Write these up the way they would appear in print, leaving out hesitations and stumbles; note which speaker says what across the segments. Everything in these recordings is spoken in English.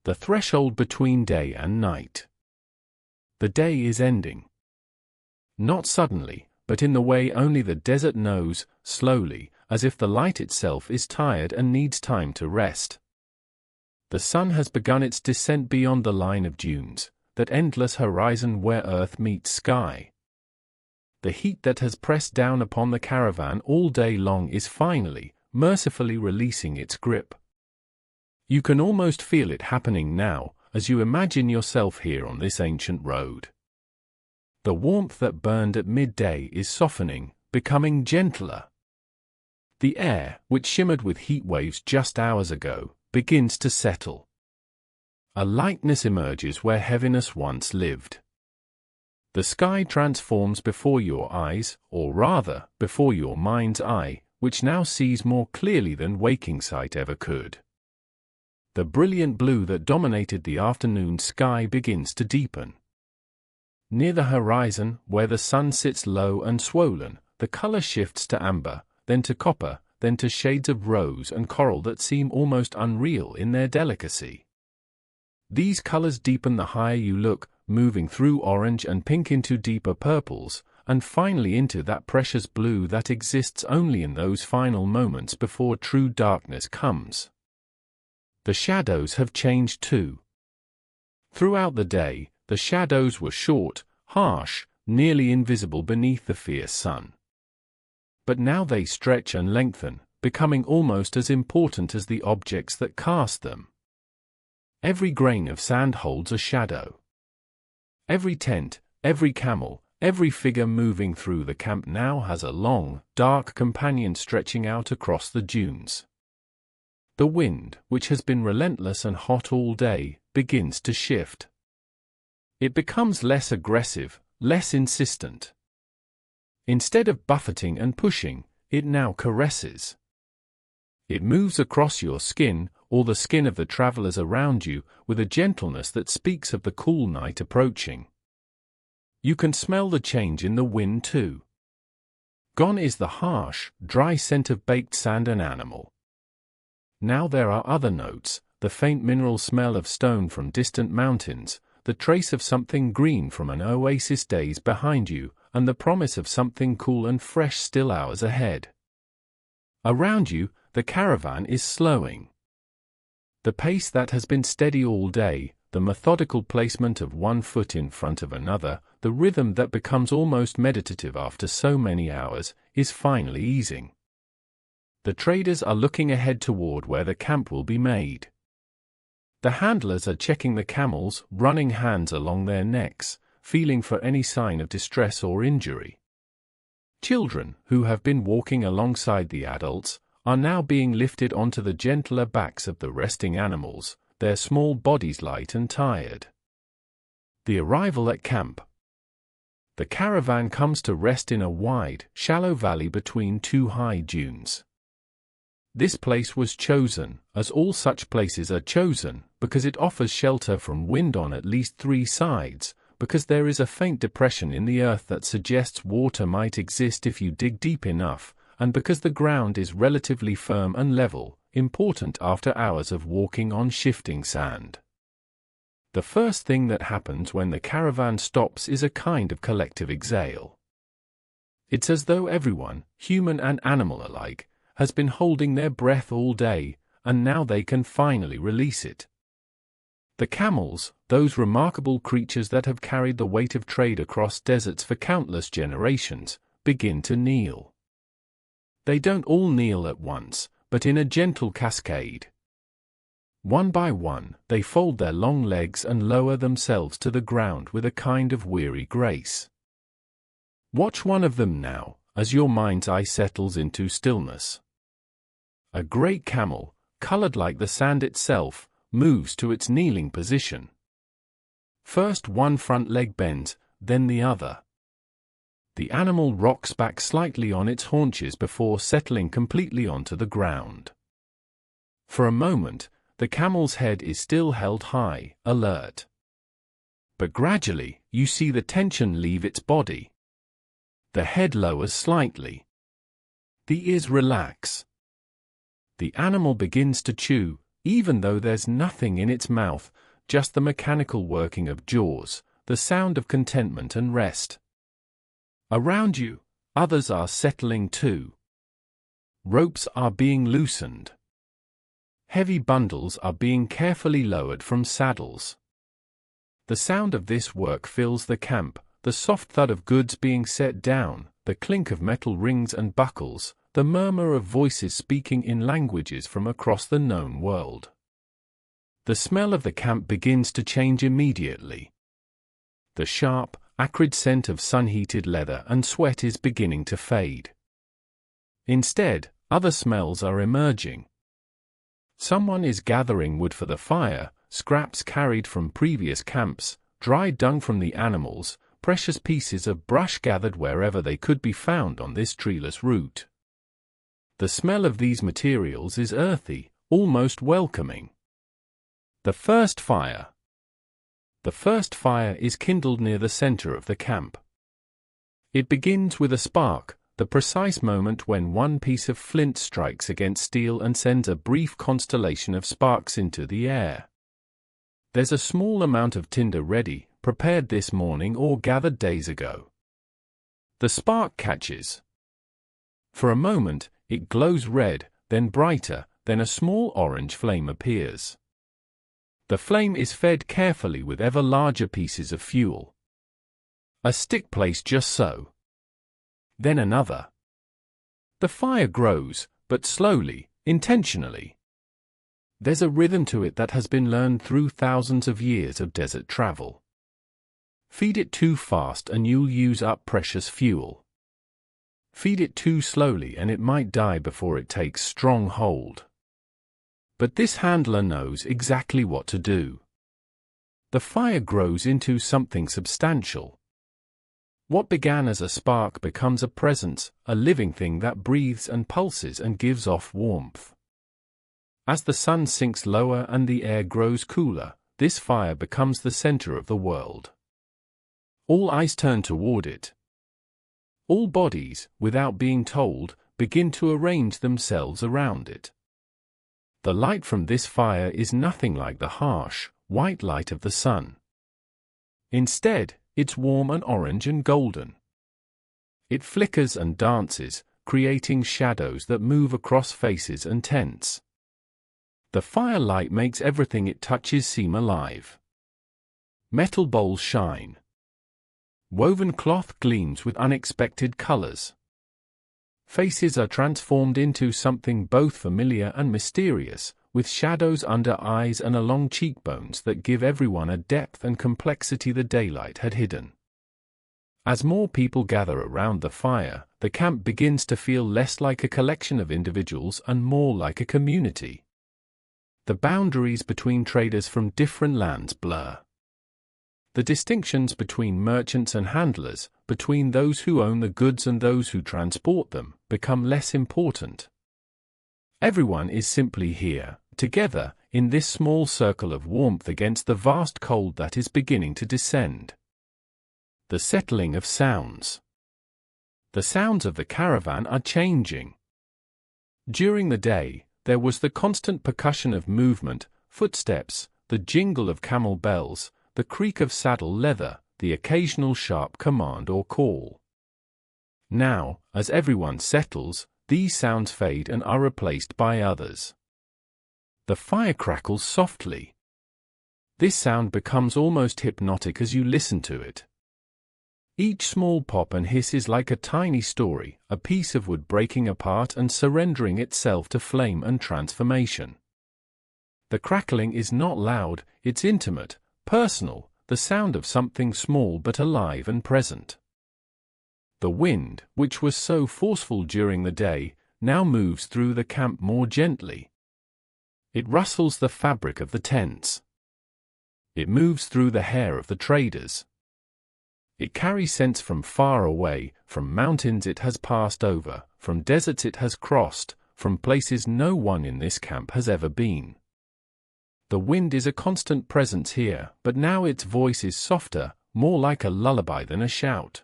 Speaker 1: The threshold between day and night. The day is ending. Not suddenly, but in the way only the desert knows, slowly, as if the light itself is tired and needs time to rest. The sun has begun its descent beyond the line of dunes, that endless horizon where earth meets sky. The heat that has pressed down upon the caravan all day long is finally, mercifully releasing its grip. You can almost feel it happening now, as you imagine yourself here on this ancient road. The warmth that burned at midday is softening, becoming gentler. The air, which shimmered with heat waves just hours ago, begins to settle. A lightness emerges where heaviness once lived. The sky transforms before your eyes, or rather, before your mind's eye, which now sees more clearly than waking sight ever could. The brilliant blue that dominated the afternoon sky begins to deepen. Near the horizon, where the sun sits low and swollen, the color shifts to amber, then to copper, then to shades of rose and coral that seem almost unreal in their delicacy. These colors deepen the higher you look, moving through orange and pink into deeper purples, and finally into that precious blue that exists only in those final moments before true darkness comes. The shadows have changed too. Throughout the day, the shadows were short, harsh, nearly invisible beneath the fierce sun. But now they stretch and lengthen, becoming almost as important as the objects that cast them. Every grain of sand holds a shadow. Every tent, every camel, every figure moving through the camp now has a long, dark companion stretching out across the dunes. The wind, which has been relentless and hot all day, begins to shift. It becomes less aggressive, less insistent. Instead of buffeting and pushing, it now caresses. It moves across your skin, or the skin of the travelers around you, with a gentleness that speaks of the cool night approaching. You can smell the change in the wind too. Gone is the harsh, dry scent of baked sand and animal. Now there are other notes, the faint mineral smell of stone from distant mountains, the trace of something green from an oasis days behind you, and the promise of something cool and fresh still hours ahead. Around you, the caravan is slowing. The pace that has been steady all day, the methodical placement of one foot in front of another, the rhythm that becomes almost meditative after so many hours, is finally easing. The traders are looking ahead toward where the camp will be made. The handlers are checking the camels, running hands along their necks, feeling for any sign of distress or injury. Children, who have been walking alongside the adults, are now being lifted onto the gentler backs of the resting animals, their small bodies light and tired. The arrival at camp. The caravan comes to rest in a wide, shallow valley between two high dunes. This place was chosen, as all such places are chosen, because it offers shelter from wind on at least three sides, because there is a faint depression in the earth that suggests water might exist if you dig deep enough, and because the ground is relatively firm and level, important after hours of walking on shifting sand. The first thing that happens when the caravan stops is a kind of collective exhale. It's as though everyone, human and animal alike, has been holding their breath all day, and now they can finally release it. The camels, those remarkable creatures that have carried the weight of trade across deserts for countless generations, begin to kneel. They don't all kneel at once, but in a gentle cascade. One by one, they fold their long legs and lower themselves to the ground with a kind of weary grace. Watch one of them now, as your mind's eye settles into stillness. A great camel, colored like the sand itself, moves to its kneeling position. First one front leg bends, then the other. The animal rocks back slightly on its haunches before settling completely onto the ground. For a moment, the camel's head is still held high, alert. But gradually, you see the tension leave its body. The head lowers slightly. The ears relax. The animal begins to chew, even though there's nothing in its mouth, just the mechanical working of jaws, the sound of contentment and rest. Around you, others are settling too. Ropes are being loosened. Heavy bundles are being carefully lowered from saddles. The sound of this work fills the camp, the soft thud of goods being set down, the clink of metal rings and buckles, the murmur of voices speaking in languages from across the known world. The smell of the camp begins to change immediately. The sharp, acrid scent of sun-heated leather and sweat is beginning to fade. Instead, other smells are emerging. Someone is gathering wood for the fire, scraps carried from previous camps, dry dung from the animals, precious pieces of brush gathered wherever they could be found on this treeless route. The smell of these materials is earthy, almost welcoming. The first fire. The first fire is kindled near the center of the camp. It begins with a spark, the precise moment when one piece of flint strikes against steel and sends a brief constellation of sparks into the air. There's a small amount of tinder ready, prepared this morning or gathered days ago. The spark catches. For a moment, it glows red, then brighter, then a small orange flame appears. The flame is fed carefully with ever larger pieces of fuel. A stick placed just so. Then another. The fire grows, but slowly, intentionally. There's a rhythm to it that has been learned through thousands of years of desert travel. Feed it too fast and you'll use up precious fuel. Feed it too slowly and it might die before it takes strong hold. But this handler knows exactly what to do. The fire grows into something substantial. What began as a spark becomes a presence, a living thing that breathes and pulses and gives off warmth. As the sun sinks lower and the air grows cooler, this fire becomes the center of the world. All eyes turn toward it. All bodies, without being told, begin to arrange themselves around it. The light from this fire is nothing like the harsh, white light of the sun. Instead, it's warm and orange and golden. It flickers and dances, creating shadows that move across faces and tents. The firelight makes everything it touches seem alive. Metal bowls shine. Woven cloth gleams with unexpected colors. Faces are transformed into something both familiar and mysterious, with shadows under eyes and along cheekbones that give everyone a depth and complexity the daylight had hidden. As more people gather around the fire, the camp begins to feel less like a collection of individuals and more like a community. The boundaries between traders from different lands blur. The distinctions between merchants and handlers, between those who own the goods and those who transport them, become less important. Everyone is simply here, together, in this small circle of warmth against the vast cold that is beginning to descend. The settling of sounds. The sounds of the caravan are changing. During the day, there was the constant percussion of movement, footsteps, the jingle of camel bells, the creak of saddle leather, the occasional sharp command or call. Now, as everyone settles, these sounds fade and are replaced by others. The fire crackles softly. This sound becomes almost hypnotic as you listen to it. Each small pop and hiss is like a tiny story, a piece of wood breaking apart and surrendering itself to flame and transformation. The crackling is not loud, it's intimate, personal, the sound of something small but alive and present. The wind, which was so forceful during the day, now moves through the camp more gently. It rustles the fabric of the tents. It moves through the hair of the traders. It carries scents from far away, from mountains it has passed over, from deserts it has crossed, from places no one in this camp has ever been. The wind is a constant presence here, but now its voice is softer, more like a lullaby than a shout.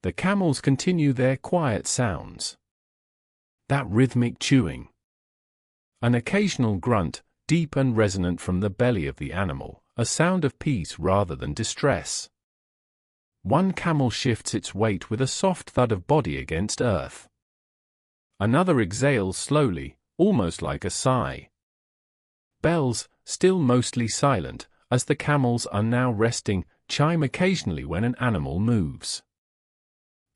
Speaker 1: The camels continue their quiet sounds. That rhythmic chewing. An occasional grunt, deep and resonant from the belly of the animal, a sound of peace rather than distress. One camel shifts its weight with a soft thud of body against earth. Another exhales slowly, almost like a sigh. Bells, still mostly silent, as the camels are now resting, chime occasionally when an animal moves.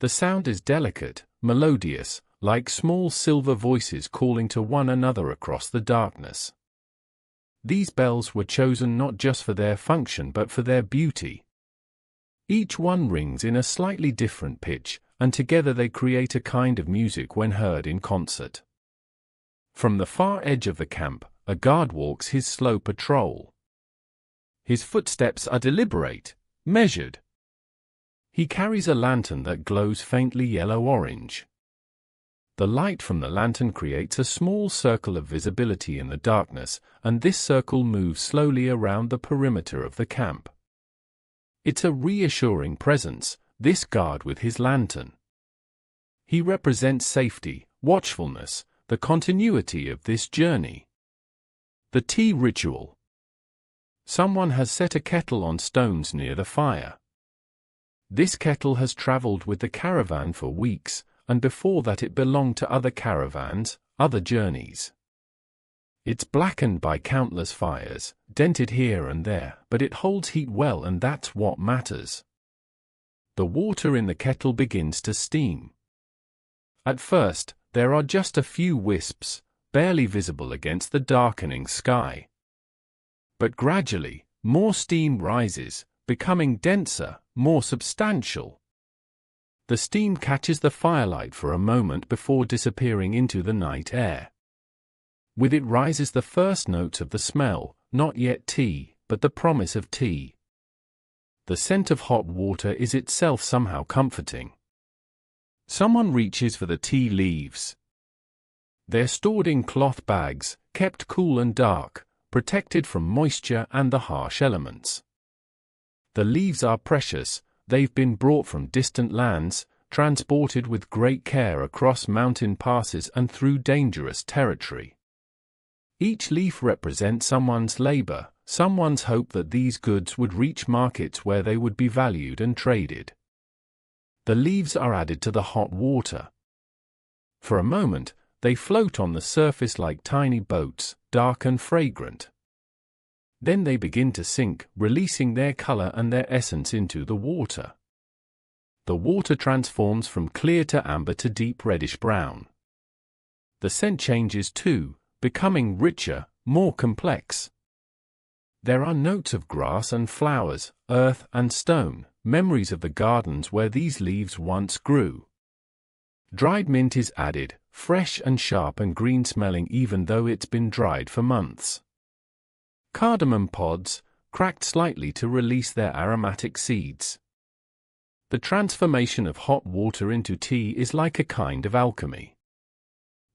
Speaker 1: The sound is delicate, melodious, like small silver voices calling to one another across the darkness. These bells were chosen not just for their function but for their beauty. Each one rings in a slightly different pitch, and together they create a kind of music when heard in concert. From the far edge of the camp, a guard walks his slow patrol. His footsteps are deliberate, measured. He carries a lantern that glows faintly yellow-orange. The light from the lantern creates a small circle of visibility in the darkness, and this circle moves slowly around the perimeter of the camp. It's a reassuring presence, this guard with his lantern. He represents safety, watchfulness, the continuity of this journey. The tea ritual. Someone has set a kettle on stones near the fire. This kettle has traveled with the caravan for weeks, and before that it belonged to other caravans, other journeys. It's blackened by countless fires, dented here and there, but it holds heat well, and that's what matters. The water in the kettle begins to steam. At first, there are just a few wisps, barely visible against the darkening sky. But gradually, more steam rises, becoming denser, more substantial. The steam catches the firelight for a moment before disappearing into the night air. With it rises the first notes of the smell, not yet tea, but the promise of tea. The scent of hot water is itself somehow comforting. Someone reaches for the tea leaves. They're stored in cloth bags, kept cool and dark, protected from moisture and the harsh elements. The leaves are precious. They've been brought from distant lands, transported with great care across mountain passes and through dangerous territory. Each leaf represents someone's labor, someone's hope that these goods would reach markets where they would be valued and traded. The leaves are added to the hot water. For a moment, they float on the surface like tiny boats, dark and fragrant. Then they begin to sink, releasing their color and their essence into the water. The water transforms from clear to amber to deep reddish-brown. The scent changes too, becoming richer, more complex. There are notes of grass and flowers, earth and stone, memories of the gardens where these leaves once grew. Dried mint is added, fresh and sharp and green-smelling even though it's been dried for months. Cardamom pods, cracked slightly to release their aromatic seeds. The transformation of hot water into tea is like a kind of alchemy.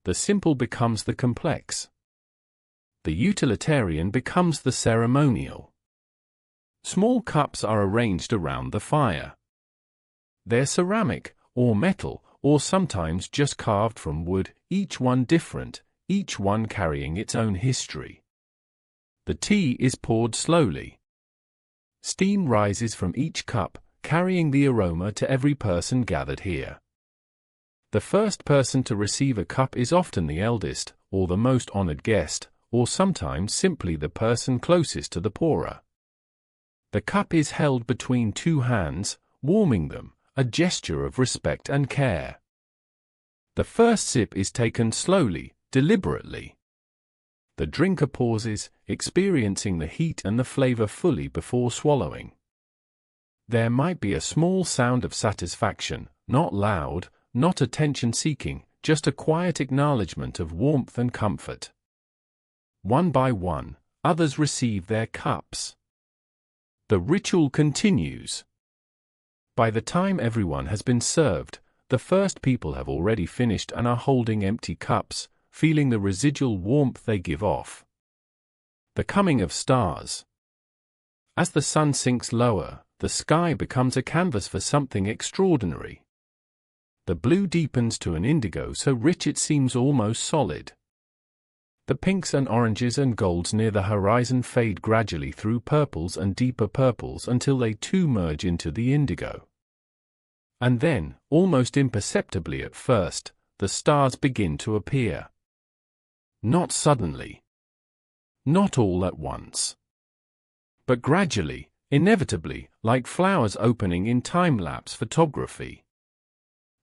Speaker 1: The simple becomes the complex. The utilitarian becomes the ceremonial. Small cups are arranged around the fire. They're ceramic, or metal, or sometimes just carved from wood, each one different, each one carrying its own history. The tea is poured slowly. Steam rises from each cup, carrying the aroma to every person gathered here. The first person to receive a cup is often the eldest, or the most honored guest, or sometimes simply the person closest to the pourer. The cup is held between two hands, warming them, a gesture of respect and care. The first sip is taken slowly, deliberately. The drinker pauses, experiencing the heat and the flavor fully before swallowing. There might be a small sound of satisfaction, not loud, not attention-seeking, just a quiet acknowledgement of warmth and comfort. One by one, others receive their cups. The ritual continues. By the time everyone has been served, the first people have already finished and are holding empty cups, feeling the residual warmth they give off. The coming of stars. As the sun sinks lower, the sky becomes a canvas for something extraordinary. The blue deepens to an indigo so rich it seems almost solid. The pinks and oranges and golds near the horizon fade gradually through purples and deeper purples until they too merge into the indigo. And then, almost imperceptibly at first, the stars begin to appear. Not suddenly. Not all at once. But gradually, inevitably, like flowers opening in time-lapse photography.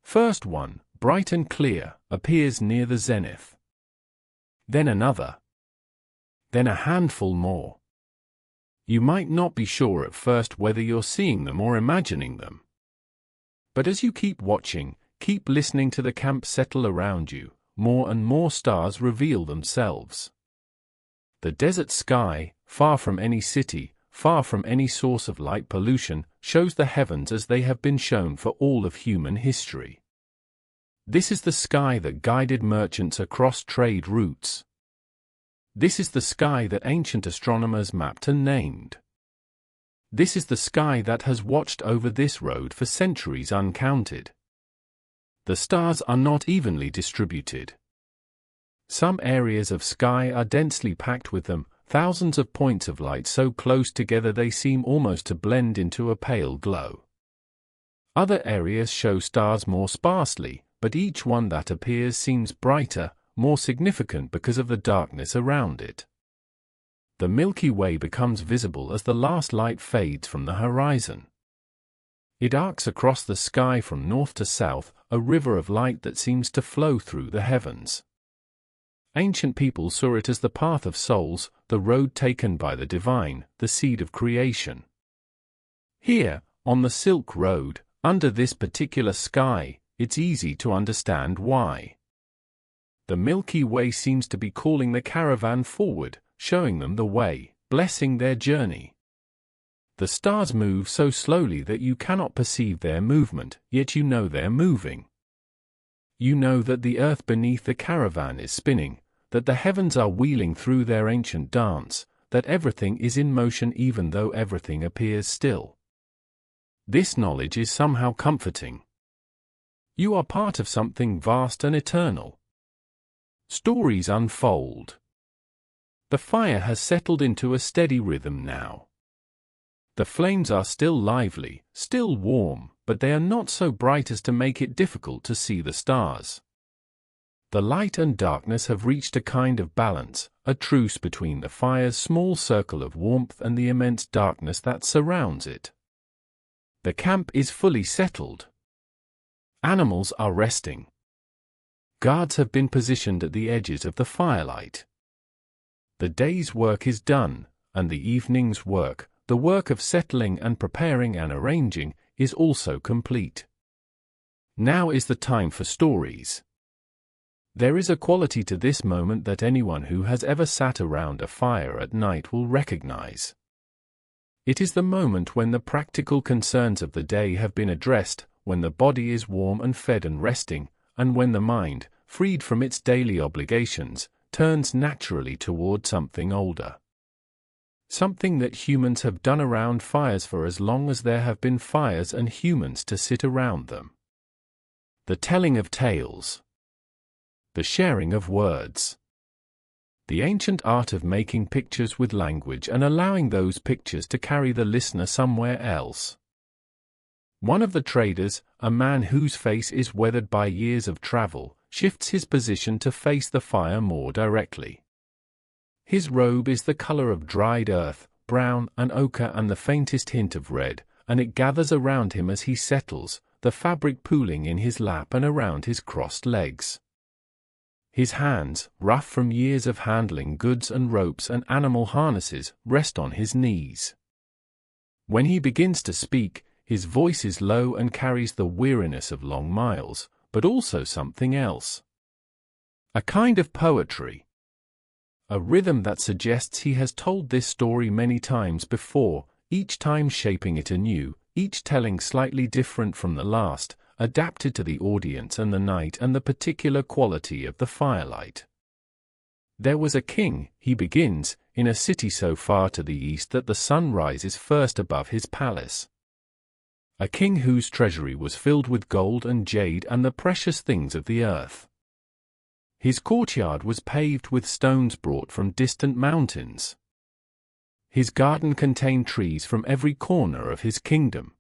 Speaker 1: First one, bright and clear, appears near the zenith. Then another. Then a handful more. You might not be sure at first whether you're seeing them or imagining them. But as you keep watching, keep listening to the camp settle around you, more and more stars reveal themselves. The desert sky, far from any city, far from any source of light pollution, shows the heavens as they have been shown for all of human history. This is the sky that guided merchants across trade routes. This is the sky that ancient astronomers mapped and named. This is the sky that has watched over this road for centuries uncounted. The stars are not evenly distributed. Some areas of sky are densely packed with them, thousands of points of light so close together they seem almost to blend into a pale glow. Other areas show stars more sparsely, but each one that appears seems brighter, more significant because of the darkness around it. The Milky Way becomes visible as the last light fades from the horizon. It arcs across the sky from north to south, a river of light that seems to flow through the heavens. Ancient people saw it as the path of souls, the road taken by the divine, the seed of creation. Here, on the Silk Road, under this particular sky, it's easy to understand why. The Milky Way seems to be calling the caravan forward, showing them the way, blessing their journey. The stars move so slowly that you cannot perceive their movement, yet you know they're moving. You know that the earth beneath the caravan is spinning, that the heavens are wheeling through their ancient dance, that everything is in motion even though everything appears still. This knowledge is somehow comforting. You are part of something vast and eternal. Stories unfold. The fire has settled into a steady rhythm now. The flames are still lively, still warm, but they are not so bright as to make it difficult to see the stars. The light and darkness have reached a kind of balance, a truce between the fire's small circle of warmth and the immense darkness that surrounds it. The camp is fully settled. Animals are resting. Guards have been positioned at the edges of the firelight. The day's work is done, and the evening's work, the work of settling and preparing and arranging, is also complete. Now is the time for stories. There is a quality to this moment that anyone who has ever sat around a fire at night will recognize. It is the moment when the practical concerns of the day have been addressed, when the body is warm and fed and resting, and when the mind, freed from its daily obligations, turns naturally toward something older. Something that humans have done around fires for as long as there have been fires and humans to sit around them. The telling of tales. The sharing of words. The ancient art of making pictures with language and allowing those pictures to carry the listener somewhere else. One of the traders, a man whose face is weathered by years of travel, shifts his position to face the fire more directly. His robe is the color of dried earth, brown and ochre and the faintest hint of red, and it gathers around him as he settles, the fabric pooling in his lap and around his crossed legs. His hands, rough from years of handling goods and ropes and animal harnesses, rest on his knees. When he begins to speak, his voice is low and carries the weariness of long miles, but also something else. A kind of poetry. A rhythm that suggests he has told this story many times before, each time shaping it anew, each telling slightly different from the last, adapted to the audience and the night and the particular quality of the firelight. There was a king, he begins, in a city so far to the east that the sun rises first above his palace. A king whose treasury was filled with gold and jade and the precious things of the earth. His courtyard was paved with stones brought from distant mountains. His garden contained trees from every corner of his kingdom.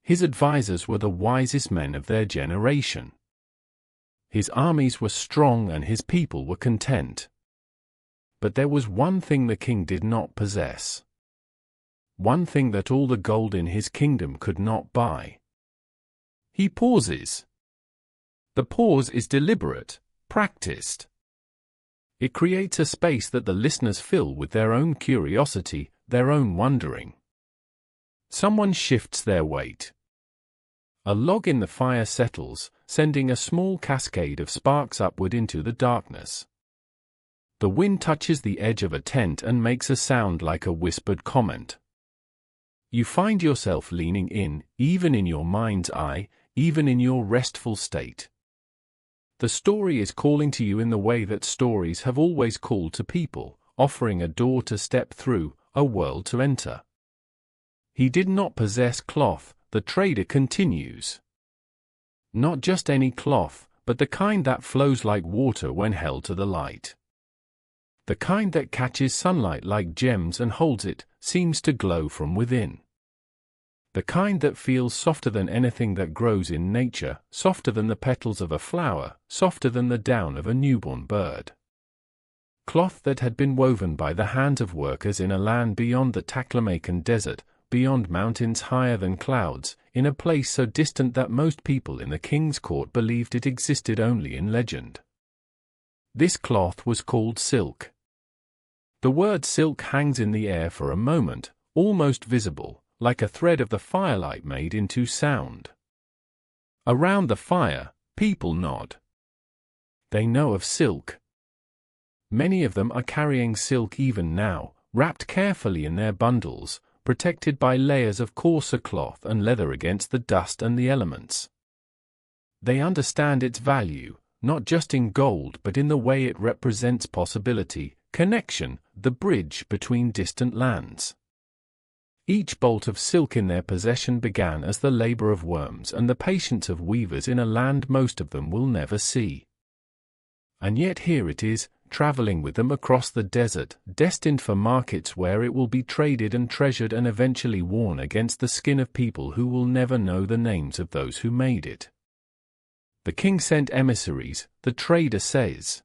Speaker 1: His advisors were the wisest men of their generation. His armies were strong and his people were content. But there was one thing the king did not possess. One thing that all the gold in his kingdom could not buy. He pauses. The pause is deliberate, practiced. It creates a space that the listeners fill with their own curiosity, their own wondering. Someone shifts their weight. A log in the fire settles, sending a small cascade of sparks upward into the darkness. The wind touches the edge of a tent and makes a sound like a whispered comment. You find yourself leaning in, even in your mind's eye, even in your restful state. The story is calling to you in the way that stories have always called to people, offering a door to step through, a world to enter. He did not possess cloth, the trader continues. Not just any cloth, but the kind that flows like water when held to the light. The kind that catches sunlight like gems and holds it, seems to glow from within. The kind that feels softer than anything that grows in nature, softer than the petals of a flower, softer than the down of a newborn bird. Cloth that had been woven by the hands of workers in a land beyond the Taklamakan desert, beyond mountains higher than clouds, in a place so distant that most people in the king's court believed it existed only in legend. This cloth was called silk. The word silk hangs in the air for a moment, almost visible, like a thread of the firelight made into sound. Around the fire, people nod. They know of silk. Many of them are carrying silk even now, wrapped carefully in their bundles, protected by layers of coarser cloth and leather against the dust and the elements. They understand its value, not just in gold but in the way it represents possibility, connection, the bridge between distant lands. Each bolt of silk in their possession began as the labor of worms and the patience of weavers in a land most of them will never see. And yet here it is, traveling with them across the desert, destined for markets where it will be traded and treasured and eventually worn against the skin of people who will never know the names of those who made it. The king sent emissaries, the trader says.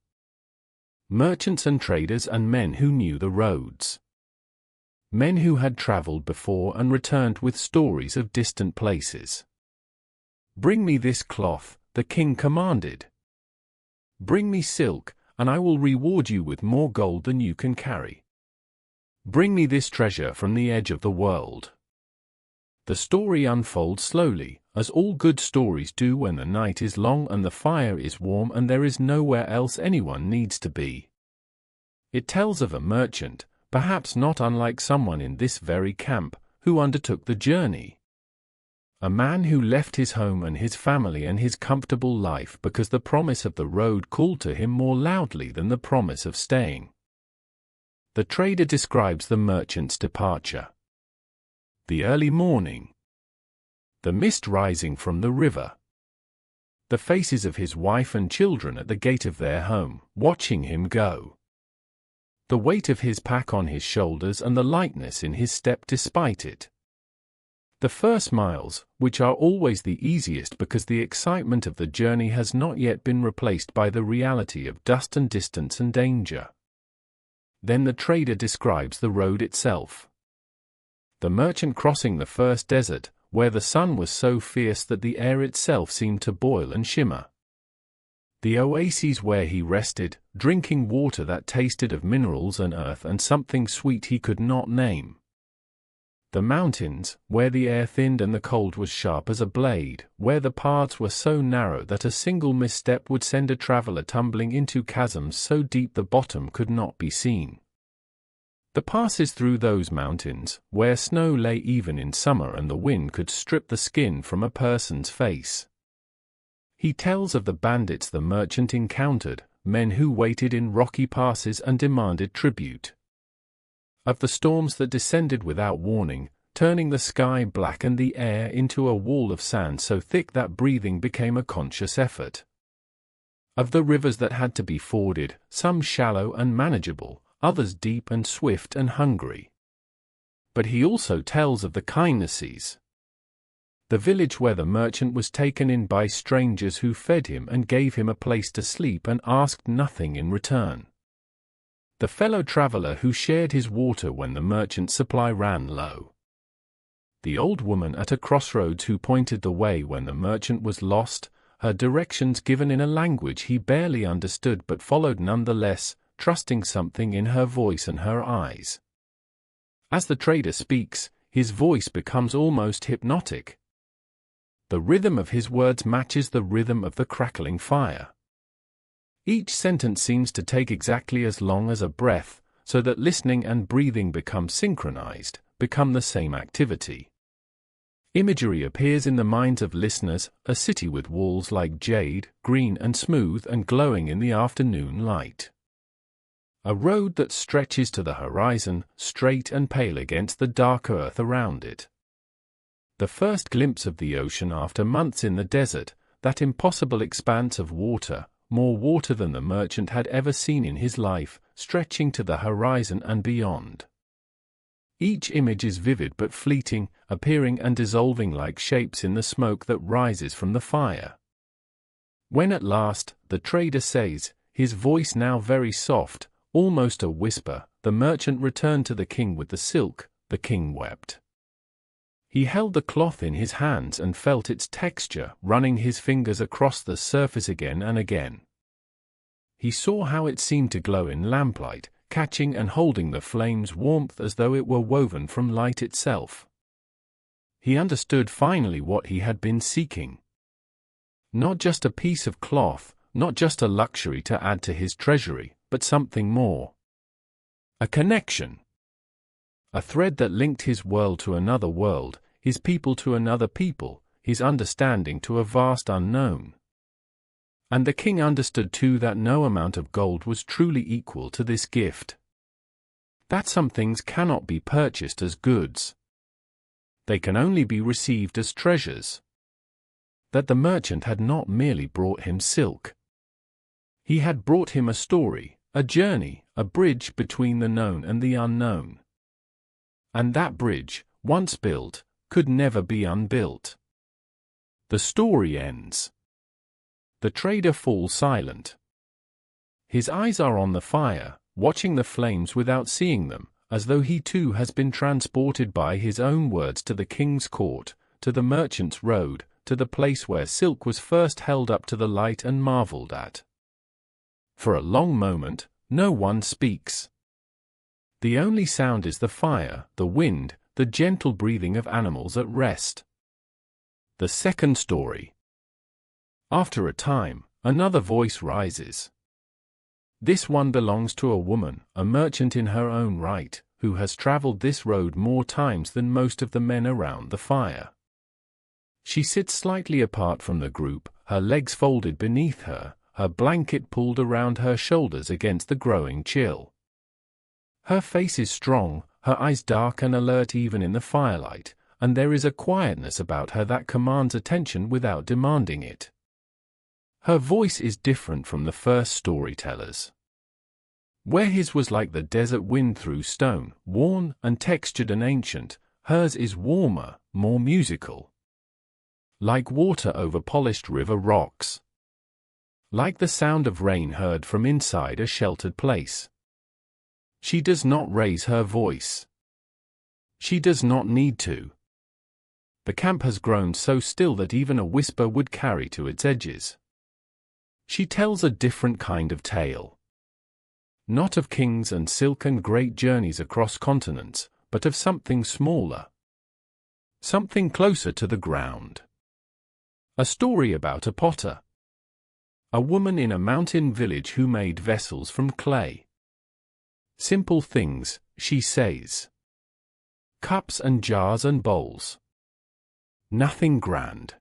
Speaker 1: Merchants and traders and men who knew the roads. Men who had traveled before and returned with stories of distant places. Bring me this cloth, the king commanded. Bring me silk, and I will reward you with more gold than you can carry. Bring me this treasure from the edge of the world. The story unfolds slowly, as all good stories do when the night is long and the fire is warm and there is nowhere else anyone needs to be. It tells of a merchant, perhaps not unlike someone in this very camp, who undertook the journey. A man who left his home and his family and his comfortable life because the promise of the road called to him more loudly than the promise of staying. The trader describes the merchant's departure. The early morning. The mist rising from the river. The faces of his wife and children at the gate of their home, watching him go. The weight of his pack on his shoulders and the lightness in his step despite it. The first miles, which are always the easiest because the excitement of the journey has not yet been replaced by the reality of dust and distance and danger. Then the trader describes the road itself. The merchant crossing the first desert, where the sun was so fierce that the air itself seemed to boil and shimmer. The oases where he rested, drinking water that tasted of minerals and earth and something sweet he could not name. The mountains, where the air thinned and the cold was sharp as a blade, where the paths were so narrow that a single misstep would send a traveler tumbling into chasms so deep the bottom could not be seen. The passes through those mountains, where snow lay even in summer and the wind could strip the skin from a person's face. He tells of the bandits the merchant encountered, men who waited in rocky passes and demanded tribute. Of the storms that descended without warning, turning the sky black and the air into a wall of sand so thick that breathing became a conscious effort. of the rivers that had to be forded, some shallow and manageable, others deep and swift and hungry. But he also tells of the kindnesses. The village where the merchant was taken in by strangers who fed him and gave him a place to sleep and asked nothing in return. The fellow traveler who shared his water when the merchant's supply ran low. The old woman at a crossroads who pointed the way when the merchant was lost, her directions given in a language he barely understood but followed nonetheless, trusting something in her voice and her eyes. As the trader speaks, his voice becomes almost hypnotic. The rhythm of his words matches the rhythm of the crackling fire. Each sentence seems to take exactly as long as a breath, so that listening and breathing become synchronized, become the same activity. Imagery appears in the minds of listeners, a city with walls like jade, green and smooth and glowing in the afternoon light. A road that stretches to the horizon, straight and pale against the dark earth around it. The first glimpse of the ocean after months in the desert, that impossible expanse of water, more water than the merchant had ever seen in his life, stretching to the horizon and beyond. Each image is vivid but fleeting, appearing and dissolving like shapes in the smoke that rises from the fire. When at last, the trader says, his voice now very soft, almost a whisper, the merchant returned to the king with the silk, the king wept. He held the cloth in his hands and felt its texture, running his fingers across the surface again and again. He saw how it seemed to glow in lamplight, catching and holding the flame's warmth as though it were woven from light itself. He understood finally what he had been seeking. Not just a piece of cloth, not just a luxury to add to his treasury, but something more. A connection. A thread that linked his world to another world, his people to another people, his understanding to a vast unknown. And the king understood too that no amount of gold was truly equal to this gift. That some things cannot be purchased as goods. They can only be received as treasures. That the merchant had not merely brought him silk. He had brought him a story, a journey, a bridge between the known and the unknown. And that bridge, once built, could never be unbuilt. The story ends. The trader falls silent. His eyes are on the fire, watching the flames without seeing them, as though he too has been transported by his own words to the king's court, to the merchant's road, to the place where silk was first held up to the light and marveled at. For a long moment, no one speaks. The only sound is the fire, the wind, the gentle breathing of animals at rest. The second story. After a time, another voice rises. This one belongs to a woman, a merchant in her own right, who has traveled this road more times than most of the men around the fire. She sits slightly apart from the group, her legs folded beneath her, her blanket pulled around her shoulders against the growing chill. Her face is strong, her eyes dark and alert even in the firelight, and there is a quietness about her that commands attention without demanding it. Her voice is different from the first storyteller's. Where his was like the desert wind through stone, worn and textured and ancient, hers is warmer, more musical. Like water over polished river rocks. Like the sound of rain heard from inside a sheltered place. She does not raise her voice. She does not need to. The camp has grown so still that even a whisper would carry to its edges. She tells a different kind of tale. Not of kings and silk and great journeys across continents, but of something smaller. Something closer to the ground. A story about a potter. A woman in a mountain village who made vessels from clay. Simple things, she says. Cups and jars and bowls. Nothing grand.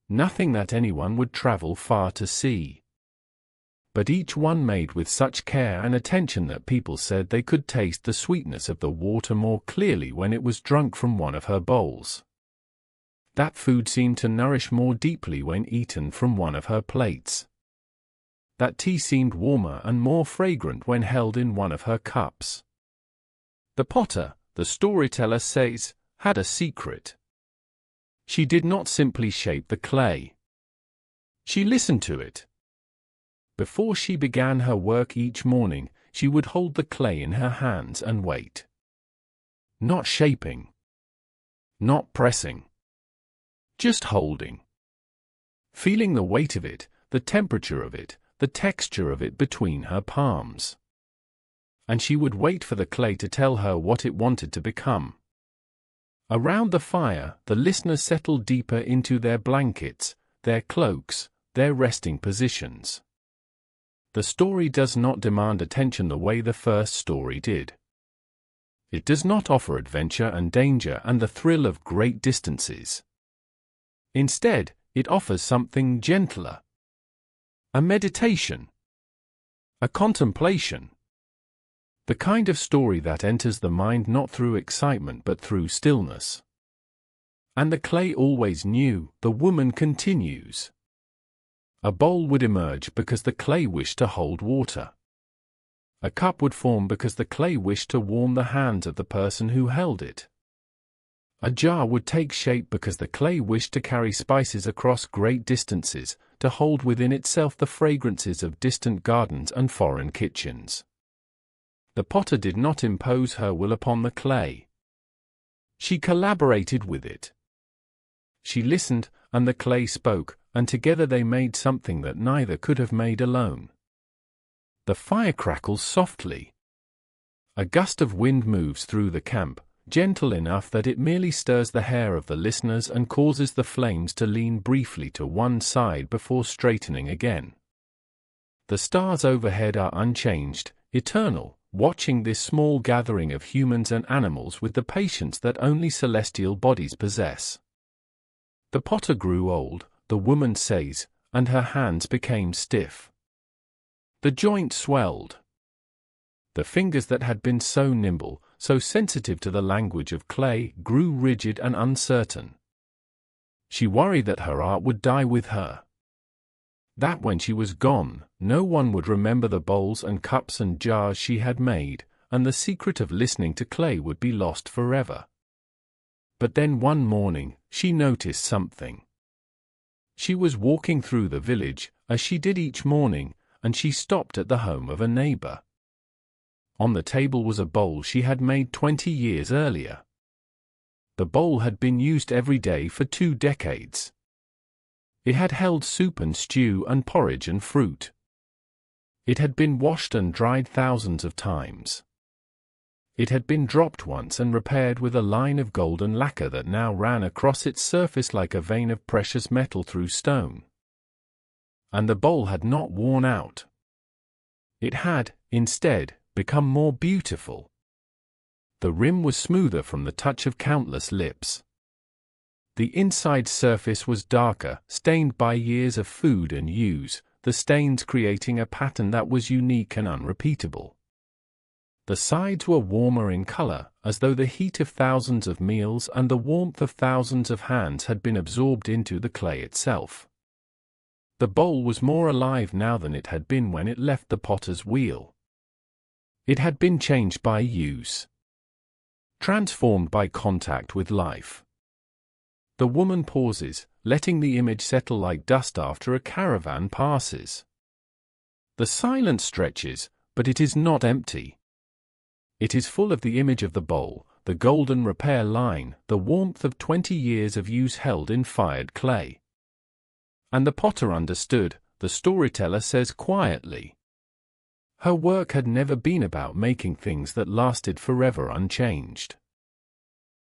Speaker 1: Nothing that anyone would travel far to see. But each one made with such care and attention that people said they could taste the sweetness of the water more clearly when it was drunk from one of her bowls. That food seemed to nourish more deeply when eaten from one of her plates. that tea seemed warmer and more fragrant when held in one of her cups. The potter, the storyteller says, had a secret. She did not simply shape the clay. She listened to it. Before she began her work each morning, she would hold the clay in her hands and wait. Not shaping. Not pressing. Just holding. Feeling the weight of it, the temperature of it, the texture of it between her palms. And she would wait for the clay to tell her what it wanted to become. Around the fire, the listeners settled deeper into their blankets, their cloaks, their resting positions. The story does not demand attention the way the first story did. It does not offer adventure and danger and the thrill of great distances. Instead, it offers something gentler. A meditation. A contemplation. The kind of story that enters the mind not through excitement but through stillness. And the clay always knew, the woman continues. A bowl would emerge because the clay wished to hold water. A cup would form because the clay wished to warm the hands of the person who held it. A jar would take shape because the clay wished to carry spices across great distances, to hold within itself the fragrances of distant gardens and foreign kitchens. The potter did not impose her will upon the clay. She collaborated with it. She listened, and the clay spoke, and together they made something that neither could have made alone. The fire crackles softly. A gust of wind moves through the camp, gentle enough that it merely stirs the hair of the listeners and causes the flames to lean briefly to one side before straightening again. The stars overhead are unchanged, eternal, watching this small gathering of humans and animals with the patience that only celestial bodies possess. The potter grew old, the woman says, and her hands became stiff. The joint swelled. The fingers that had been so nimble, so sensitive to the language of clay, grew rigid and uncertain. She worried that her art would die with her. That when she was gone, no one would remember the bowls and cups and jars she had made, and the secret of listening to clay would be lost forever. But then one morning, she noticed something. She was walking through the village, as she did each morning, and she stopped at the home of a neighbor. On the table was a bowl she had made 20 years earlier. The bowl had been used every day for 2 decades. It had held soup and stew and porridge and fruit. It had been washed and dried thousands of times. It had been dropped once and repaired with a line of golden lacquer that now ran across its surface like a vein of precious metal through stone. And the bowl had not worn out. It had, instead, become more beautiful. The rim was smoother from the touch of countless lips. The inside surface was darker, stained by years of food and use, the stains creating a pattern that was unique and unrepeatable. The sides were warmer in color, as though the heat of thousands of meals and the warmth of thousands of hands had been absorbed into the clay itself. The bowl was more alive now than it had been when it left the potter's wheel. It had been changed by use. Transformed by contact with life. The woman pauses, letting the image settle like dust after a caravan passes. The silence stretches, but it is not empty. It is full of the image of the bowl, the golden repair line, the warmth of 20 years of use held in fired clay. And the potter understood, the storyteller says quietly. Her work had never been about making things that lasted forever unchanged.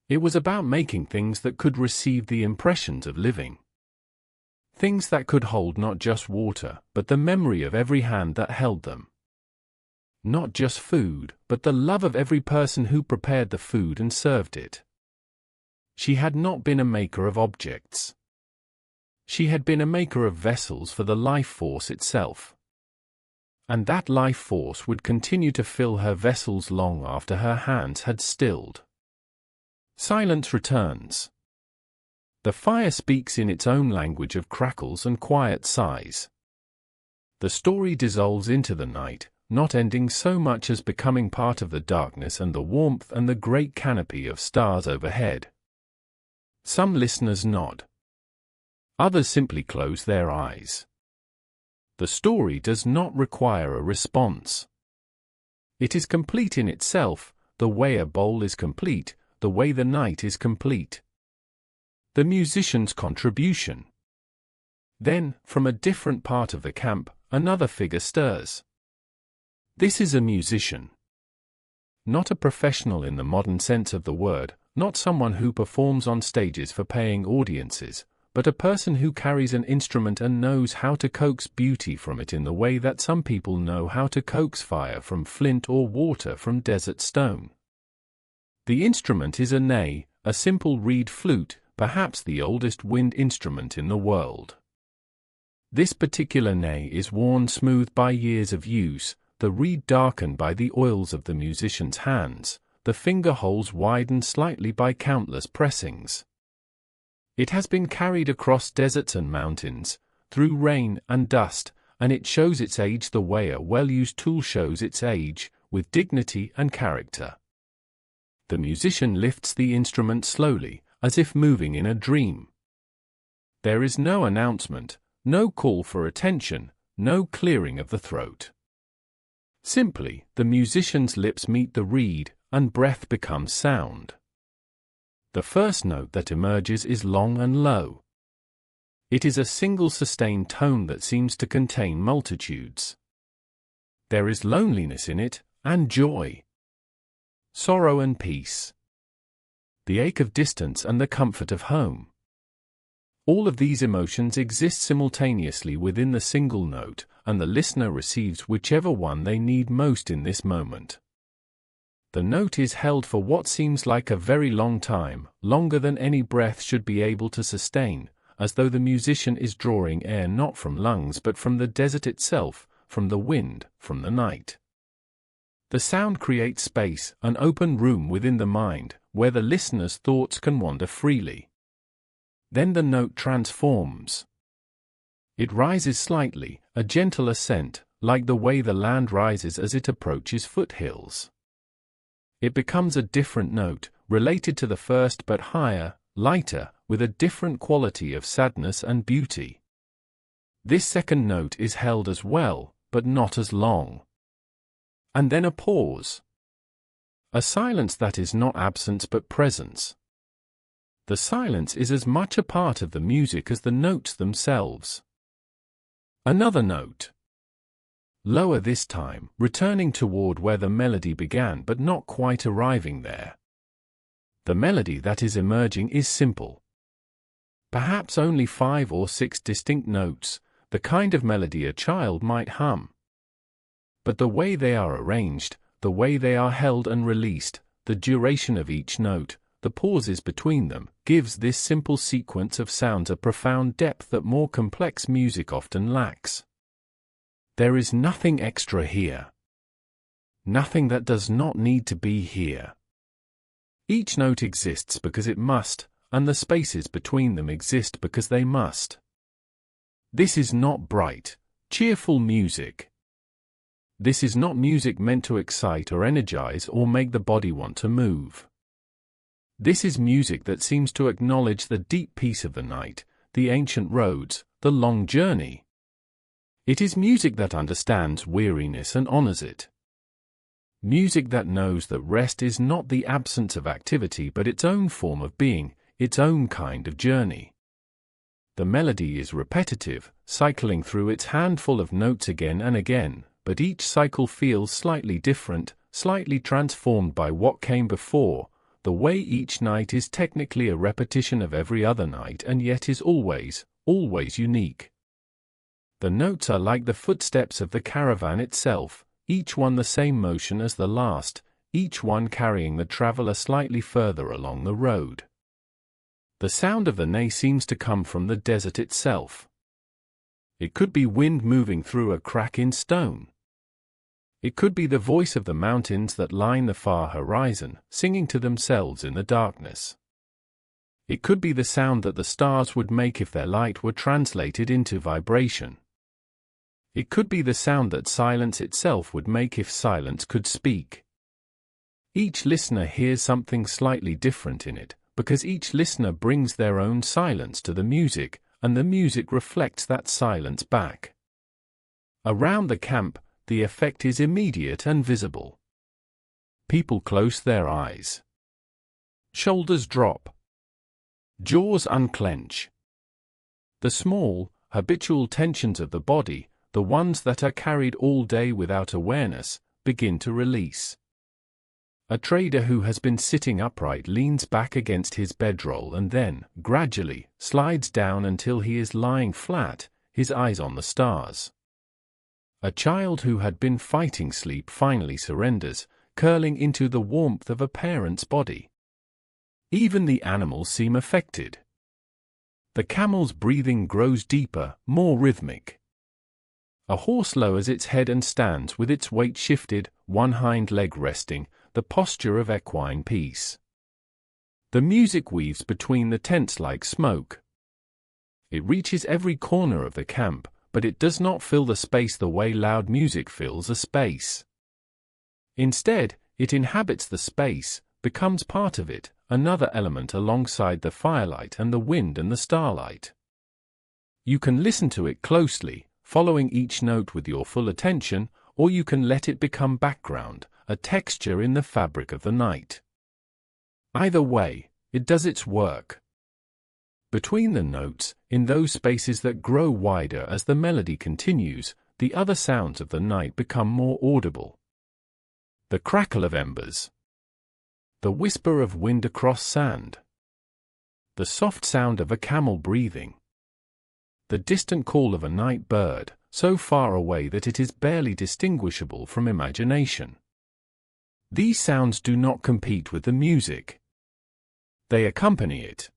Speaker 1: It was about making things that could receive the impressions of living. Things that could hold not just water, but the memory of every hand that held them. Not just food, but the love of every person who prepared the food and served it. She had not been a maker of objects. She had been a maker of vessels for the life force itself. And that life force would continue to fill her vessels long after her hands had stilled. Silence returns. The fire speaks in its own language of crackles and quiet sighs. The story dissolves into the night, not ending so much as becoming part of the darkness and the warmth and the great canopy of stars overhead. Some listeners nod. Others simply close their eyes. The story does not require a response. It is complete in itself, the way a bowl is complete, the way the night is complete. The musician's contribution. Then, from a different part of the camp, another figure stirs. This is a musician. Not a professional in the modern sense of the word, not someone who performs on stages for paying audiences, but a person who carries an instrument and knows how to coax beauty from it in the way that some people know how to coax fire from flint or water from desert stone. The instrument is a ney, a simple reed flute, perhaps the oldest wind instrument in the world. This particular ney is worn smooth by years of use, the reed darkened by the oils of the musician's hands, the finger holes widened slightly by countless pressings. It has been carried across deserts and mountains, through rain and dust, and it shows its age the way a well-used tool shows its age, with dignity and character. The musician lifts the instrument slowly, as if moving in a dream. There is no announcement, no call for attention, no clearing of the throat. Simply, the musician's lips meet the reed, and breath becomes sound. The first note that emerges is long and low. It is a single sustained tone that seems to contain multitudes. There is loneliness in it, and joy. Sorrow and peace. The ache of distance and the comfort of home. All of these emotions exist simultaneously within the single note, and the listener receives whichever one they need most in this moment. The note is held for what seems like a very long time, longer than any breath should be able to sustain, as though the musician is drawing air not from lungs but from the desert itself, from the wind, from the night. The sound creates space, an open room within the mind, where the listener's thoughts can wander freely. Then the note transforms. It rises slightly, a gentle ascent, like the way the land rises as it approaches foothills. It becomes a different note, related to the first but higher, lighter, with a different quality of sadness and beauty. This second note is held as well, but not as long. And then a pause. A silence that is not absence but presence. The silence is as much a part of the music as the notes themselves. Another note. Lower this time, returning toward where the melody began but not quite arriving there. The melody that is emerging is simple. Perhaps only 5 or 6 distinct notes, the kind of melody a child might hum. But the way they are arranged, the way they are held and released, the duration of each note, the pauses between them, gives this simple sequence of sounds a profound depth that more complex music often lacks. There is nothing extra here. Nothing that does not need to be here. Each note exists because it must, and the spaces between them exist because they must. This is not bright, cheerful music. This is not music meant to excite or energize or make the body want to move. This is music that seems to acknowledge the deep peace of the night, the ancient roads, the long journey. It is music that understands weariness and honors it. Music that knows that rest is not the absence of activity but its own form of being, its own kind of journey. The melody is repetitive, cycling through its handful of notes again and again, but each cycle feels slightly different, slightly transformed by what came before, the way each night is technically a repetition of every other night and yet is always, always unique. The notes are like the footsteps of the caravan itself, each one the same motion as the last, each one carrying the traveler slightly further along the road. The sound of the ney seems to come from the desert itself. It could be wind moving through a crack in stone. It could be the voice of the mountains that line the far horizon, singing to themselves in the darkness. It could be the sound that the stars would make if their light were translated into vibration. It could be the sound that silence itself would make if silence could speak. Each listener hears something slightly different in it, because each listener brings their own silence to the music, and the music reflects that silence back. Around the camp, the effect is immediate and visible. People close their eyes. Shoulders drop. Jaws unclench. The small, habitual tensions of the body, the ones that are carried all day without awareness, begin to release. A trader who has been sitting upright leans back against his bedroll and then, gradually, slides down until he is lying flat, his eyes on the stars. A child who had been fighting sleep finally surrenders, curling into the warmth of a parent's body. Even the animals seem affected. The camel's breathing grows deeper, more rhythmic. A horse lowers its head and stands with its weight shifted, one hind leg resting, the posture of equine peace. The music weaves between the tents like smoke. It reaches every corner of the camp, but it does not fill the space the way loud music fills a space. Instead, it inhabits the space, becomes part of it, another element alongside the firelight and the wind and the starlight. You can listen to it closely, following each note with your full attention, or you can let it become background, a texture in the fabric of the night. Either way, it does its work. Between the notes, in those spaces that grow wider as the melody continues, the other sounds of the night become more audible. The crackle of embers. The whisper of wind across sand. The soft sound of a camel breathing. The distant call of a night bird, so far away that it is barely distinguishable from imagination. These sounds do not compete with the music. They accompany it.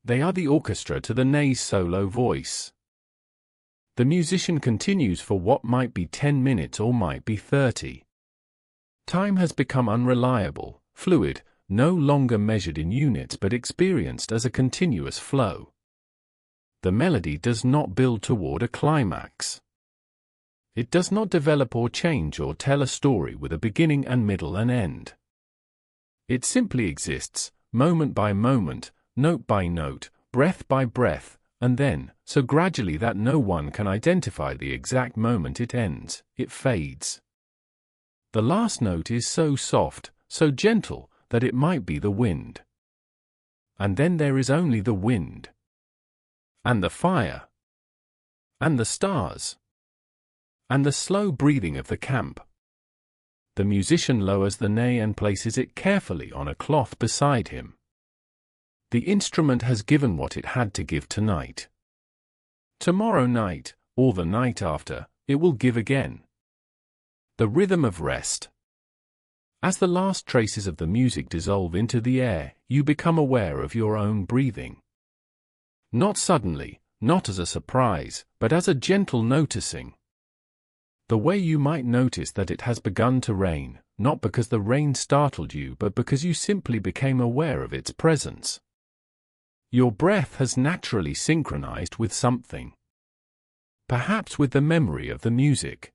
Speaker 1: They are the orchestra to the ney's solo voice. The musician continues for what might be 10 minutes or might be 30. Time has become unreliable, fluid, no longer measured in units but experienced as a continuous flow. The melody does not build toward a climax. It does not develop or change or tell a story with a beginning and middle and end. It simply exists, moment by moment, note by note, breath by breath, and then, so gradually that no one can identify the exact moment it ends, it fades. The last note is so soft, so gentle, that it might be the wind. And then there is only the wind. And the fire. And the stars. And the slow breathing of the camp. The musician lowers the ney and places it carefully on a cloth beside him. The instrument has given what it had to give tonight. Tomorrow night, or the night after, it will give again. The rhythm of rest. As the last traces of the music dissolve into the air, you become aware of your own breathing. Not suddenly, not as a surprise, but as a gentle noticing. The way you might notice that it has begun to rain, not because the rain startled you but because you simply became aware of its presence. Your breath has naturally synchronized with something. Perhaps with the memory of the music.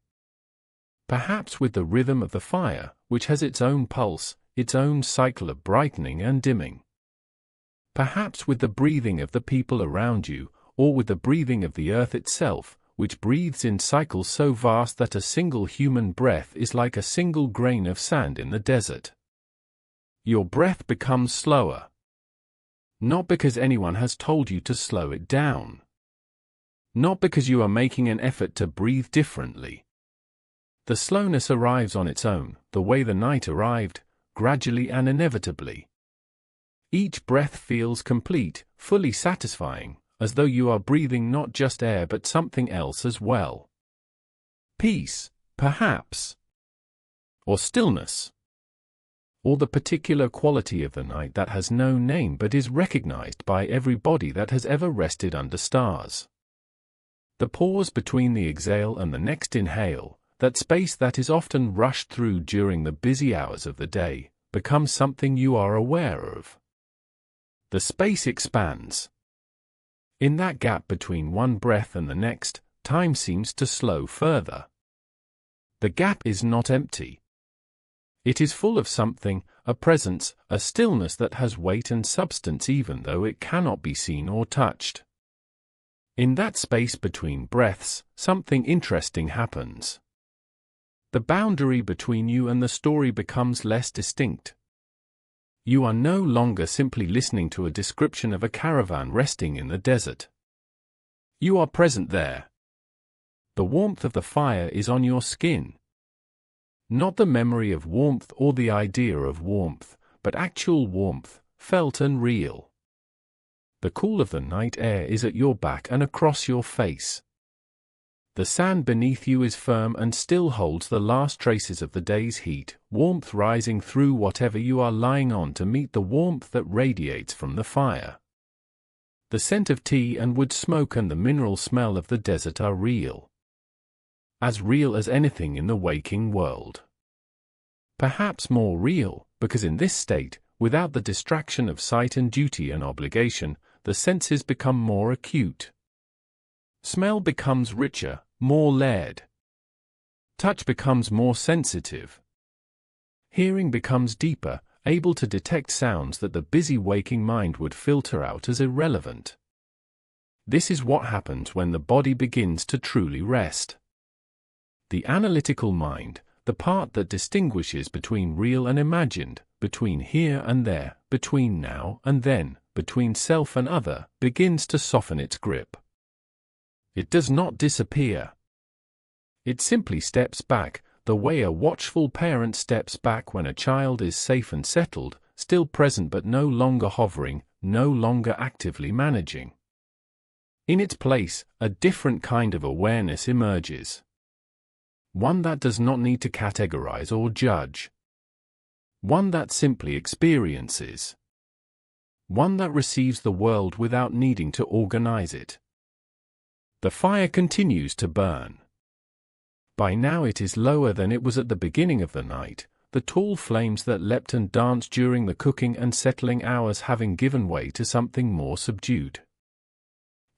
Speaker 1: Perhaps with the rhythm of the fire, which has its own pulse, its own cycle of brightening and dimming. Perhaps with the breathing of the people around you, or with the breathing of the earth itself, which breathes in cycles so vast that a single human breath is like a single grain of sand in the desert. Your breath becomes slower. Not because anyone has told you to slow it down. Not because you are making an effort to breathe differently. The slowness arrives on its own, the way the night arrived, gradually and inevitably. Each breath feels complete, fully satisfying, as though you are breathing not just air but something else as well. Peace, perhaps. Or stillness. Or the particular quality of the night that has no name but is recognized by every body that has ever rested under stars. The pause between the exhale and the next inhale, that space that is often rushed through during the busy hours of the day, becomes something you are aware of. The space expands. In that gap between one breath and the next, time seems to slow further. The gap is not empty. It is full of something, a presence, a stillness that has weight and substance even though it cannot be seen or touched. In that space between breaths, something interesting happens. The boundary between you and the story becomes less distinct. You are no longer simply listening to a description of a caravan resting in the desert. You are present there. The warmth of the fire is on your skin. Not the memory of warmth or the idea of warmth, but actual warmth, felt and real. The cool of the night air is at your back and across your face. The sand beneath you is firm and still holds the last traces of the day's heat, warmth rising through whatever you are lying on to meet the warmth that radiates from the fire. The scent of tea and wood smoke and the mineral smell of the desert are real. As real as anything in the waking world. Perhaps more real, because in this state, without the distraction of sight and duty and obligation, the senses become more acute. Smell becomes richer, more layered. Touch becomes more sensitive. Hearing becomes deeper, able to detect sounds that the busy waking mind would filter out as irrelevant. This is what happens when the body begins to truly rest. The analytical mind, the part that distinguishes between real and imagined, between here and there, between now and then, between self and other, begins to soften its grip. It does not disappear. It simply steps back, the way a watchful parent steps back when a child is safe and settled, still present but no longer hovering, no longer actively managing. In its place, a different kind of awareness emerges. One that does not need to categorize or judge. One that simply experiences. One that receives the world without needing to organize it. The fire continues to burn. By now it is lower than it was at the beginning of the night, the tall flames that leapt and danced during the cooking and settling hours having given way to something more subdued.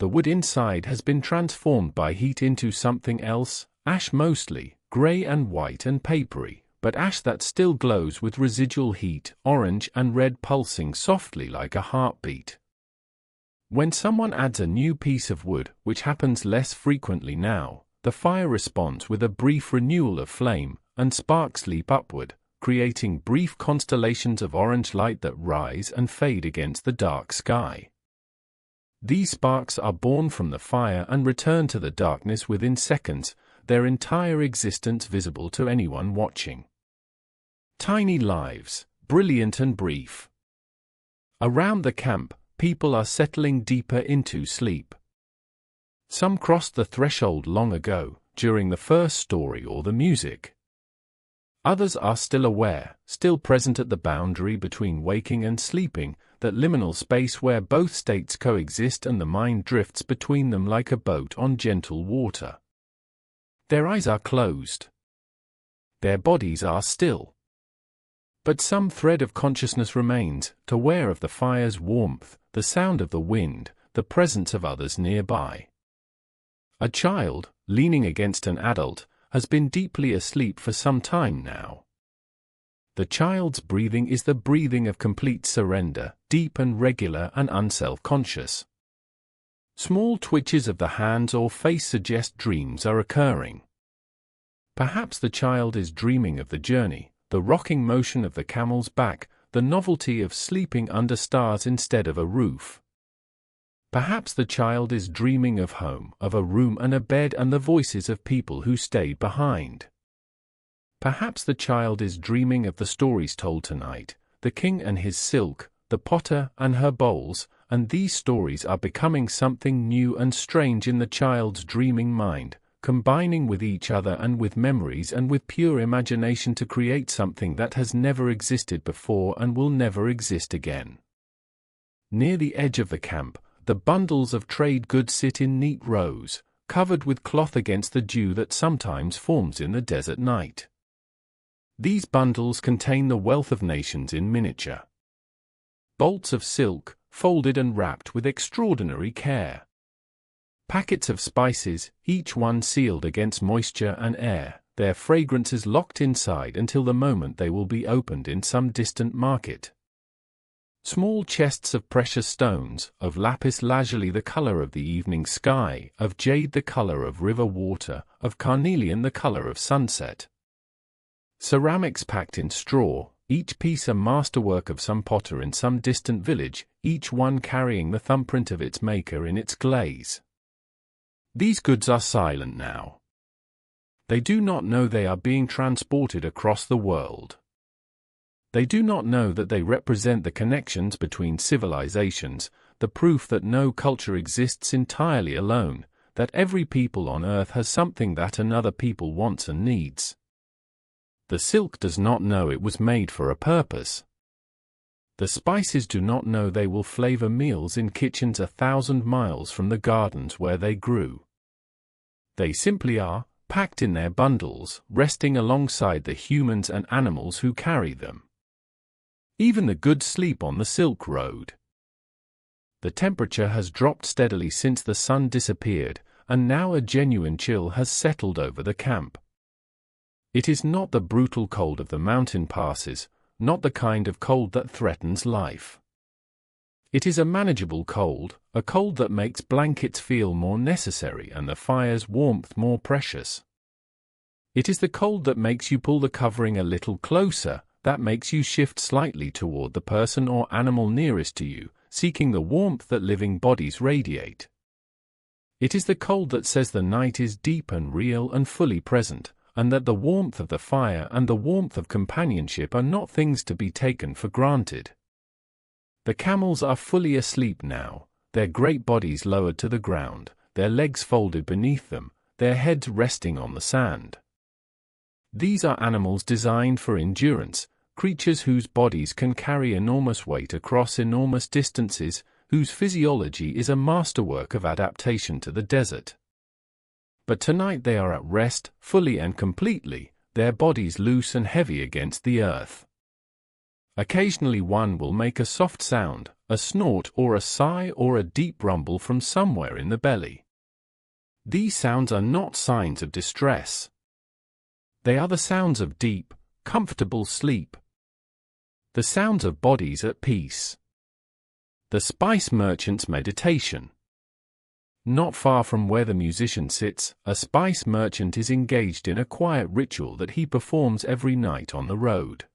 Speaker 1: The wood inside has been transformed by heat into something else, ash mostly, grey and white and papery, but ash that still glows with residual heat, orange and red pulsing softly like a heartbeat. When someone adds a new piece of wood, which happens less frequently now, the fire responds with a brief renewal of flame, and sparks leap upward, creating brief constellations of orange light that rise and fade against the dark sky. These sparks are born from the fire and return to the darkness within seconds, their entire existence visible to anyone watching. Tiny lives, brilliant and brief. Around the camp, people are settling deeper into sleep. Some crossed the threshold long ago, during the first story or the music. Others are still aware, still present at the boundary between waking and sleeping, that liminal space where both states coexist and the mind drifts between them like a boat on gentle water. Their eyes are closed. Their bodies are still. But some thread of consciousness remains, aware of the fire's warmth, the sound of the wind, the presence of others nearby. A child, leaning against an adult, has been deeply asleep for some time now. The child's breathing is the breathing of complete surrender, deep and regular and unself-conscious. Small twitches of the hands or face suggest dreams are occurring. Perhaps the child is dreaming of the journey, the rocking motion of the camel's back, the novelty of sleeping under stars instead of a roof. Perhaps the child is dreaming of home, of a room and a bed and the voices of people who stayed behind. Perhaps the child is dreaming of the stories told tonight, the king and his silk, the potter and her bowls, and these stories are becoming something new and strange in the child's dreaming mind, combining with each other and with memories and with pure imagination to create something that has never existed before and will never exist again. Near the edge of the camp, the bundles of trade goods sit in neat rows, covered with cloth against the dew that sometimes forms in the desert night. These bundles contain the wealth of nations in miniature. Bolts of silk, folded and wrapped with extraordinary care. Packets of spices, each one sealed against moisture and air, their fragrances locked inside until the moment they will be opened in some distant market. Small chests of precious stones, of lapis lazuli the color of the evening sky, of jade the color of river water, of carnelian the color of sunset. Ceramics packed in straw, each piece a masterwork of some potter in some distant village, each one carrying the thumbprint of its maker in its glaze. These goods are silent now. They do not know they are being transported across the world. They do not know that they represent the connections between civilizations, the proof that no culture exists entirely alone, that every people on earth has something that another people wants and needs. The silk does not know it was made for a purpose. The spices do not know they will flavor meals in kitchens 1,000 miles from the gardens where they grew. They simply are, packed in their bundles, resting alongside the humans and animals who carry them. Even the goods sleep on the Silk Road. The temperature has dropped steadily since the sun disappeared, and now a genuine chill has settled over the camp. It is not the brutal cold of the mountain passes, not the kind of cold that threatens life. It is a manageable cold, a cold that makes blankets feel more necessary and the fire's warmth more precious. It is the cold that makes you pull the covering a little closer, that makes you shift slightly toward the person or animal nearest to you, seeking the warmth that living bodies radiate. It is the cold that says the night is deep and real and fully present, and that the warmth of the fire and the warmth of companionship are not things to be taken for granted. The camels are fully asleep now, their great bodies lowered to the ground, their legs folded beneath them, their heads resting on the sand. These are animals designed for endurance, creatures whose bodies can carry enormous weight across enormous distances, whose physiology is a masterwork of adaptation to the desert. But tonight they are at rest, fully and completely, their bodies loose and heavy against the earth. Occasionally one will make a soft sound, a snort or a sigh or a deep rumble from somewhere in the belly. These sounds are not signs of distress. They are the sounds of deep, comfortable sleep. The sounds of bodies at peace. The spice merchant's meditation. Not far from where the musician sits, a spice merchant is engaged in a quiet ritual that he performs every night on the road.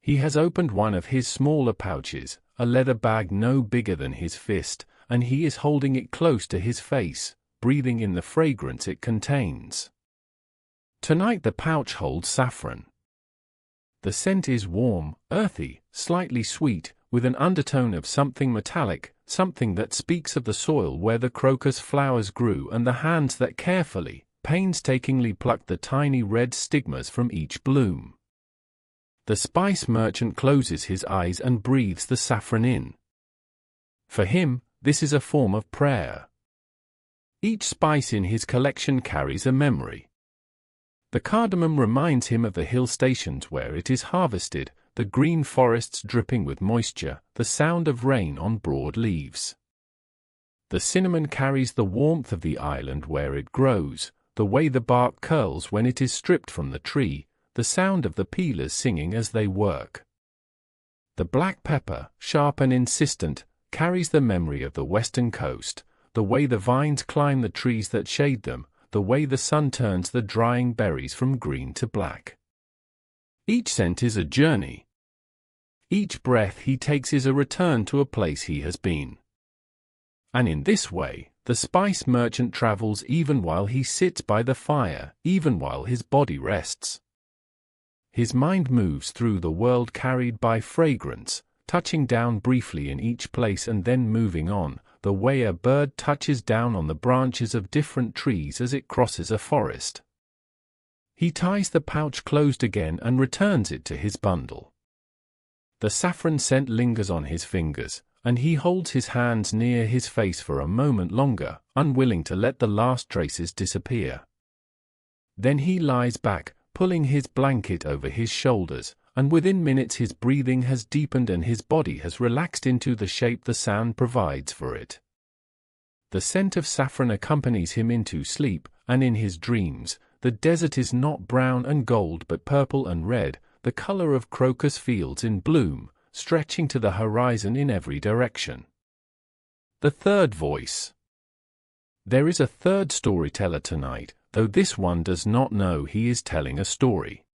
Speaker 1: He has opened one of his smaller pouches, a leather bag no bigger than his fist, and he is holding it close to his face, breathing in the fragrance it contains. Tonight the pouch holds saffron. The scent is warm, earthy, slightly sweet, with an undertone of something metallic, something that speaks of the soil where the crocus flowers grew and the hands that carefully, painstakingly plucked the tiny red stigmas from each bloom. The spice merchant closes his eyes and breathes the saffron in. For him, this is a form of prayer. Each spice in his collection carries a memory. The cardamom reminds him of the hill stations where it is harvested, the green forests dripping with moisture, the sound of rain on broad leaves. The cinnamon carries the warmth of the island where it grows, the way the bark curls when it is stripped from the tree, the sound of the peelers singing as they work. The black pepper, sharp and insistent, carries the memory of the western coast, the way the vines climb the trees that shade them, the way the sun turns the drying berries from green to black. Each scent is a journey. Each breath he takes is a return to a place he has been. And in this way, the spice merchant travels even while he sits by the fire, even while his body rests. His mind moves through the world carried by fragrance, touching down briefly in each place and then moving on, the way a bird touches down on the branches of different trees as it crosses a forest. He ties the pouch closed again and returns it to his bundle. The saffron scent lingers on his fingers, and he holds his hands near his face for a moment longer, unwilling to let the last traces disappear. Then he lies back, pulling his blanket over his shoulders, and within minutes his breathing has deepened and his body has relaxed into the shape the sound provides for it. The scent of saffron accompanies him into sleep, and in his dreams, the desert is not brown and gold but purple and red, the color of crocus fields in bloom, stretching to the horizon in every direction. The third voice. There is a third storyteller tonight, though this one does not know he is telling a story.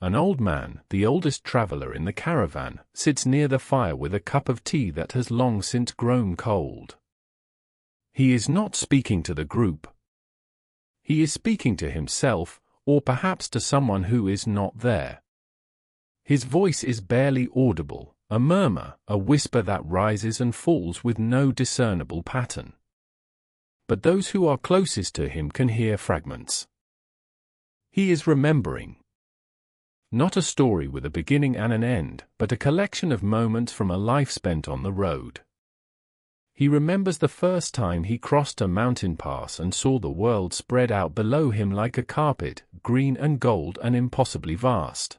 Speaker 1: An old man, the oldest traveler in the caravan, sits near the fire with a cup of tea that has long since grown cold. He is not speaking to the group. He is speaking to himself, or perhaps to someone who is not there. His voice is barely audible, a murmur, a whisper that rises and falls with no discernible pattern. But those who are closest to him can hear fragments. He is remembering. Not a story with a beginning and an end, but a collection of moments from a life spent on the road. He remembers the first time he crossed a mountain pass and saw the world spread out below him like a carpet, green and gold and impossibly vast.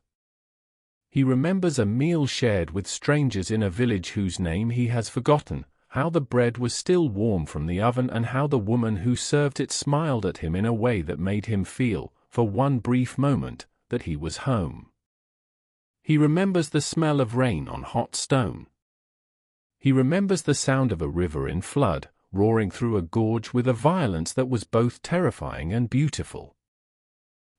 Speaker 1: He remembers a meal shared with strangers in a village whose name he has forgotten, how the bread was still warm from the oven and how the woman who served it smiled at him in a way that made him feel, for one brief moment, that he was home. He remembers the smell of rain on hot stone. He remembers the sound of a river in flood, roaring through a gorge with a violence that was both terrifying and beautiful.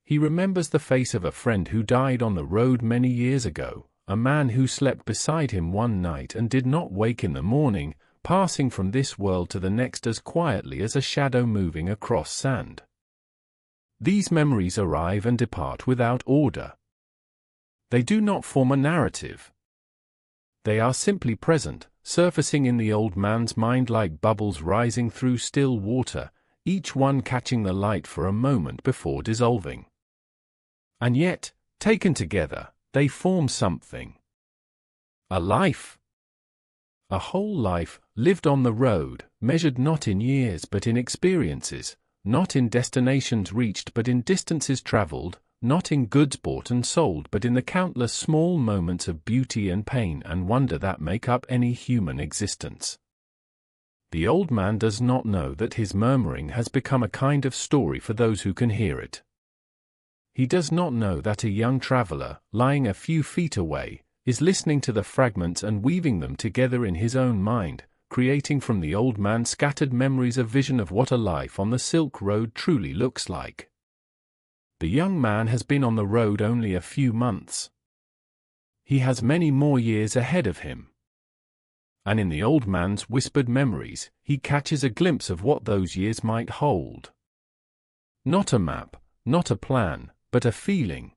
Speaker 1: He remembers the face of a friend who died on the road many years ago, a man who slept beside him one night and did not wake in the morning, passing from this world to the next as quietly as a shadow moving across sand. These memories arrive and depart without order. They do not form a narrative. They are simply present, surfacing in the old man's mind like bubbles rising through still water, each one catching the light for a moment before dissolving. And yet, taken together, they form something. A life. A whole life, lived on the road, measured not in years but in experiences, not in destinations reached but in distances traveled, not in goods bought and sold but in the countless small moments of beauty and pain and wonder that make up any human existence. The old man does not know that his murmuring has become a kind of story for those who can hear it. He does not know that a young traveler, lying a few feet away, is listening to the fragments and weaving them together in his own mind, creating from the old man's scattered memories a vision of what a life on the Silk Road truly looks like. The young man has been on the road only a few months. He has many more years ahead of him. And in the old man's whispered memories, he catches a glimpse of what those years might hold. Not a map, not a plan, but a feeling.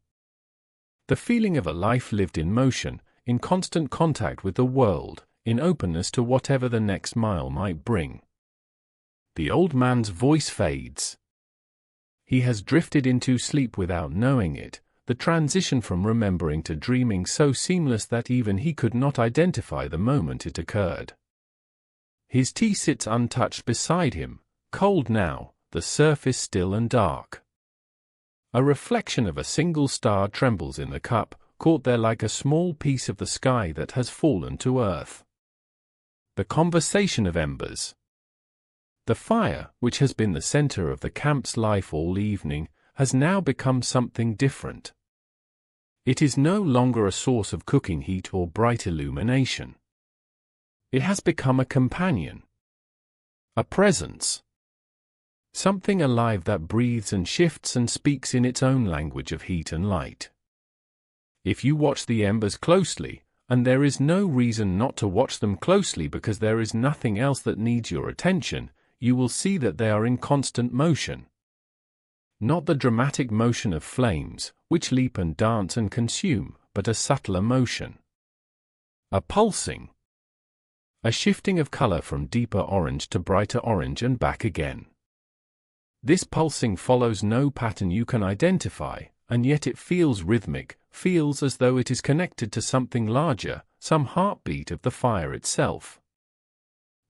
Speaker 1: The feeling of a life lived in motion, in constant contact with the world, in openness to whatever the next mile might bring. The old man's voice fades. He has drifted into sleep without knowing it, the transition from remembering to dreaming so seamless that even he could not identify the moment it occurred. His tea sits untouched beside him, cold now, the surface still and dark. A reflection of a single star trembles in the cup, caught there like a small piece of the sky that has fallen to earth. The conversation of embers. The fire, which has been the center of the camp's life all evening, has now become something different. It is no longer a source of cooking heat or bright illumination. It has become a companion. A presence. Something alive that breathes and shifts and speaks in its own language of heat and light. If you watch the embers closely, and there is no reason not to watch them closely because there is nothing else that needs your attention, you will see that they are in constant motion. Not the dramatic motion of flames, which leap and dance and consume, but a subtler motion. A pulsing. A shifting of color from deeper orange to brighter orange and back again. This pulsing follows no pattern you can identify, and yet it feels rhythmic, feels as though it is connected to something larger, some heartbeat of the fire itself.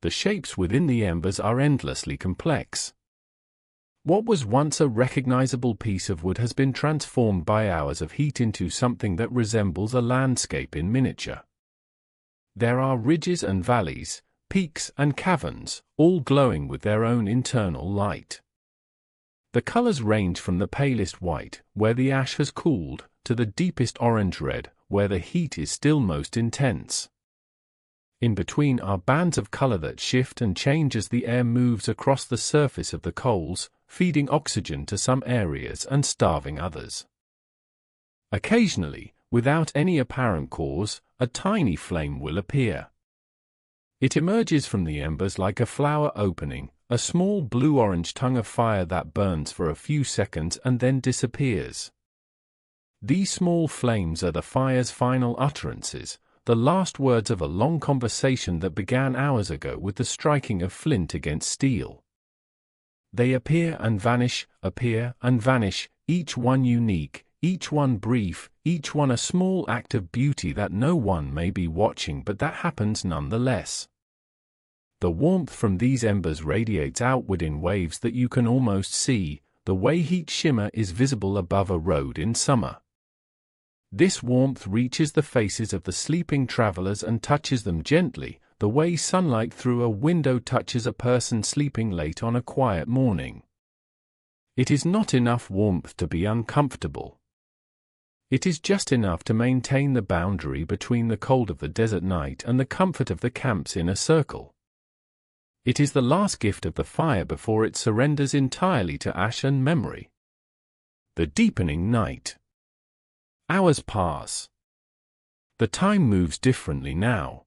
Speaker 1: The shapes within the embers are endlessly complex. What was once a recognizable piece of wood has been transformed by hours of heat into something that resembles a landscape in miniature. There are ridges and valleys, peaks and caverns, all glowing with their own internal light. The colors range from the palest white, where the ash has cooled, to the deepest orange-red, where the heat is still most intense. In between are bands of color that shift and change as the air moves across the surface of the coals, feeding oxygen to some areas and starving others. Occasionally, without any apparent cause, a tiny flame will appear. It emerges from the embers like a flower opening, a small blue-orange tongue of fire that burns for a few seconds and then disappears. These small flames are the fire's final utterances, the last words of a long conversation that began hours ago with the striking of flint against steel. They appear and vanish, each one unique, each one brief, each one a small act of beauty that no one may be watching but that happens nonetheless. The warmth from these embers radiates outward in waves that you can almost see, the way heat shimmer is visible above a road in summer. This warmth reaches the faces of the sleeping travelers and touches them gently, the way sunlight through a window touches a person sleeping late on a quiet morning. It is not enough warmth to be uncomfortable. It is just enough to maintain the boundary between the cold of the desert night and the comfort of the camp's inner circle. It is the last gift of the fire before it surrenders entirely to ash and memory. The deepening night. Hours pass. The time moves differently now.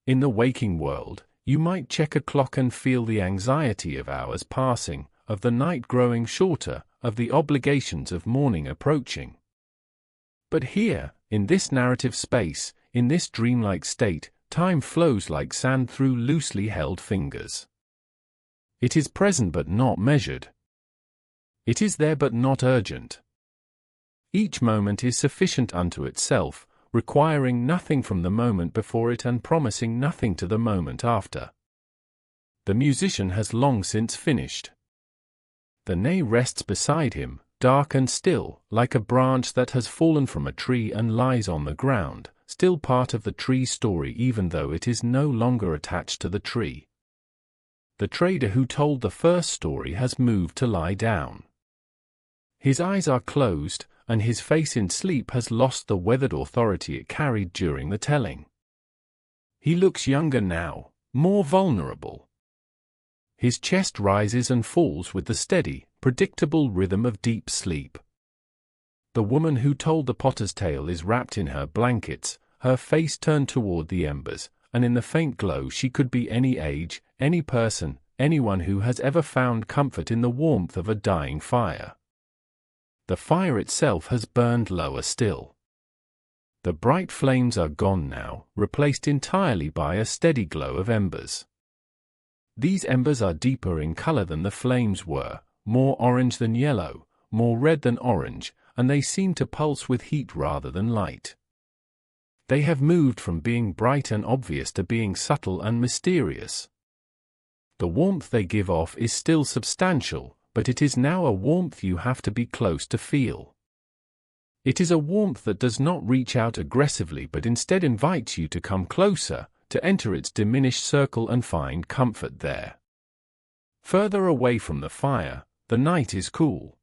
Speaker 1: In the waking world, you might check a clock and feel the anxiety of hours passing, of the night growing shorter, of the obligations of morning approaching. But here, in this narrative space, in this dreamlike state, time flows like sand through loosely held fingers. It is present but not measured. It is there but not urgent. Each moment is sufficient unto itself, requiring nothing from the moment before it and promising nothing to the moment after. The musician has long since finished. The ney rests beside him, dark and still, like a branch that has fallen from a tree and lies on the ground, still part of the tree's story even though it is no longer attached to the tree. The trader who told the first story has moved to lie down. His eyes are closed, and his face in sleep has lost the weathered authority it carried during the telling. He looks younger now, more vulnerable. His chest rises and falls with the steady, predictable rhythm of deep sleep. The woman who told the potter's tale is wrapped in her blankets, her face turned toward the embers, and in the faint glow she could be any age, any person, anyone who has ever found comfort in the warmth of a dying fire. The fire itself has burned lower still. The bright flames are gone now, replaced entirely by a steady glow of embers. These embers are deeper in color than the flames were, more orange than yellow, more red than orange, and they seem to pulse with heat rather than light. They have moved from being bright and obvious to being subtle and mysterious. The warmth they give off is still substantial, but it is now a warmth you have to be close to feel. It is a warmth that does not reach out aggressively but instead invites you to come closer, to enter its diminished circle and find comfort there. Further away from the fire, the night is cool.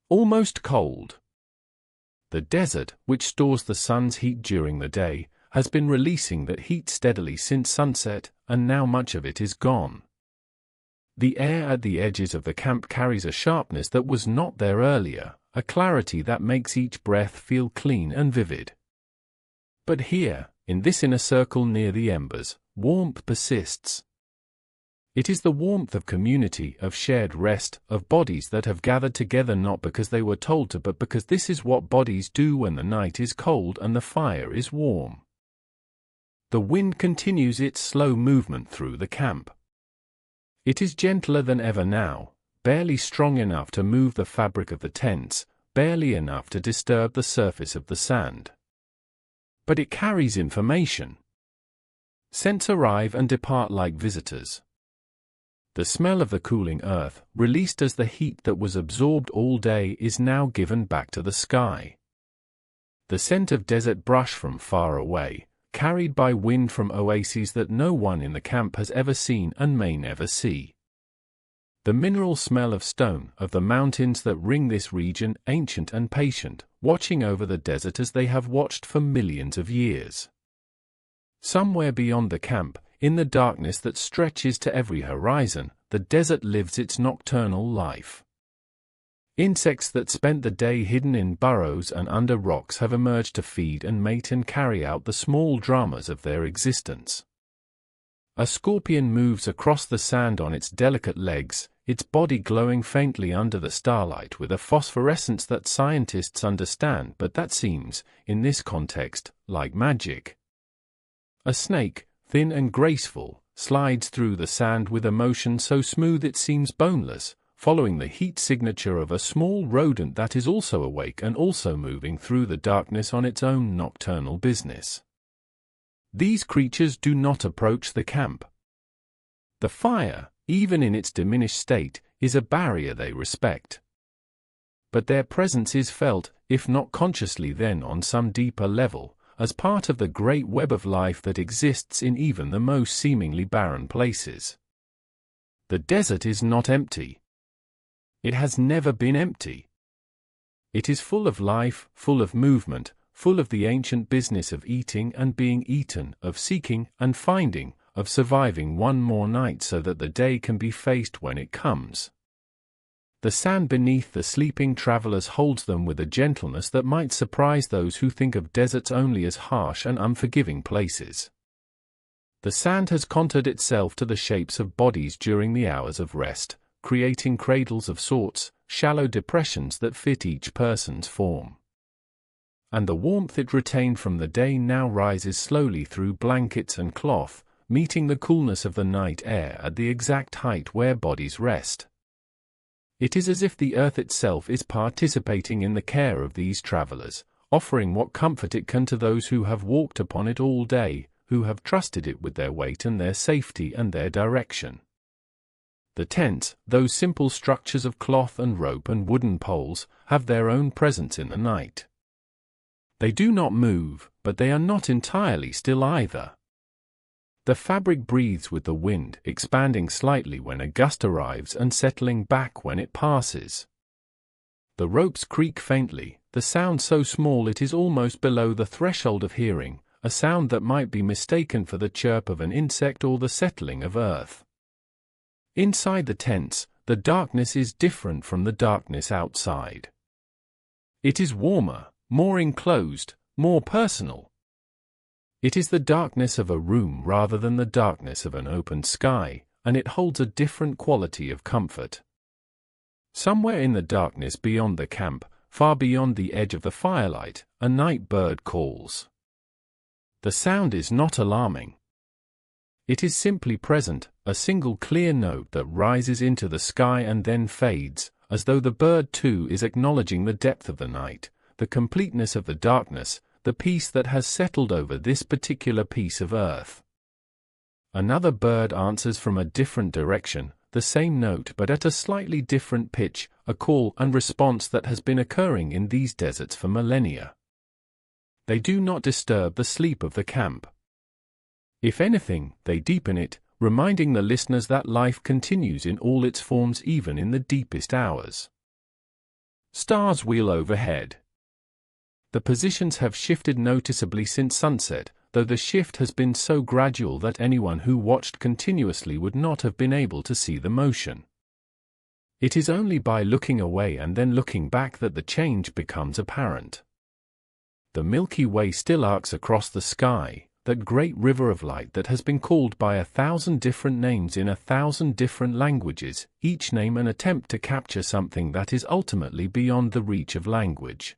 Speaker 1: Almost cold. The desert, which stores the sun's heat during the day, has been releasing that heat steadily since sunset, and now much of it is gone. The air at the edges of the camp carries a sharpness that was not there earlier, a clarity that makes each breath feel clean and vivid. But here, in this inner circle near the embers, warmth persists. It is the warmth of community, of shared rest, of bodies that have gathered together not because they were told to but because this is what bodies do when the night is cold and the fire is warm. The wind continues its slow movement through the camp. It is gentler than ever now, barely strong enough to move the fabric of the tents, barely enough to disturb the surface of the sand. But it carries information. Scents arrive and depart like visitors. The smell of the cooling earth, released as the heat that was absorbed all day, is now given back to the sky. The scent of desert brush from far away, carried by wind from oases that no one in the camp has ever seen and may never see. The mineral smell of stone, of the mountains that ring this region, ancient and patient, watching over the desert as they have watched for millions of years. Somewhere beyond the camp, in the darkness that stretches to every horizon, the desert lives its nocturnal life. Insects that spent the day hidden in burrows and under rocks have emerged to feed and mate and carry out the small dramas of their existence. A scorpion moves across the sand on its delicate legs, its body glowing faintly under the starlight with a phosphorescence that scientists understand but that seems, in this context, like magic. A snake, thin and graceful, slides through the sand with a motion so smooth it seems boneless, following the heat signature of a small rodent that is also awake and also moving through the darkness on its own nocturnal business. These creatures do not approach the camp. The fire, even in its diminished state, is a barrier they respect. But their presence is felt, if not consciously then on some deeper level, as part of the great web of life that exists in even the most seemingly barren places. The desert is not empty. It has never been empty. It is full of life, full of movement, full of the ancient business of eating and being eaten, of seeking and finding, of surviving one more night so that the day can be faced when it comes. The sand beneath the sleeping travelers holds them with a gentleness that might surprise those who think of deserts only as harsh and unforgiving places. The sand has contoured itself to the shapes of bodies during the hours of rest, creating cradles of sorts, shallow depressions that fit each person's form. And the warmth it retained from the day now rises slowly through blankets and cloth, meeting the coolness of the night air at the exact height where bodies rest. It is as if the earth itself is participating in the care of these travelers, offering what comfort it can to those who have walked upon it all day, who have trusted it with their weight and their safety and their direction. The tents, those simple structures of cloth and rope and wooden poles, have their own presence in the night. They do not move, but they are not entirely still either. The fabric breathes with the wind, expanding slightly when a gust arrives and settling back when it passes. The ropes creak faintly, the sound so small it is almost below the threshold of hearing, a sound that might be mistaken for the chirp of an insect or the settling of earth. Inside the tents, the darkness is different from the darkness outside. It is warmer, more enclosed, more personal. It is the darkness of a room rather than the darkness of an open sky, and it holds a different quality of comfort. Somewhere in the darkness beyond the camp, far beyond the edge of the firelight, a night bird calls. The sound is not alarming. It is simply present, a single clear note that rises into the sky and then fades, as though the bird too is acknowledging the depth of the night, the completeness of the darkness, the peace that has settled over this particular piece of earth. Another bird answers from a different direction, the same note but at a slightly different pitch, a call and response that has been occurring in these deserts for millennia. They do not disturb the sleep of the camp. If anything, they deepen it, reminding the listeners that life continues in all its forms even in the deepest hours. Stars wheel overhead. The positions have shifted noticeably since sunset, though the shift has been so gradual that anyone who watched continuously would not have been able to see the motion. It is only by looking away and then looking back that the change becomes apparent. The Milky Way still arcs across the sky, that great river of light that has been called by 1,000 different names in 1,000 different languages, each name an attempt to capture something that is ultimately beyond the reach of language.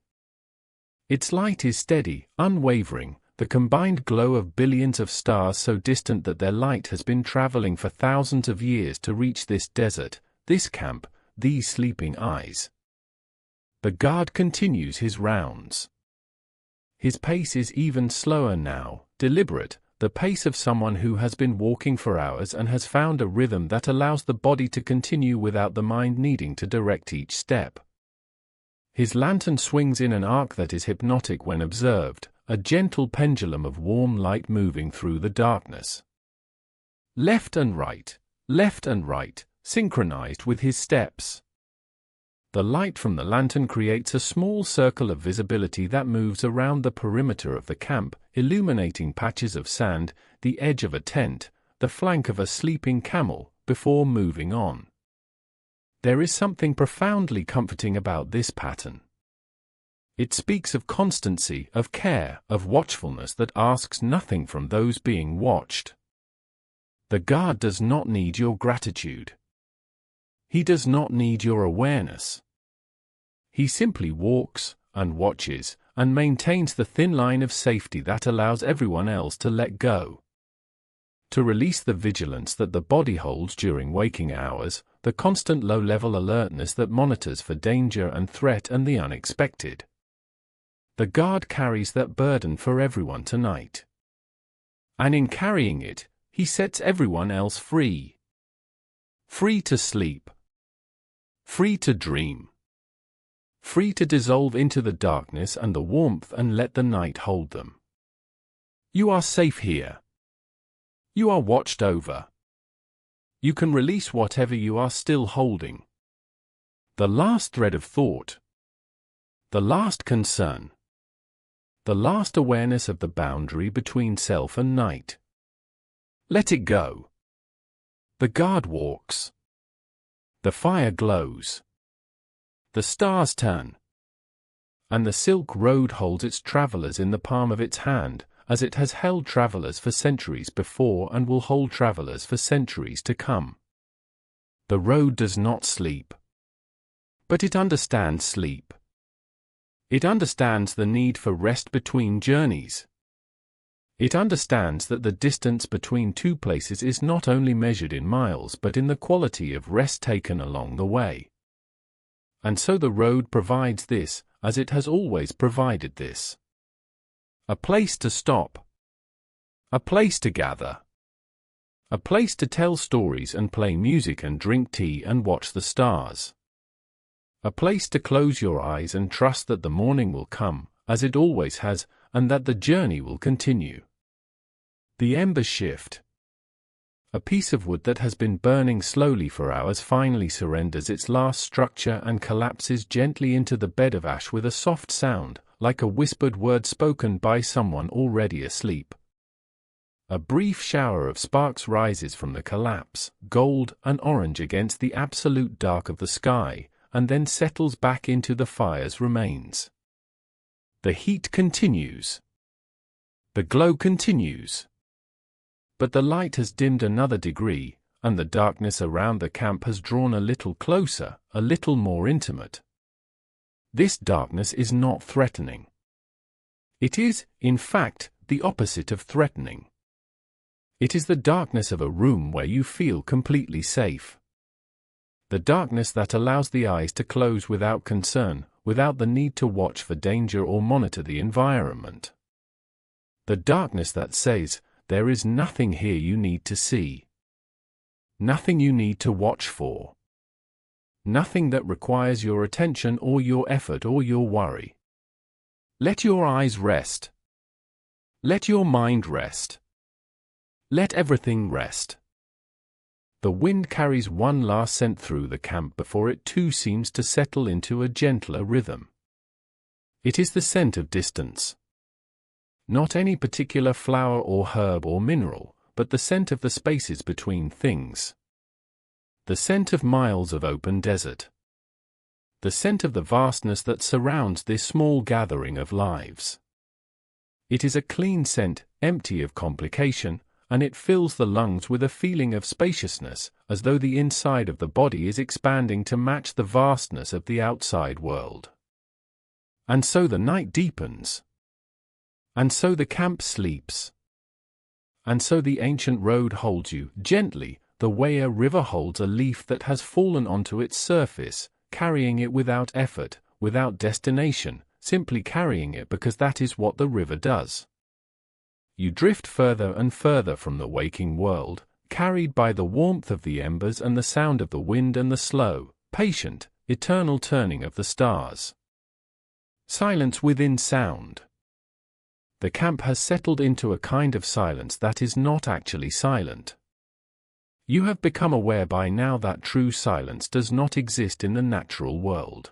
Speaker 1: Its light is steady, unwavering, the combined glow of billions of stars so distant that their light has been traveling for thousands of years to reach this desert, this camp, these sleeping eyes. The guard continues his rounds. His pace is even slower now, deliberate, the pace of someone who has been walking for hours and has found a rhythm that allows the body to continue without the mind needing to direct each step. His lantern swings in an arc that is hypnotic when observed, a gentle pendulum of warm light moving through the darkness. Left and right, synchronized with his steps. The light from the lantern creates a small circle of visibility that moves around the perimeter of the camp, illuminating patches of sand, the edge of a tent, the flank of a sleeping camel, before moving on. There is something profoundly comforting about this pattern. It speaks of constancy, of care, of watchfulness that asks nothing from those being watched. The guard does not need your gratitude. He does not need your awareness. He simply walks, and watches, and maintains the thin line of safety that allows everyone else to let go. To release the vigilance that the body holds during waking hours, the constant low-level alertness that monitors for danger and threat and the unexpected. The guard carries that burden for everyone tonight. And in carrying it, he sets everyone else free. Free to sleep. Free to dream. Free to dissolve into the darkness and the warmth and let the night hold them. You are safe here. You are watched over. You can release whatever you are still holding. The last thread of thought. The last concern. The last awareness of the boundary between self and night. Let it go. The guard walks. The fire glows. The stars turn. And the Silk Road holds its travelers in the palm of its hand, as it has held travelers for centuries before and will hold travelers for centuries to come. The road does not sleep. But it understands sleep. It understands the need for rest between journeys. It understands that the distance between two places is not only measured in miles but in the quality of rest taken along the way. And so the road provides this, as it has always provided this. A place to stop. A place to gather. A place to tell stories and play music and drink tea and watch the stars. A place to close your eyes and trust that the morning will come, as it always has, and that the journey will continue. The embers shift. A piece of wood that has been burning slowly for hours finally surrenders its last structure and collapses gently into the bed of ash with a soft sound, like a whispered word spoken by someone already asleep. A brief shower of sparks rises from the collapse, gold and orange against the absolute dark of the sky, and then settles back into the fire's remains. The heat continues. The glow continues. But the light has dimmed another degree, and the darkness around the camp has drawn a little closer, a little more intimate. This darkness is not threatening. It is, in fact, the opposite of threatening. It is the darkness of a room where you feel completely safe. The darkness that allows the eyes to close without concern, without the need to watch for danger or monitor the environment. The darkness that says, there is nothing here you need to see. Nothing you need to watch for. Nothing that requires your attention or your effort or your worry. Let your eyes rest. Let your mind rest. Let everything rest. The wind carries one last scent through the camp before it too seems to settle into a gentler rhythm. It is the scent of distance. Not any particular flower or herb or mineral, but the scent of the spaces between things. The scent of miles of open desert. The scent of the vastness that surrounds this small gathering of lives. It is a clean scent, empty of complication, and it fills the lungs with a feeling of spaciousness, as though the inside of the body is expanding to match the vastness of the outside world. And so the night deepens. And so the camp sleeps. And so the ancient road holds you, gently, the way a river holds a leaf that has fallen onto its surface, carrying it without effort, without destination, simply carrying it because that is what the river does. You drift further and further from the waking world, carried by the warmth of the embers and the sound of the wind and the slow, patient, eternal turning of the stars. Silence within sound. the camp has settled into a kind of silence that is not actually silent. You have become aware by now that true silence does not exist in the natural world.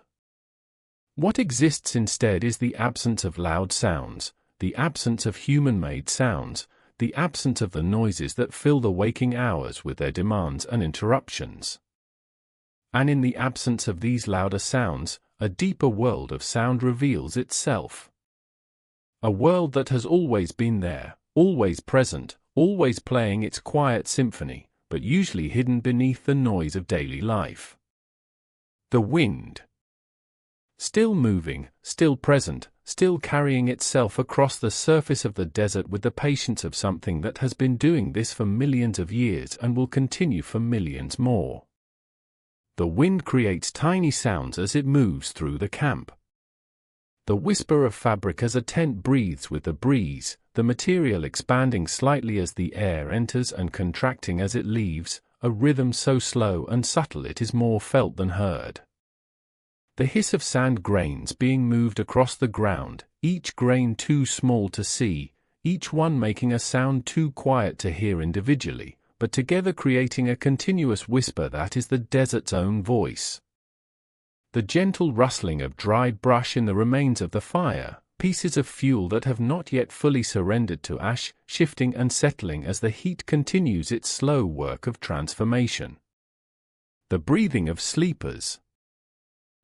Speaker 1: What exists instead is the absence of loud sounds, the absence of human-made sounds, the absence of the noises that fill the waking hours with their demands and interruptions. And in the absence of these louder sounds, a deeper world of sound reveals itself. A world that has always been there, always present, always playing its quiet symphony, but usually hidden beneath the noise of daily life. The wind. Still moving, still present, still carrying itself across the surface of the desert with the patience of something that has been doing this for millions of years and will continue for millions more. The wind creates tiny sounds as it moves through the camp. The whisper of fabric as a tent breathes with the breeze, the material expanding slightly as the air enters and contracting as it leaves, a rhythm so slow and subtle it is more felt than heard. The hiss of sand grains being moved across the ground, each grain too small to see, each one making a sound too quiet to hear individually, but together creating a continuous whisper that is the desert's own voice. The gentle rustling of dried brush in the remains of the fire, pieces of fuel that have not yet fully surrendered to ash, shifting and settling as the heat continues its slow work of transformation. The breathing of sleepers.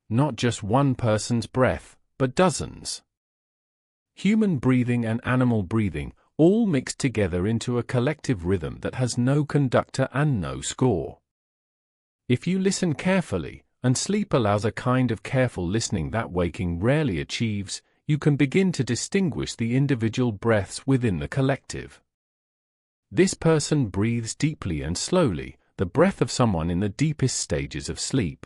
Speaker 1: Not just one person's breath, but dozens. Human breathing and animal breathing, all mixed together into a collective rhythm that has no conductor and no score. If you listen carefully, and sleep allows a kind of careful listening that waking rarely achieves, you can begin to distinguish the individual breaths within the collective. This person breathes deeply and slowly, the breath of someone in the deepest stages of sleep.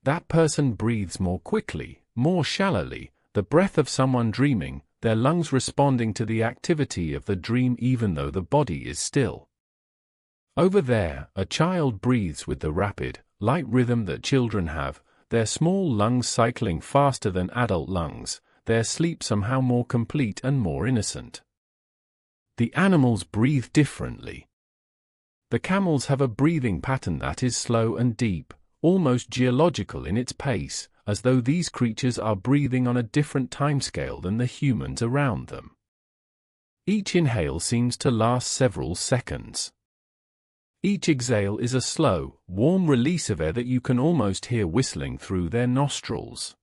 Speaker 1: That person breathes more quickly, more shallowly, the breath of someone dreaming, their lungs responding to the activity of the dream even though the body is still. Over there, a child breathes with the rapid, light rhythm that children have, their small lungs cycling faster than adult lungs, their sleep somehow more complete and more innocent. The animals breathe differently. The camels have a breathing pattern that is slow and deep, almost geological in its pace, as though these creatures are breathing on a different timescale than the humans around them. Each inhale seems to last several seconds. Each exhale is a slow, warm release of air that you can almost hear whistling through their nostrils.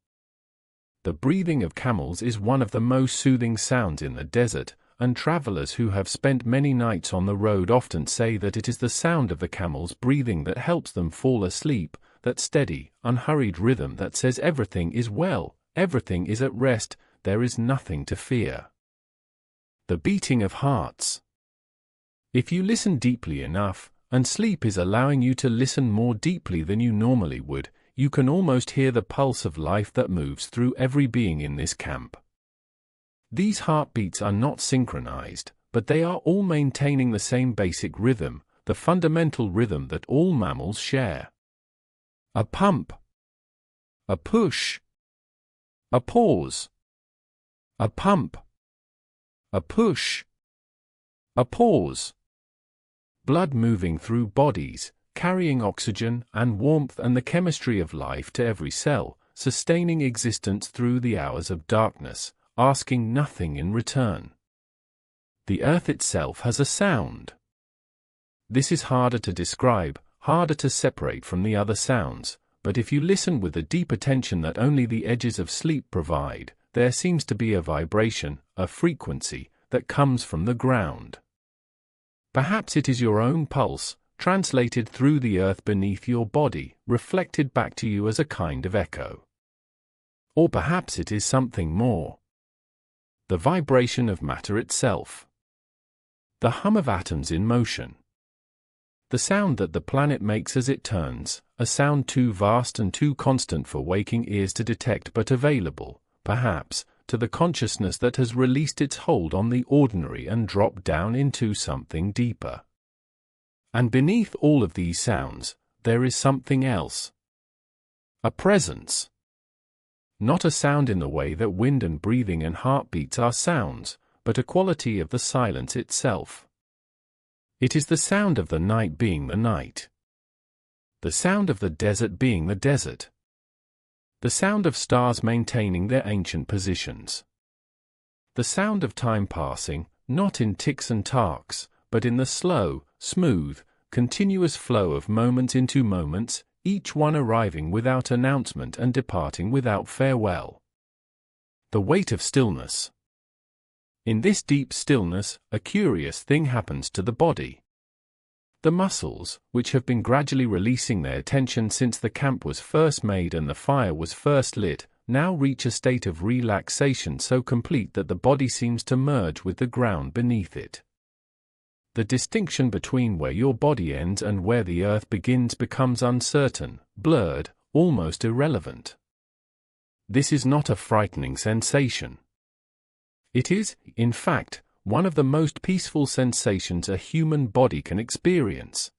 Speaker 1: The breathing of camels is one of the most soothing sounds in the desert, and travelers who have spent many nights on the road often say that it is the sound of the camels' breathing that helps them fall asleep, that steady, unhurried rhythm that says everything is well, everything is at rest, there is nothing to fear. The beating of hearts. If you listen deeply enough, and sleep is allowing you to listen more deeply than you normally would, you can almost hear the pulse of life that moves through every being in this camp. These heartbeats are not synchronized, but they are all maintaining the same basic rhythm, the fundamental rhythm that all mammals share. A pump. A push. A pause. A pump. A push. A pause. Blood moving through bodies, carrying oxygen and warmth and the chemistry of life to every cell, sustaining existence through the hours of darkness, asking nothing in return. The earth itself has a sound. This is harder to describe, harder to separate from the other sounds, but if you listen with the deep attention that only the edges of sleep provide, there seems to be a vibration, a frequency, that comes from the ground. Perhaps it is your own pulse, translated through the earth beneath your body, reflected back to you as a kind of echo. Or perhaps it is something more. The vibration of matter itself. The hum of atoms in motion. The sound that the planet makes as it turns, a sound too vast and too constant for waking ears to detect but available, perhaps, to the consciousness that has released its hold on the ordinary and dropped down into something deeper. And beneath all of these sounds, there is something else. A presence. not a sound in the way that wind and breathing and heartbeats are sounds, but a quality of the silence itself. It is the sound of the night being the night. The sound of the desert being the desert. The sound of stars maintaining their ancient positions. The sound of time passing, not in ticks and tarks, but in the slow, smooth, continuous flow of moments into moments, each one arriving without announcement and departing without farewell. The weight of stillness. In this deep stillness, a curious thing happens to the body. The muscles, which have been gradually releasing their tension since the camp was first made and the fire was first lit, now reach a state of relaxation so complete that the body seems to merge with the ground beneath it. The distinction between where your body ends and where the earth begins becomes uncertain, blurred, almost irrelevant. This is not a frightening sensation. It is, in fact, one of the most peaceful sensations a human body can experience.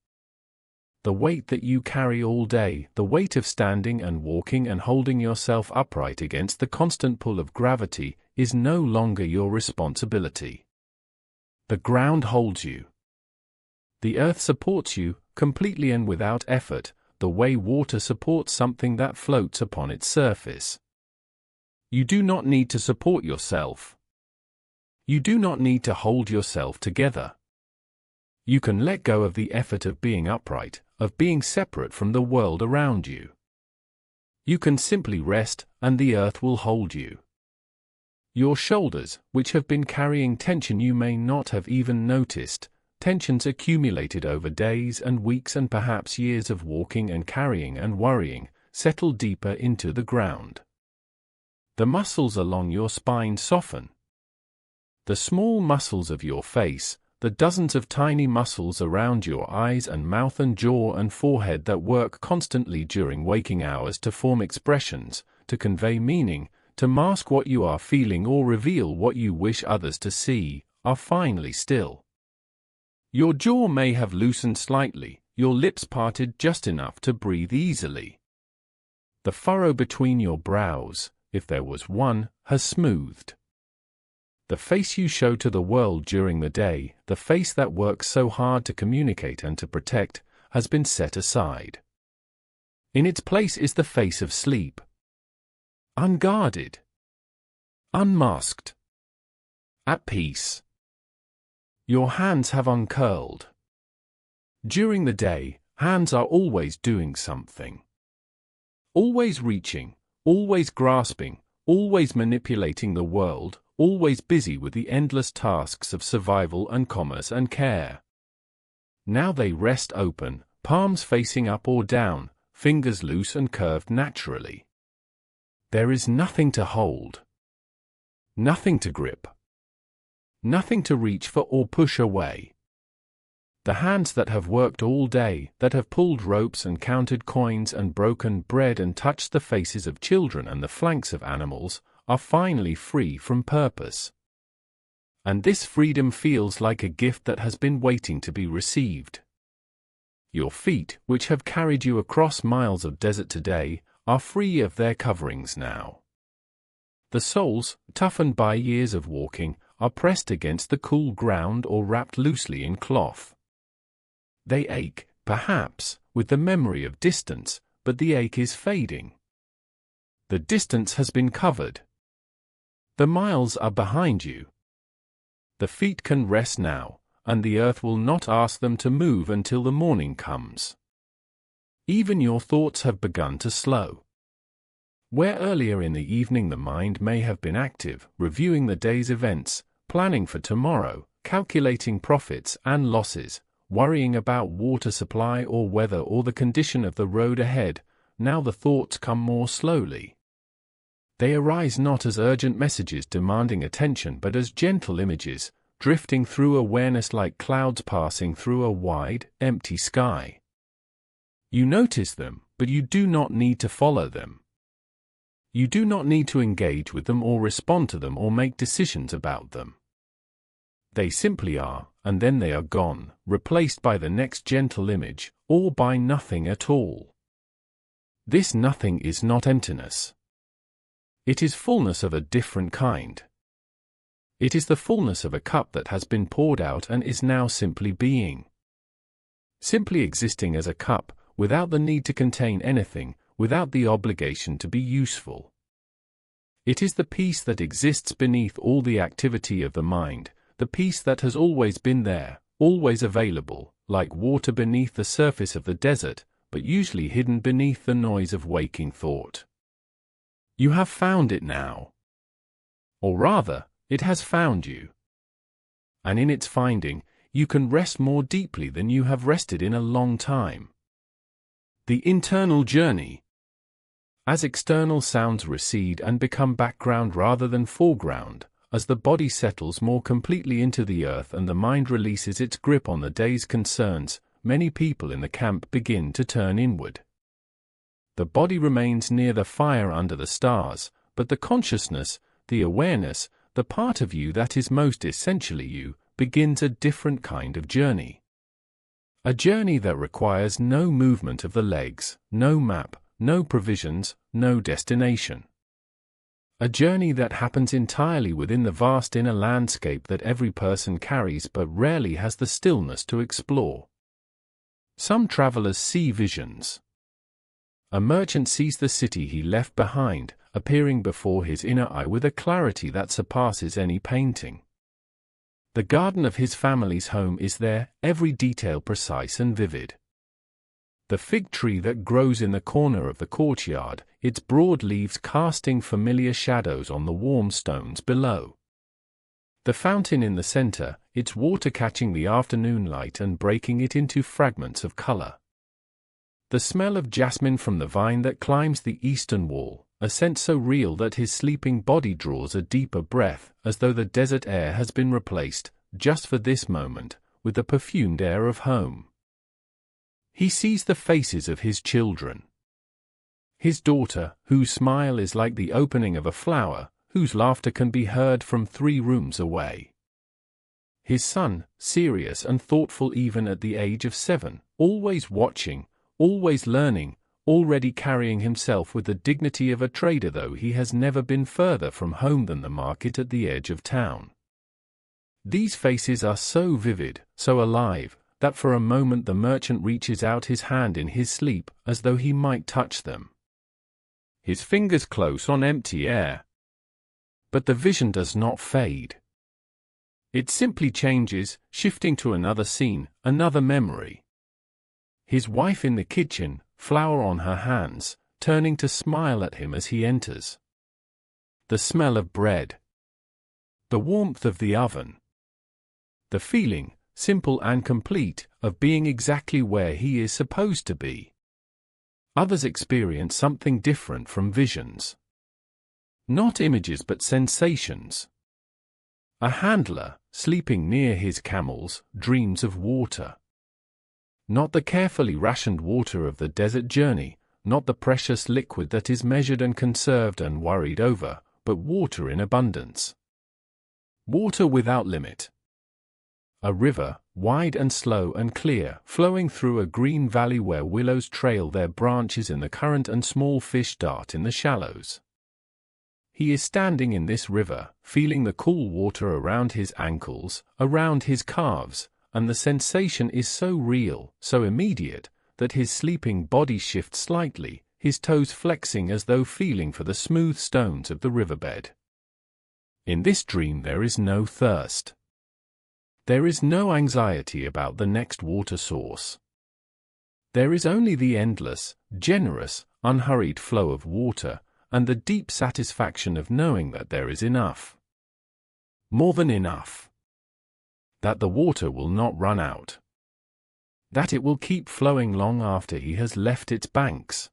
Speaker 1: The weight that you carry all day, the weight of standing and walking and holding yourself upright against the constant pull of gravity, is no longer your responsibility. The ground holds you. The earth supports you, completely and without effort, the way water supports something that floats upon its surface. You do not need to support yourself. You do not need to hold yourself together. You can let go of the effort of being upright, of being separate from the world around you. You can simply rest, and the earth will hold you. Your shoulders, which have been carrying tension you may not have even noticed, tensions accumulated over days and weeks and perhaps years of walking and carrying and worrying, settle deeper into the ground. The muscles along your spine soften. The small muscles of your face, the dozens of tiny muscles around your eyes and mouth and jaw and forehead that work constantly during waking hours to form expressions, to convey meaning, to mask what you are feeling or reveal what you wish others to see, are finally still. Your jaw may have loosened slightly, your lips parted just enough to breathe easily. The furrow between your brows, if there was one, has smoothed. The face you show to the world during the day, the face that works so hard to communicate and to protect, has been set aside. In its place is the face of sleep. Unguarded. Unmasked. At peace. Your hands have uncurled. During the day, hands are always doing something. Always reaching, always grasping, always manipulating the world, always busy with the endless tasks of survival and commerce and care. Now they rest open, palms facing up or down, fingers loose and curved naturally. There is nothing to hold. Nothing to grip. Nothing to reach for or push away. The hands that have worked all day, that have pulled ropes and counted coins and broken bread and touched the faces of children and the flanks of animals, are finally free from purpose. And this freedom feels like a gift that has been waiting to be received. Your feet, which have carried you across miles of desert today, are free of their coverings now. The soles, toughened by years of walking, are pressed against the cool ground or wrapped loosely in cloth. They ache, perhaps, with the memory of distance, but the ache is fading. The distance has been covered. The miles are behind you. The feet can rest now, and the earth will not ask them to move until the morning comes. Even your thoughts have begun to slow. Where earlier in the evening the mind may have been active, reviewing the day's events, planning for tomorrow, calculating profits and losses, worrying about water supply or weather or the condition of the road ahead, now the thoughts come more slowly. They arise not as urgent messages demanding attention but as gentle images, drifting through awareness like clouds passing through a wide, empty sky. You notice them, but you do not need to follow them. You do not need to engage with them or respond to them or make decisions about them. They simply are, and then they are gone, replaced by the next gentle image, or by nothing at all. This nothing is not emptiness. It is fullness of a different kind. It is the fullness of a cup that has been poured out and is now simply being. Simply existing as a cup, without the need to contain anything, without the obligation to be useful. It is the peace that exists beneath all the activity of the mind, the peace that has always been there, always available, like water beneath the surface of the desert, but usually hidden beneath the noise of waking thought. You have found it now. Or rather, it has found you. And in its finding, you can rest more deeply than you have rested in a long time. The internal journey. As external sounds recede and become background rather than foreground, as the body settles more completely into the earth and the mind releases its grip on the day's concerns, many people in the camp begin to turn inward. The body remains near the fire under the stars, but the consciousness, the awareness, the part of you that is most essentially you, begins a different kind of journey. A journey that requires no movement of the legs, no map, no provisions, no destination. A journey that happens entirely within the vast inner landscape that every person carries but rarely has the stillness to explore. Some travelers see visions. A merchant sees the city he left behind, appearing before his inner eye with a clarity that surpasses any painting. The garden of his family's home is there, every detail precise and vivid. The fig tree that grows in the corner of the courtyard, its broad leaves casting familiar shadows on the warm stones below. The fountain in the center, its water catching the afternoon light and breaking it into fragments of color. The smell of jasmine from the vine that climbs the eastern wall, a scent so real that his sleeping body draws a deeper breath, as though the desert air has been replaced, just for this moment, with the perfumed air of home. He sees the faces of his children. His daughter, whose smile is like the opening of a flower, whose laughter can be heard from 3 rooms away. His son, serious and thoughtful even at the age of 7, always watching, always learning, already carrying himself with the dignity of a trader though he has never been further from home than the market at the edge of town. These faces are so vivid, so alive, that for a moment the merchant reaches out his hand in his sleep as though he might touch them. His fingers close on empty air. But the vision does not fade. It simply changes, shifting to another scene, another memory. His wife in the kitchen, flour on her hands, turning to smile at him as he enters. The smell of bread. The warmth of the oven. The feeling, simple and complete, of being exactly where he is supposed to be. Others experience something different from visions. Not images but sensations. A handler, sleeping near his camels, dreams of water. Not the carefully rationed water of the desert journey, not the precious liquid that is measured and conserved and worried over, but water in abundance. Water without limit. A river, wide and slow and clear, flowing through a green valley where willows trail their branches in the current and small fish dart in the shallows. He is standing in this river, feeling the cool water around his ankles, around his calves, and the sensation is so real, so immediate, that his sleeping body shifts slightly, his toes flexing as though feeling for the smooth stones of the riverbed. In this dream there is no thirst. There is no anxiety about the next water source. There is only the endless, generous, unhurried flow of water, and the deep satisfaction of knowing that there is enough. More than enough. That the water will not run out. That it will keep flowing long after he has left its banks.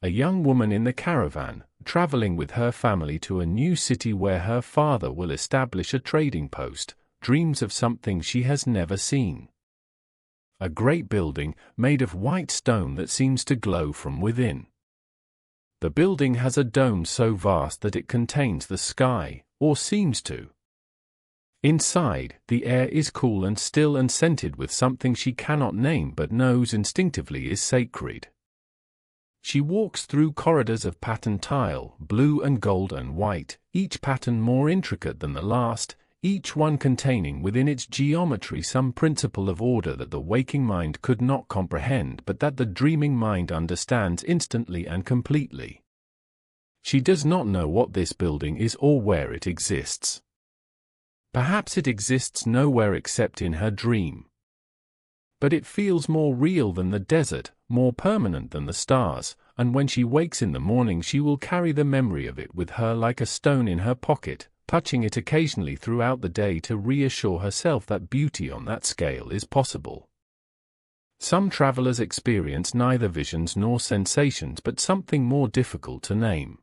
Speaker 1: A young woman in the caravan, traveling with her family to a new city where her father will establish a trading post, dreams of something she has never seen. A great building, made of white stone that seems to glow from within. The building has a dome so vast that it contains the sky, or seems to. Inside, the air is cool and still and scented with something she cannot name but knows instinctively is sacred. She walks through corridors of patterned tile, blue and gold and white, each pattern more intricate than the last, each one containing within its geometry some principle of order that the waking mind could not comprehend but that the dreaming mind understands instantly and completely. She does not know what this building is or where it exists. Perhaps it exists nowhere except in her dream. But it feels more real than the desert, more permanent than the stars, and when she wakes in the morning she will carry the memory of it with her like a stone in her pocket, touching it occasionally throughout the day to reassure herself that beauty on that scale is possible. Some travelers experience neither visions nor sensations but something more difficult to name.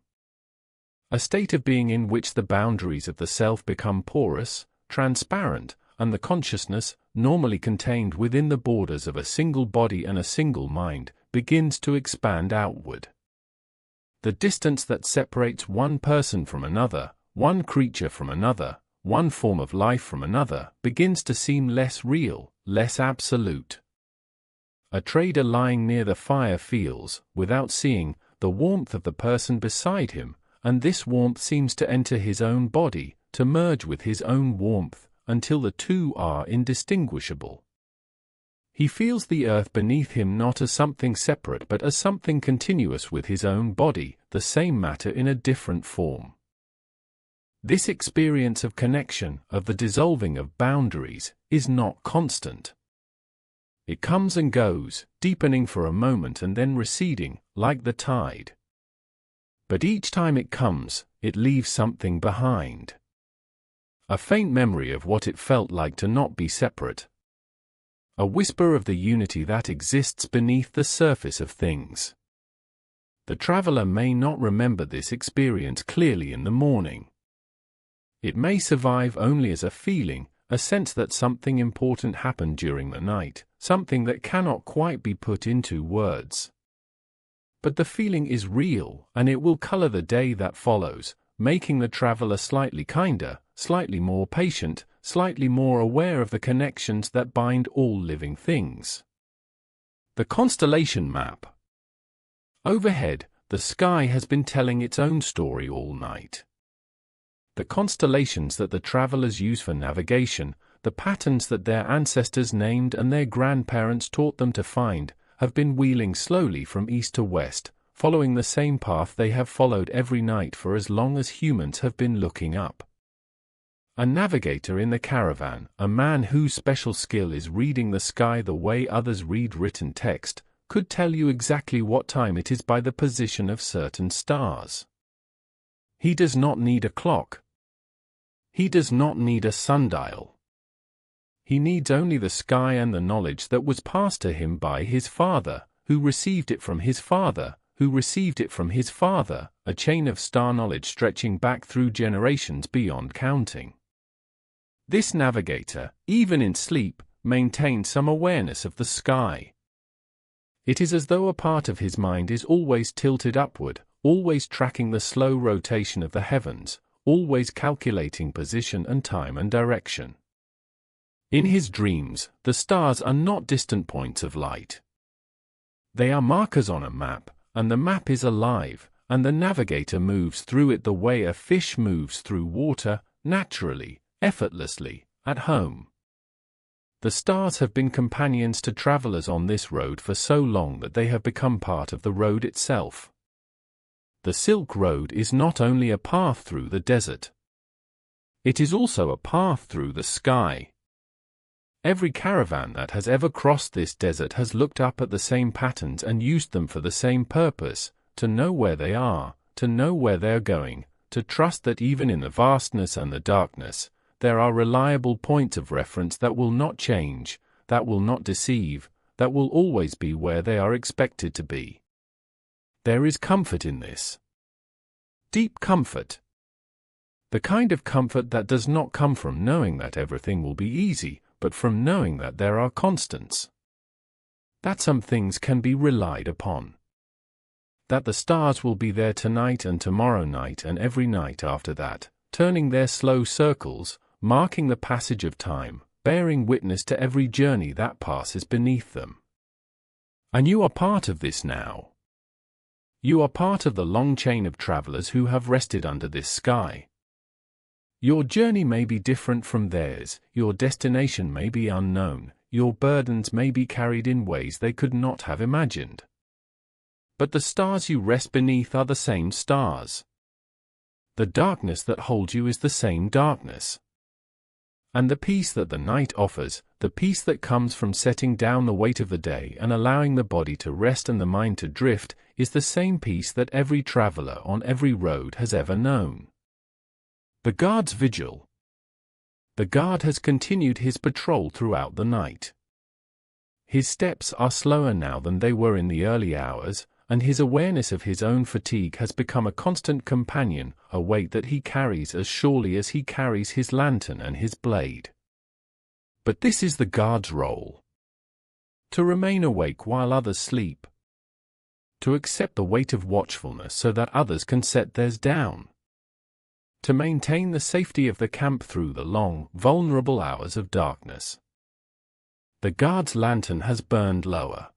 Speaker 1: A state of being in which the boundaries of the self become porous, transparent, and the consciousness, normally contained within the borders of a single body and a single mind, begins to expand outward. The distance that separates one person from another, one creature from another, one form of life from another, begins to seem less real, less absolute. A trader lying near the fire feels, without seeing, the warmth of the person beside him, and this warmth seems to enter his own body, to merge with his own warmth, until the two are indistinguishable. He feels the earth beneath him not as something separate but as something continuous with his own body, the same matter in a different form. This experience of connection, of the dissolving of boundaries, is not constant. It comes and goes, deepening for a moment and then receding, like the tide. But each time it comes, it leaves something behind. A faint memory of what it felt like to not be separate. A whisper of the unity that exists beneath the surface of things. The traveler may not remember this experience clearly in the morning. It may survive only as a feeling, a sense that something important happened during the night, something that cannot quite be put into words. But the feeling is real, and it will color the day that follows, making the traveler slightly kinder, slightly more patient, slightly more aware of the connections that bind all living things. The constellation map. Overhead, the sky has been telling its own story all night. The constellations that the travelers use for navigation, the patterns that their ancestors named and their grandparents taught them to find, have been wheeling slowly from east to west, following the same path they have followed every night for as long as humans have been looking up. A navigator in the caravan, a man whose special skill is reading the sky the way others read written text, could tell you exactly what time it is by the position of certain stars. He does not need a clock. He does not need a sundial. He needs only the sky and the knowledge that was passed to him by his father, who received it from his father, who received it from his father, a chain of star knowledge stretching back through generations beyond counting. This navigator, even in sleep, maintains some awareness of the sky. It is as though a part of his mind is always tilted upward, always tracking the slow rotation of the heavens, always calculating position and time and direction. In his dreams, the stars are not distant points of light. They are markers on a map, and the map is alive, and the navigator moves through it the way a fish moves through water, naturally, effortlessly, at home. The stars have been companions to travelers on this road for so long that they have become part of the road itself. The Silk Road is not only a path through the desert. It is also a path through the sky. Every caravan that has ever crossed this desert has looked up at the same patterns and used them for the same purpose, to know where they are, to know where they are going, to trust that even in the vastness and the darkness, there are reliable points of reference that will not change, that will not deceive, that will always be where they are expected to be. There is comfort in this. Deep comfort. The kind of comfort that does not come from knowing that everything will be easy, but from knowing that there are constants. That some things can be relied upon. That the stars will be there tonight and tomorrow night and every night after that, turning their slow circles, marking the passage of time, bearing witness to every journey that passes beneath them. And you are part of this now. You are part of the long chain of travelers who have rested under this sky. Your journey may be different from theirs, your destination may be unknown, your burdens may be carried in ways they could not have imagined. But the stars you rest beneath are the same stars. The darkness that holds you is the same darkness. And the peace that the night offers, the peace that comes from setting down the weight of the day and allowing the body to rest and the mind to drift, is the same peace that every traveler on every road has ever known. The guard's vigil. The guard has continued his patrol throughout the night. His steps are slower now than they were in the early hours, and his awareness of his own fatigue has become a constant companion, a weight that he carries as surely as he carries his lantern and his blade. But this is the guard's role. To remain awake while others sleep. To accept the weight of watchfulness so that others can set theirs down. To maintain the safety of the camp through the long, vulnerable hours of darkness. The guard's lantern has burned lower.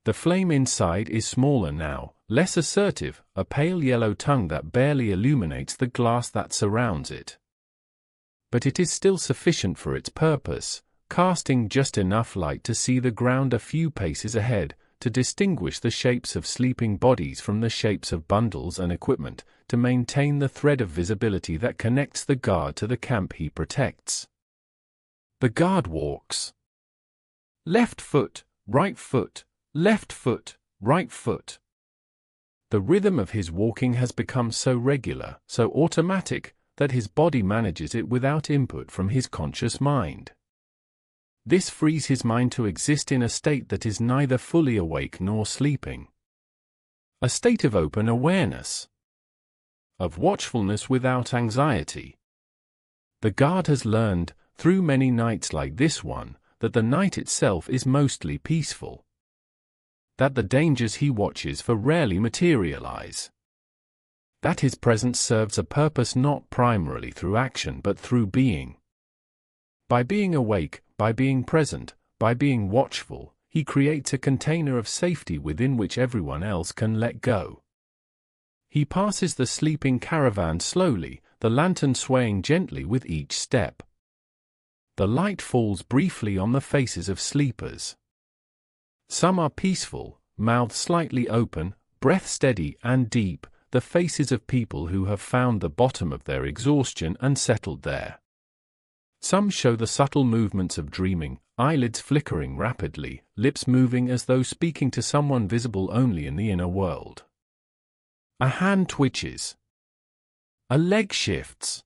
Speaker 1: The flame inside is smaller now, less assertive, a pale yellow tongue that barely illuminates the glass that surrounds it. But it is still sufficient for its purpose, casting just enough light to see the ground a few paces ahead, to distinguish the shapes of sleeping bodies from the shapes of bundles and equipment, to maintain the thread of visibility that connects the guard to the camp he protects. The guard walks. Left foot, right foot, left foot, right foot. The rhythm of his walking has become so regular, so automatic, that his body manages it without input from his conscious mind. This frees his mind to exist in a state that is neither fully awake nor sleeping. A state of open awareness. Of watchfulness without anxiety. The guard has learned, through many nights like this one, that the night itself is mostly peaceful. That the dangers he watches for rarely materialize. That his presence serves a purpose not primarily through action but through being. By being awake, by being present, by being watchful, he creates a container of safety within which everyone else can let go. He passes the sleeping caravan slowly, the lantern swaying gently with each step. The light falls briefly on the faces of sleepers. Some are peaceful, mouths slightly open, breath steady and deep, the faces of people who have found the bottom of their exhaustion and settled there. Some show the subtle movements of dreaming, eyelids flickering rapidly, lips moving as though speaking to someone visible only in the inner world. A hand twitches. A leg shifts.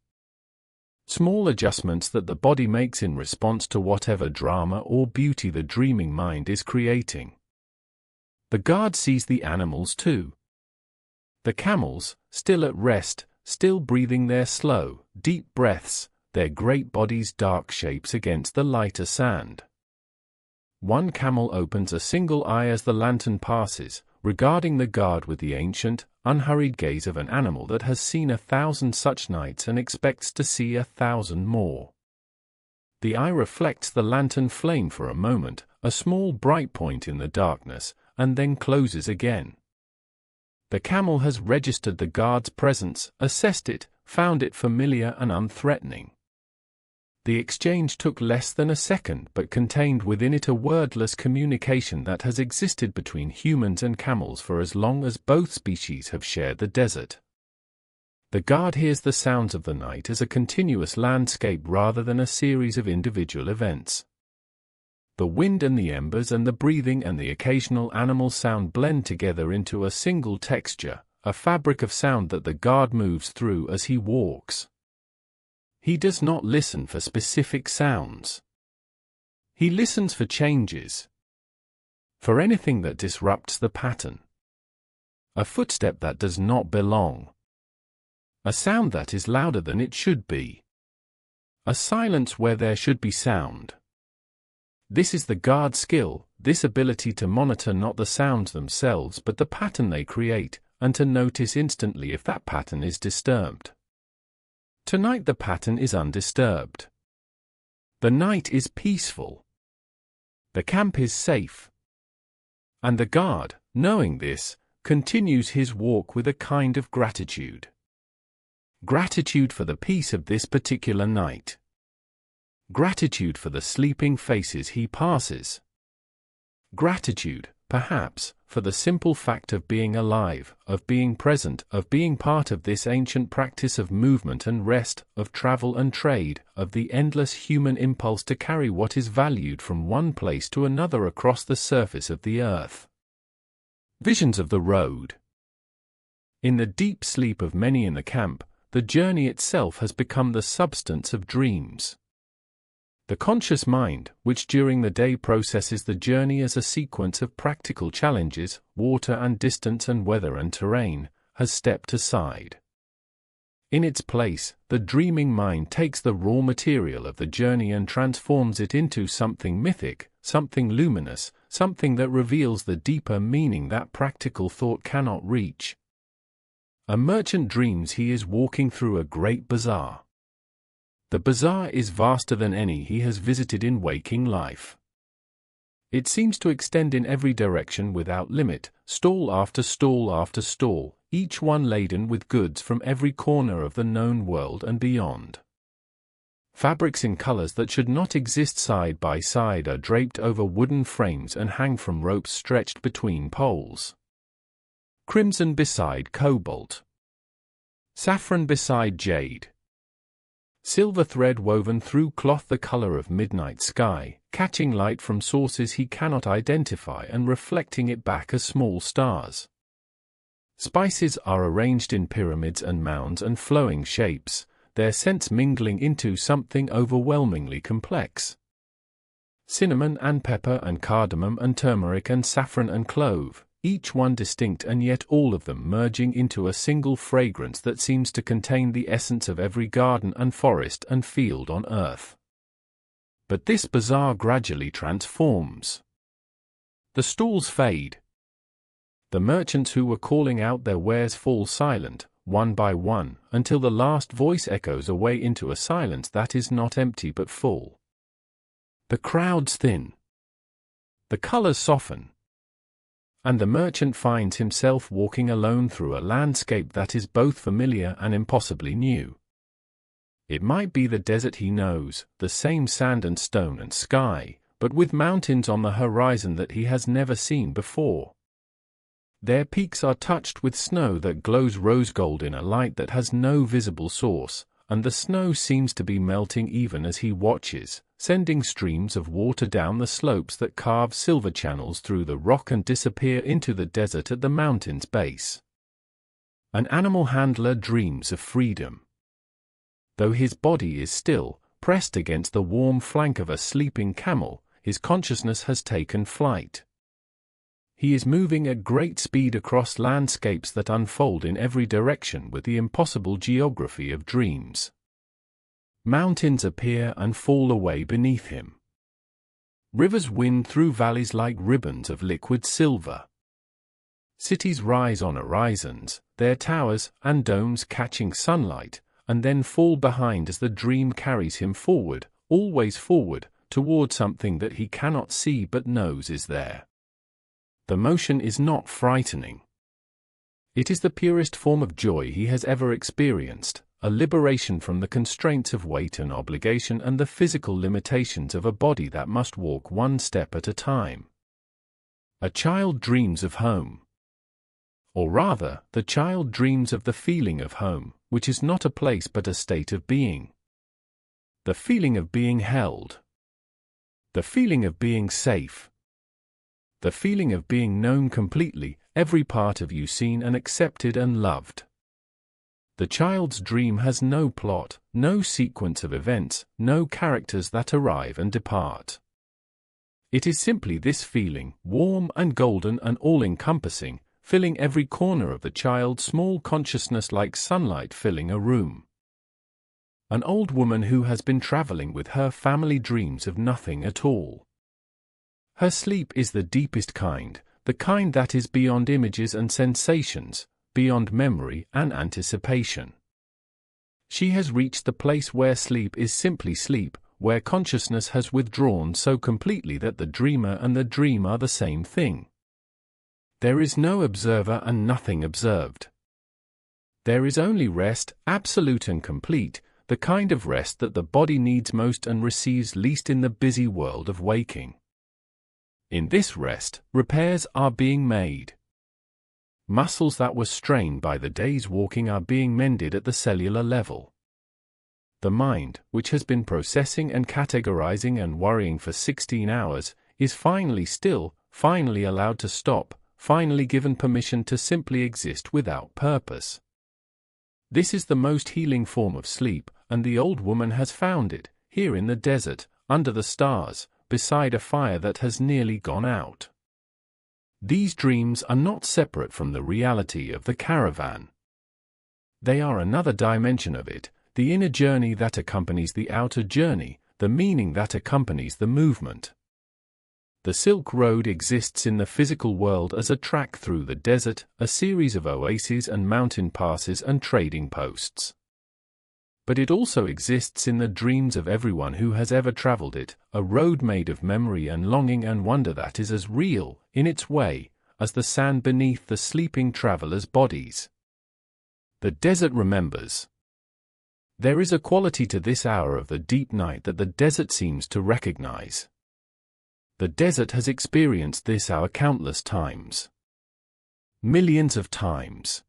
Speaker 1: Small adjustments that the body makes in response to whatever drama or beauty the dreaming mind is creating. The guard sees the animals too. The camels, still at rest, still breathing their slow, deep breaths, their great bodies dark shapes against the lighter sand. One camel opens a single eye as the lantern passes, regarding the guard with the ancient, unhurried gaze of an animal that has seen 1,000 such nights and expects to see 1,000 more. The eye reflects the lantern flame for a moment, a small bright point in the darkness, and then closes again. The camel has registered the guard's presence, assessed it, found it familiar and unthreatening. The exchange took less than a second but contained within it a wordless communication that has existed between humans and camels for as long as both species have shared the desert. The guard hears the sounds of the night as a continuous landscape rather than a series of individual events. The wind and the embers and the breathing and the occasional animal sound blend together into a single texture, a fabric of sound that the guard moves through as he walks. He does not listen for specific sounds. He listens for changes. For anything that disrupts the pattern. A footstep that does not belong. A sound that is louder than it should be. A silence where there should be sound. This is the guard's skill, this ability to monitor not the sounds themselves but the pattern they create, and to notice instantly if that pattern is disturbed. Tonight the pattern is undisturbed. The night is peaceful. The camp is safe. And the guard, knowing this, continues his walk with a kind of gratitude. Gratitude for the peace of this particular night. Gratitude for the sleeping faces he passes. Gratitude, perhaps, for the simple fact of being alive, of being present, of being part of this ancient practice of movement and rest, of travel and trade, of the endless human impulse to carry what is valued from one place to another across the surface of the earth. Visions of the road. In the deep sleep of many in the camp, the journey itself has become the substance of dreams. The conscious mind, which during the day processes the journey as a sequence of practical challenges, water and distance and weather and terrain, has stepped aside. In its place, the dreaming mind takes the raw material of the journey and transforms it into something mythic, something luminous, something that reveals the deeper meaning that practical thought cannot reach. A merchant dreams he is walking through a great bazaar. The bazaar is vaster than any he has visited in waking life. It seems to extend in every direction without limit, stall after stall after stall, each one laden with goods from every corner of the known world and beyond. Fabrics in colors that should not exist side by side are draped over wooden frames and hang from ropes stretched between poles. Crimson beside cobalt. Saffron beside jade. Silver thread woven through cloth the color of midnight sky, catching light from sources he cannot identify and reflecting it back as small stars. Spices are arranged in pyramids and mounds and flowing shapes, their scents mingling into something overwhelmingly complex. Cinnamon and pepper and cardamom and turmeric and saffron and clove, each one distinct and yet all of them merging into a single fragrance that seems to contain the essence of every garden and forest and field on earth. But this bazaar gradually transforms. The stalls fade. The merchants who were calling out their wares fall silent, one by one, until the last voice echoes away into a silence that is not empty but full. The crowds thin. The colors soften. And the merchant finds himself walking alone through a landscape that is both familiar and impossibly new. It might be the desert he knows, the same sand and stone and sky, but with mountains on the horizon that he has never seen before. Their peaks are touched with snow that glows rose gold in a light that has no visible source, and the snow seems to be melting even as he watches, sending streams of water down the slopes that carve silver channels through the rock and disappear into the desert at the mountain's base. An animal handler dreams of freedom. Though his body is still, pressed against the warm flank of a sleeping camel, his consciousness has taken flight. He is moving at great speed across landscapes that unfold in every direction with the impossible geography of dreams. Mountains appear and fall away beneath him. Rivers wind through valleys like ribbons of liquid silver. Cities rise on horizons, their towers and domes catching sunlight, and then fall behind as the dream carries him forward, always forward, toward something that he cannot see but knows is there. The motion is not frightening. It is the purest form of joy he has ever experienced, a liberation from the constraints of weight and obligation and the physical limitations of a body that must walk one step at a time. A child dreams of home. Or rather, the child dreams of the feeling of home, which is not a place but a state of being. The feeling of being held. The feeling of being safe. The feeling of being known completely, every part of you seen and accepted and loved. The child's dream has no plot, no sequence of events, no characters that arrive and depart. It is simply this feeling, warm and golden and all-encompassing, filling every corner of the child's small consciousness like sunlight filling a room. An old woman who has been traveling with her family dreams of nothing at all. Her sleep is the deepest kind, the kind that is beyond images and sensations, beyond memory and anticipation. She has reached the place where sleep is simply sleep, where consciousness has withdrawn so completely that the dreamer and the dream are the same thing. There is no observer and nothing observed. There is only rest, absolute and complete, the kind of rest that the body needs most and receives least in the busy world of waking. In this rest, repairs are being made. Muscles that were strained by the day's walking are being mended at the cellular level. The mind, which has been processing and categorizing and worrying for 16 hours, is finally still, finally allowed to stop, finally given permission to simply exist without purpose. This is the most healing form of sleep, and the old woman has found it, here in the desert, under the stars, beside a fire that has nearly gone out. These dreams are not separate from the reality of the caravan. They are another dimension of it, the inner journey that accompanies the outer journey, the meaning that accompanies the movement. The Silk Road exists in the physical world as a track through the desert, a series of oases and mountain passes and trading posts. But it also exists in the dreams of everyone who has ever traveled it, a road made of memory and longing and wonder that is as real, in its way, as the sand beneath the sleeping travelers' bodies. The desert remembers. There is a quality to this hour of the deep night that the desert seems to recognize. The desert has experienced this hour countless times. Millions of times.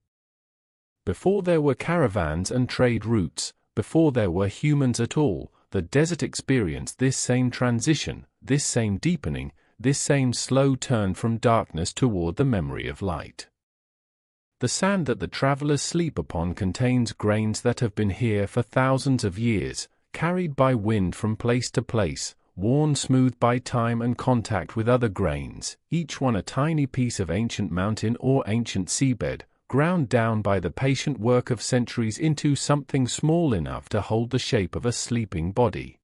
Speaker 1: Before there were caravans and trade routes, before there were humans at all, the desert experienced this same transition, this same deepening, this same slow turn from darkness toward the memory of light. The sand that the travelers sleep upon contains grains that have been here for thousands of years, carried by wind from place to place, worn smooth by time and contact with other grains, each one a tiny piece of ancient mountain or ancient seabed, ground down by the patient work of centuries into something small enough to hold the shape of a sleeping body.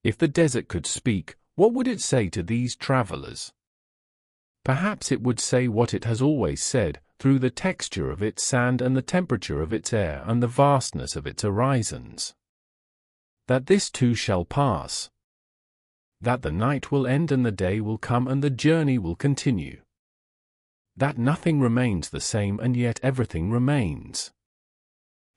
Speaker 1: If the desert could speak, what would it say to these travelers? Perhaps it would say what it has always said, through the texture of its sand and the temperature of its air and the vastness of its horizons. That this too shall pass. That the night will end and the day will come and the journey will continue. That nothing remains the same and yet everything remains.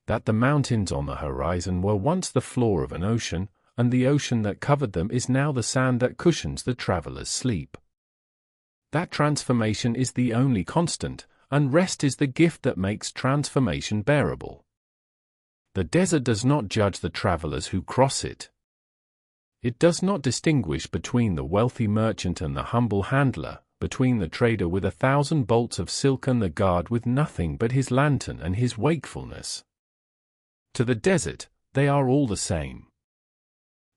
Speaker 1: That the mountains on the horizon were once the floor of an ocean, and the ocean that covered them is now the sand that cushions the traveler's sleep. That transformation is the only constant, and rest is the gift that makes transformation bearable. The desert does not judge the travelers who cross it. It does not distinguish between the wealthy merchant and the humble handler, between the trader with 1,000 bolts of silk and the guard with nothing but his lantern and his wakefulness. To the desert, they are all the same.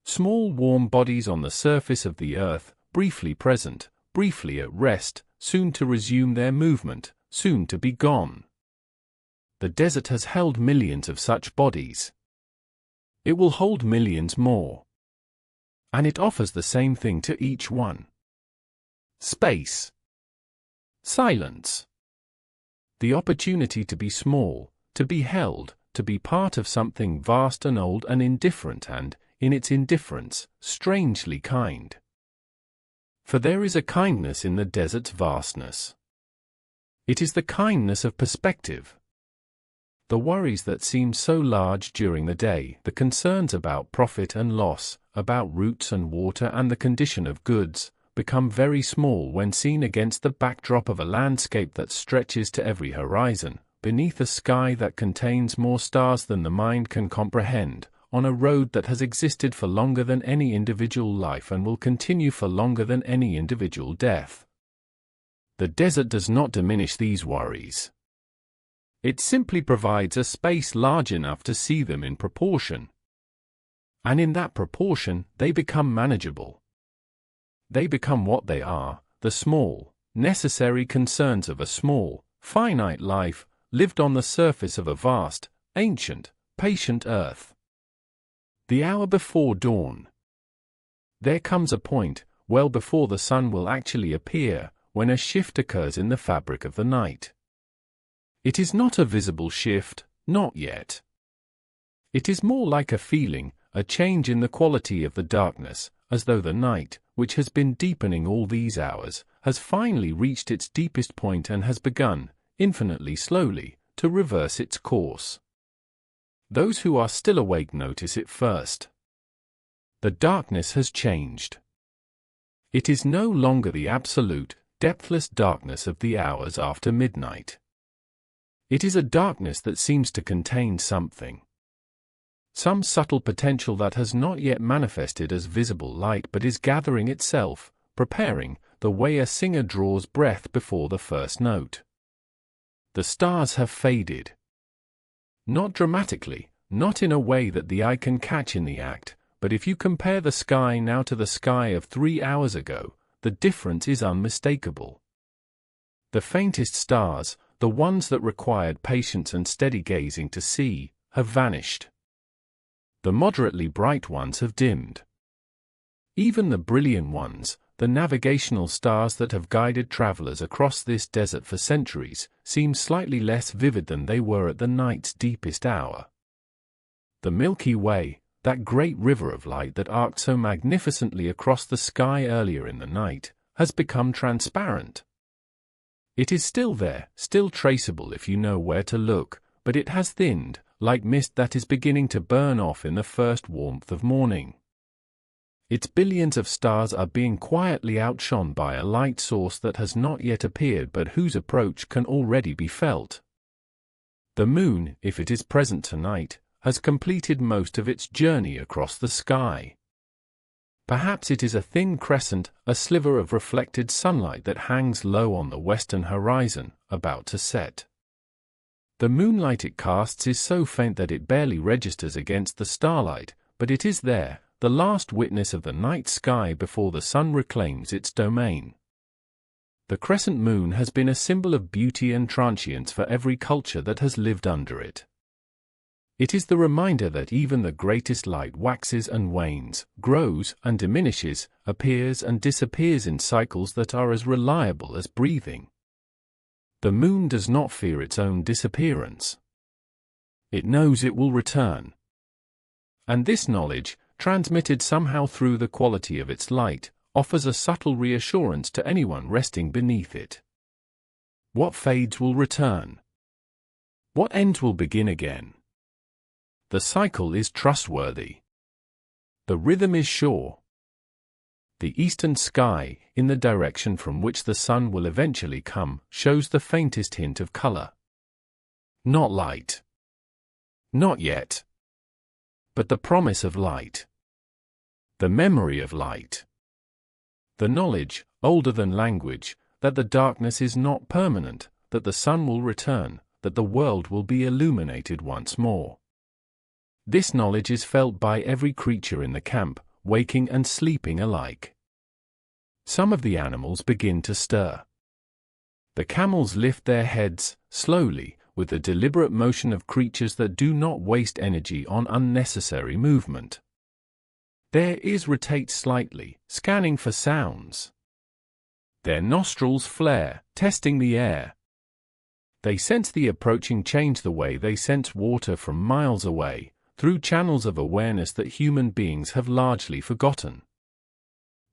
Speaker 1: Small warm bodies on the surface of the earth, briefly present, briefly at rest, soon to resume their movement, soon to be gone. The desert has held millions of such bodies. It will hold millions more. And it offers the same thing to each one. Space. Silence. The opportunity to be small, to be held, to be part of something vast and old and indifferent and, in its indifference, strangely kind. For there is a kindness in the desert's vastness. It is the kindness of perspective. The worries that seem so large during the day, the concerns about profit and loss, about routes and water and the condition of goods, become very small when seen against the backdrop of a landscape that stretches to every horizon, beneath a sky that contains more stars than the mind can comprehend, on a road that has existed for longer than any individual life and will continue for longer than any individual death. The desert does not diminish these worries. It simply provides a space large enough to see them in proportion. And in that proportion, they become manageable. They become what they are, the small, necessary concerns of a small, finite life, lived on the surface of a vast, ancient, patient earth. The hour before dawn. There comes a point, well before the sun will actually appear, when a shift occurs in the fabric of the night. It is not a visible shift, not yet. It is more like a feeling, a change in the quality of the darkness, as though the night, which has been deepening all these hours, has finally reached its deepest point and has begun, infinitely slowly, to reverse its course. Those who are still awake notice it first. The darkness has changed. It is no longer the absolute, depthless darkness of the hours after midnight. It is a darkness that seems to contain something. Some subtle potential that has not yet manifested as visible light but is gathering itself, preparing, the way a singer draws breath before the first note. The stars have faded. Not dramatically, not in a way that the eye can catch in the act, but if you compare the sky now to the sky of 3 hours ago, the difference is unmistakable. The faintest stars, the ones that required patience and steady gazing to see, have vanished. The moderately bright ones have dimmed. Even the brilliant ones, the navigational stars that have guided travelers across this desert for centuries, seem slightly less vivid than they were at the night's deepest hour. The Milky Way, that great river of light that arced so magnificently across the sky earlier in the night, has become transparent. It is still there, still traceable if you know where to look, but it has thinned, like mist that is beginning to burn off in the first warmth of morning. Its billions of stars are being quietly outshone by a light source that has not yet appeared but whose approach can already be felt. The moon, if it is present tonight, has completed most of its journey across the sky. Perhaps it is a thin crescent, a sliver of reflected sunlight that hangs low on the western horizon, about to set. The moonlight it casts is so faint that it barely registers against the starlight, but it is there, the last witness of the night sky before the sun reclaims its domain. The crescent moon has been a symbol of beauty and transience for every culture that has lived under it. It is the reminder that even the greatest light waxes and wanes, grows and diminishes, appears and disappears in cycles that are as reliable as breathing. The moon does not fear its own disappearance. It knows it will return. And this knowledge, transmitted somehow through the quality of its light, offers a subtle reassurance to anyone resting beneath it. What fades will return. What ends will begin again. The cycle is trustworthy. The rhythm is sure. The eastern sky, in the direction from which the sun will eventually come, shows the faintest hint of color. Not light. Not yet. But the promise of light. The memory of light. The knowledge, older than language, that the darkness is not permanent, that the sun will return, that the world will be illuminated once more. This knowledge is felt by every creature in the camp, waking and sleeping alike. Some of the animals begin to stir. The camels lift their heads, slowly, with the deliberate motion of creatures that do not waste energy on unnecessary movement. Their ears rotate slightly, scanning for sounds. Their nostrils flare, testing the air. They sense the approaching change the way they sense water from miles away, through channels of awareness that human beings have largely forgotten.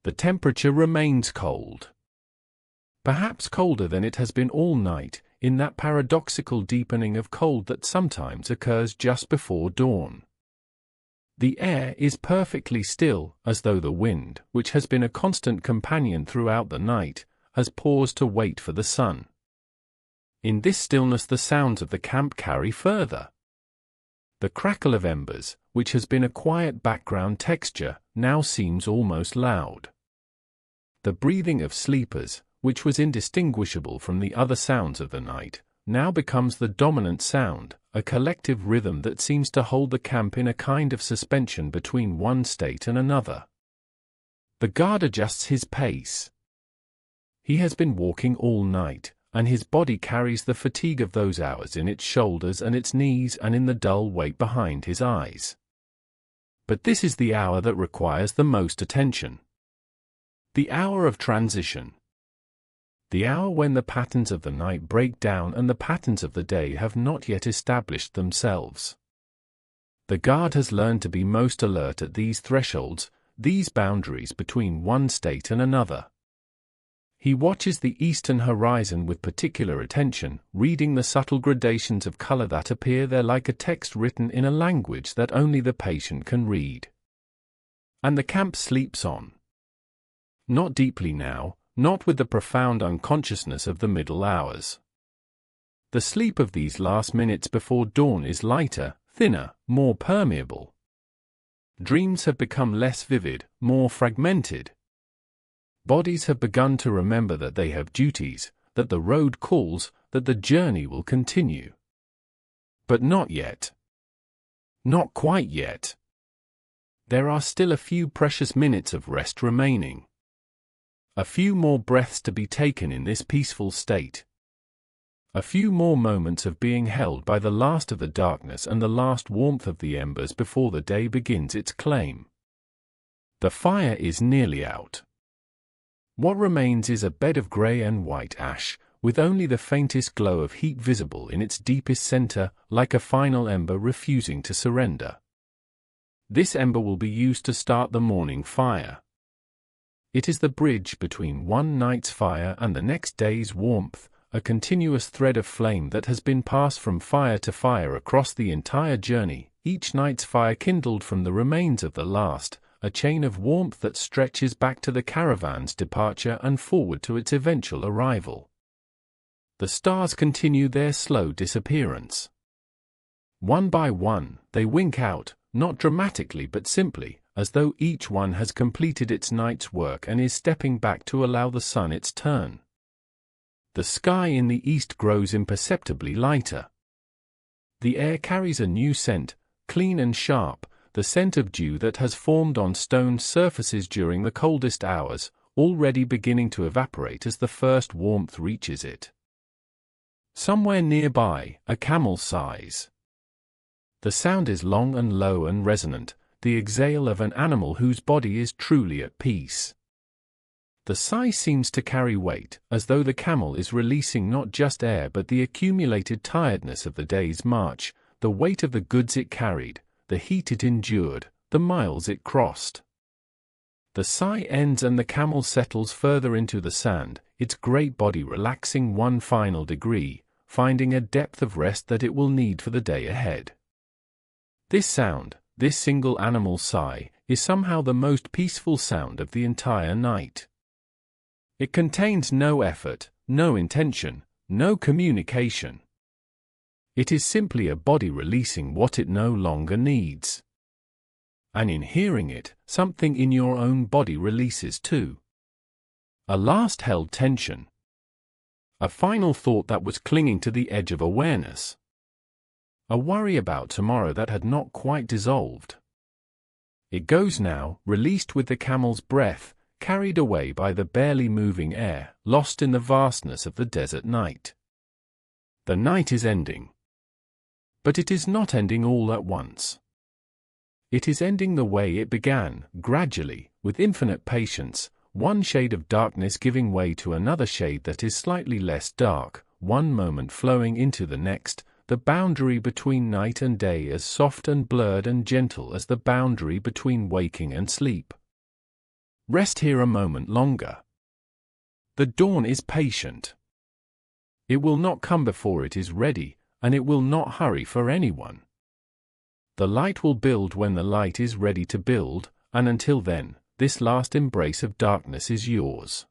Speaker 1: The temperature remains cold. Perhaps colder than it has been all night, in that paradoxical deepening of cold that sometimes occurs just before dawn. The air is perfectly still, as though the wind, which has been a constant companion throughout the night, has paused to wait for the sun. In this stillness the sounds of the camp carry further. The crackle of embers, which has been a quiet background texture, now seems almost loud. The breathing of sleepers, which was indistinguishable from the other sounds of the night, now becomes the dominant sound, a collective rhythm that seems to hold the camp in a kind of suspension between one state and another. The guard adjusts his pace. He has been walking all night, and his body carries the fatigue of those hours in its shoulders and its knees and in the dull weight behind his eyes. But this is the hour that requires the most attention. The hour of transition. The hour when the patterns of the night break down and the patterns of the day have not yet established themselves. The guard has learned to be most alert at these thresholds, these boundaries between one state and another. He watches the eastern horizon with particular attention, reading the subtle gradations of color that appear there like a text written in a language that only the patient can read. And the camp sleeps on. Not deeply now, not with the profound unconsciousness of the middle hours. The sleep of these last minutes before dawn is lighter, thinner, more permeable. Dreams have become less vivid, more fragmented. Bodies have begun to remember that they have duties, that the road calls, that the journey will continue. But not yet. Not quite yet. There are still a few precious minutes of rest remaining. A few more breaths to be taken in this peaceful state. A few more moments of being held by the last of the darkness and the last warmth of the embers before the day begins its claim. The fire is nearly out. What remains is a bed of grey and white ash, with only the faintest glow of heat visible in its deepest center, like a final ember refusing to surrender. This ember will be used to start the morning fire. It is the bridge between one night's fire and the next day's warmth, a continuous thread of flame that has been passed from fire to fire across the entire journey, each night's fire kindled from the remains of the last, a chain of warmth that stretches back to the caravan's departure and forward to its eventual arrival. The stars continue their slow disappearance. One by one, they wink out, not dramatically but simply, as though each one has completed its night's work and is stepping back to allow the sun its turn. The sky in the east grows imperceptibly lighter. The air carries a new scent, clean and sharp, the scent of dew that has formed on stone surfaces during the coldest hours, already beginning to evaporate as the first warmth reaches it. Somewhere nearby, a camel sighs. The sound is long and low and resonant, the exhale of an animal whose body is truly at peace. The sigh seems to carry weight, as though the camel is releasing not just air but the accumulated tiredness of the day's march, the weight of the goods it carried, the heat it endured, the miles it crossed. The sigh ends and the camel settles further into the sand, its great body relaxing one final degree, finding a depth of rest that it will need for the day ahead. This sound, this single animal sigh, is somehow the most peaceful sound of the entire night. It contains no effort, no intention, no communication. It is simply a body releasing what it no longer needs. And in hearing it, something in your own body releases too. A last held tension. A final thought that was clinging to the edge of awareness. A worry about tomorrow that had not quite dissolved. It goes now, released with the camel's breath, carried away by the barely moving air, lost in the vastness of the desert night. The night is ending. But it is not ending all at once. It is ending the way it began, gradually, with infinite patience, one shade of darkness giving way to another shade that is slightly less dark, one moment flowing into the next, the boundary between night and day as soft and blurred and gentle as the boundary between waking and sleep. Rest here a moment longer. The dawn is patient. It will not come before it is ready, and it will not hurry for anyone. The light will build when the light is ready to build, and until then, this last embrace of darkness is yours.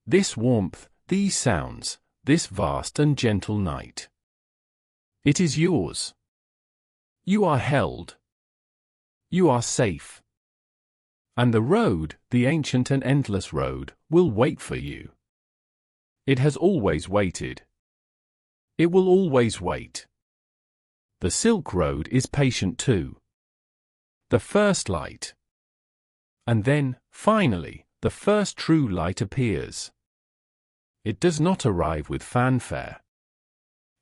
Speaker 1: This warmth, these sounds, this vast and gentle night. It is yours. You are held. You are safe. And the road, the ancient and endless road, will wait for you. It has always waited. It will always wait. The Silk Road is patient too. The first light. And then, finally, the first true light appears. It does not arrive with fanfare.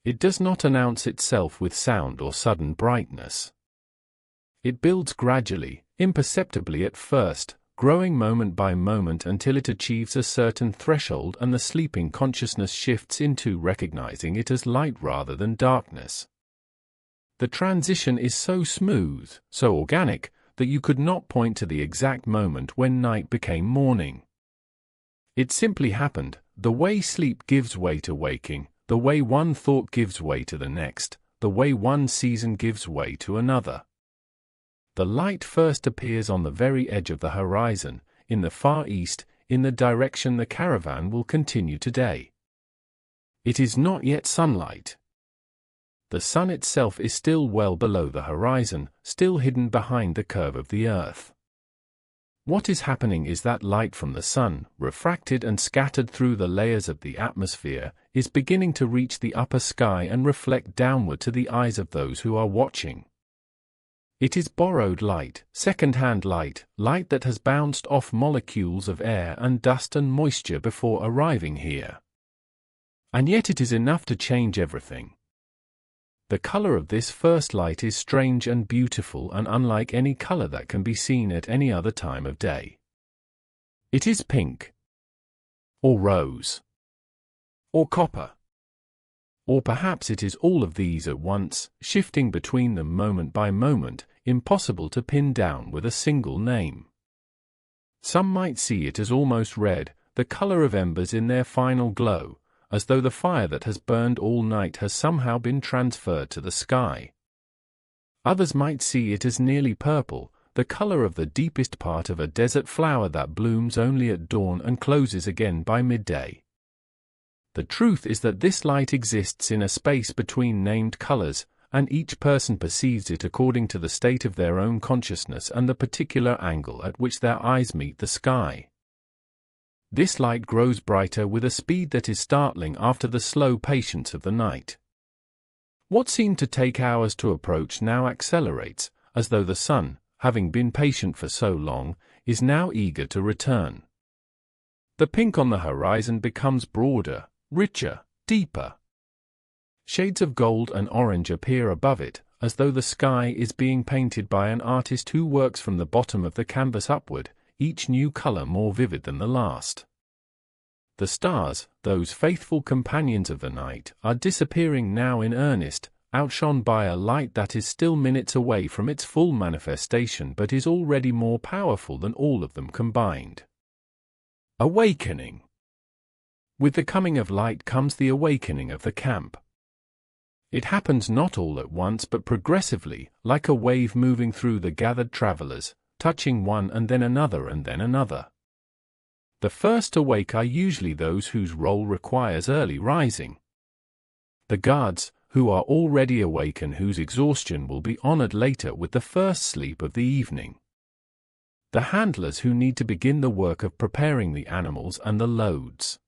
Speaker 1: It does not announce itself with sound or sudden brightness. It builds gradually, imperceptibly at first, growing moment by moment until it achieves a certain threshold and the sleeping consciousness shifts into recognizing it as light rather than darkness. The transition is so smooth, so organic, that you could not point to the exact moment when night became morning. It simply happened, the way sleep gives way to waking, the way one thought gives way to the next, the way one season gives way to another. The light first appears on the very edge of the horizon, in the far east, in the direction the caravan will continue today. It is not yet sunlight. The sun itself is still well below the horizon, still hidden behind the curve of the earth. What is happening is that light from the sun, refracted and scattered through the layers of the atmosphere, is beginning to reach the upper sky and reflect downward to the eyes of those who are watching. It is borrowed light, second-hand light, light that has bounced off molecules of air and dust and moisture before arriving here. And yet it is enough to change everything. The color of this first light is strange and beautiful and unlike any color that can be seen at any other time of day. It is pink, or rose, or copper. Or perhaps it is all of these at once, shifting between them moment by moment, impossible to pin down with a single name. Some might see it as almost red, the color of embers in their final glow, as though the fire that has burned all night has somehow been transferred to the sky. Others might see it as nearly purple, the color of the deepest part of a desert flower that blooms only at dawn and closes again by midday. The truth is that this light exists in a space between named colors, and each person perceives it according to the state of their own consciousness and the particular angle at which their eyes meet the sky. This light grows brighter with a speed that is startling after the slow patience of the night. What seemed to take hours to approach now accelerates, as though the sun, having been patient for so long, is now eager to return. The pink on the horizon becomes broader, richer, deeper. Shades of gold and orange appear above it, as though the sky is being painted by an artist who works from the bottom of the canvas upward, each new color more vivid than the last. The stars, those faithful companions of the night, are disappearing now in earnest, outshone by a light that is still minutes away from its full manifestation but is already more powerful than all of them combined. Awakening. With the coming of light comes the awakening of the camp. It happens not all at once but progressively, like a wave moving through the gathered travelers, touching one and then another and then another. The first to wake are usually those whose role requires early rising. The guards, who are already awake and whose exhaustion will be honored later with the first sleep of the evening. The handlers who need to begin the work of preparing the animals and the loads.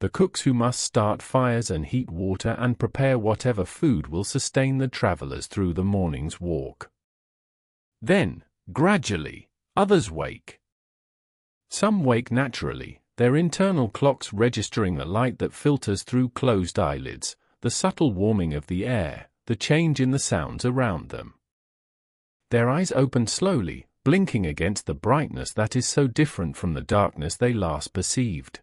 Speaker 1: The cooks who must start fires and heat water and prepare whatever food will sustain the travelers through the morning's walk. Then, gradually, others wake. Some wake naturally, their internal clocks registering the light that filters through closed eyelids, the subtle warming of the air, the change in the sounds around them. Their eyes open slowly, blinking against the brightness that is so different from the darkness they last perceived.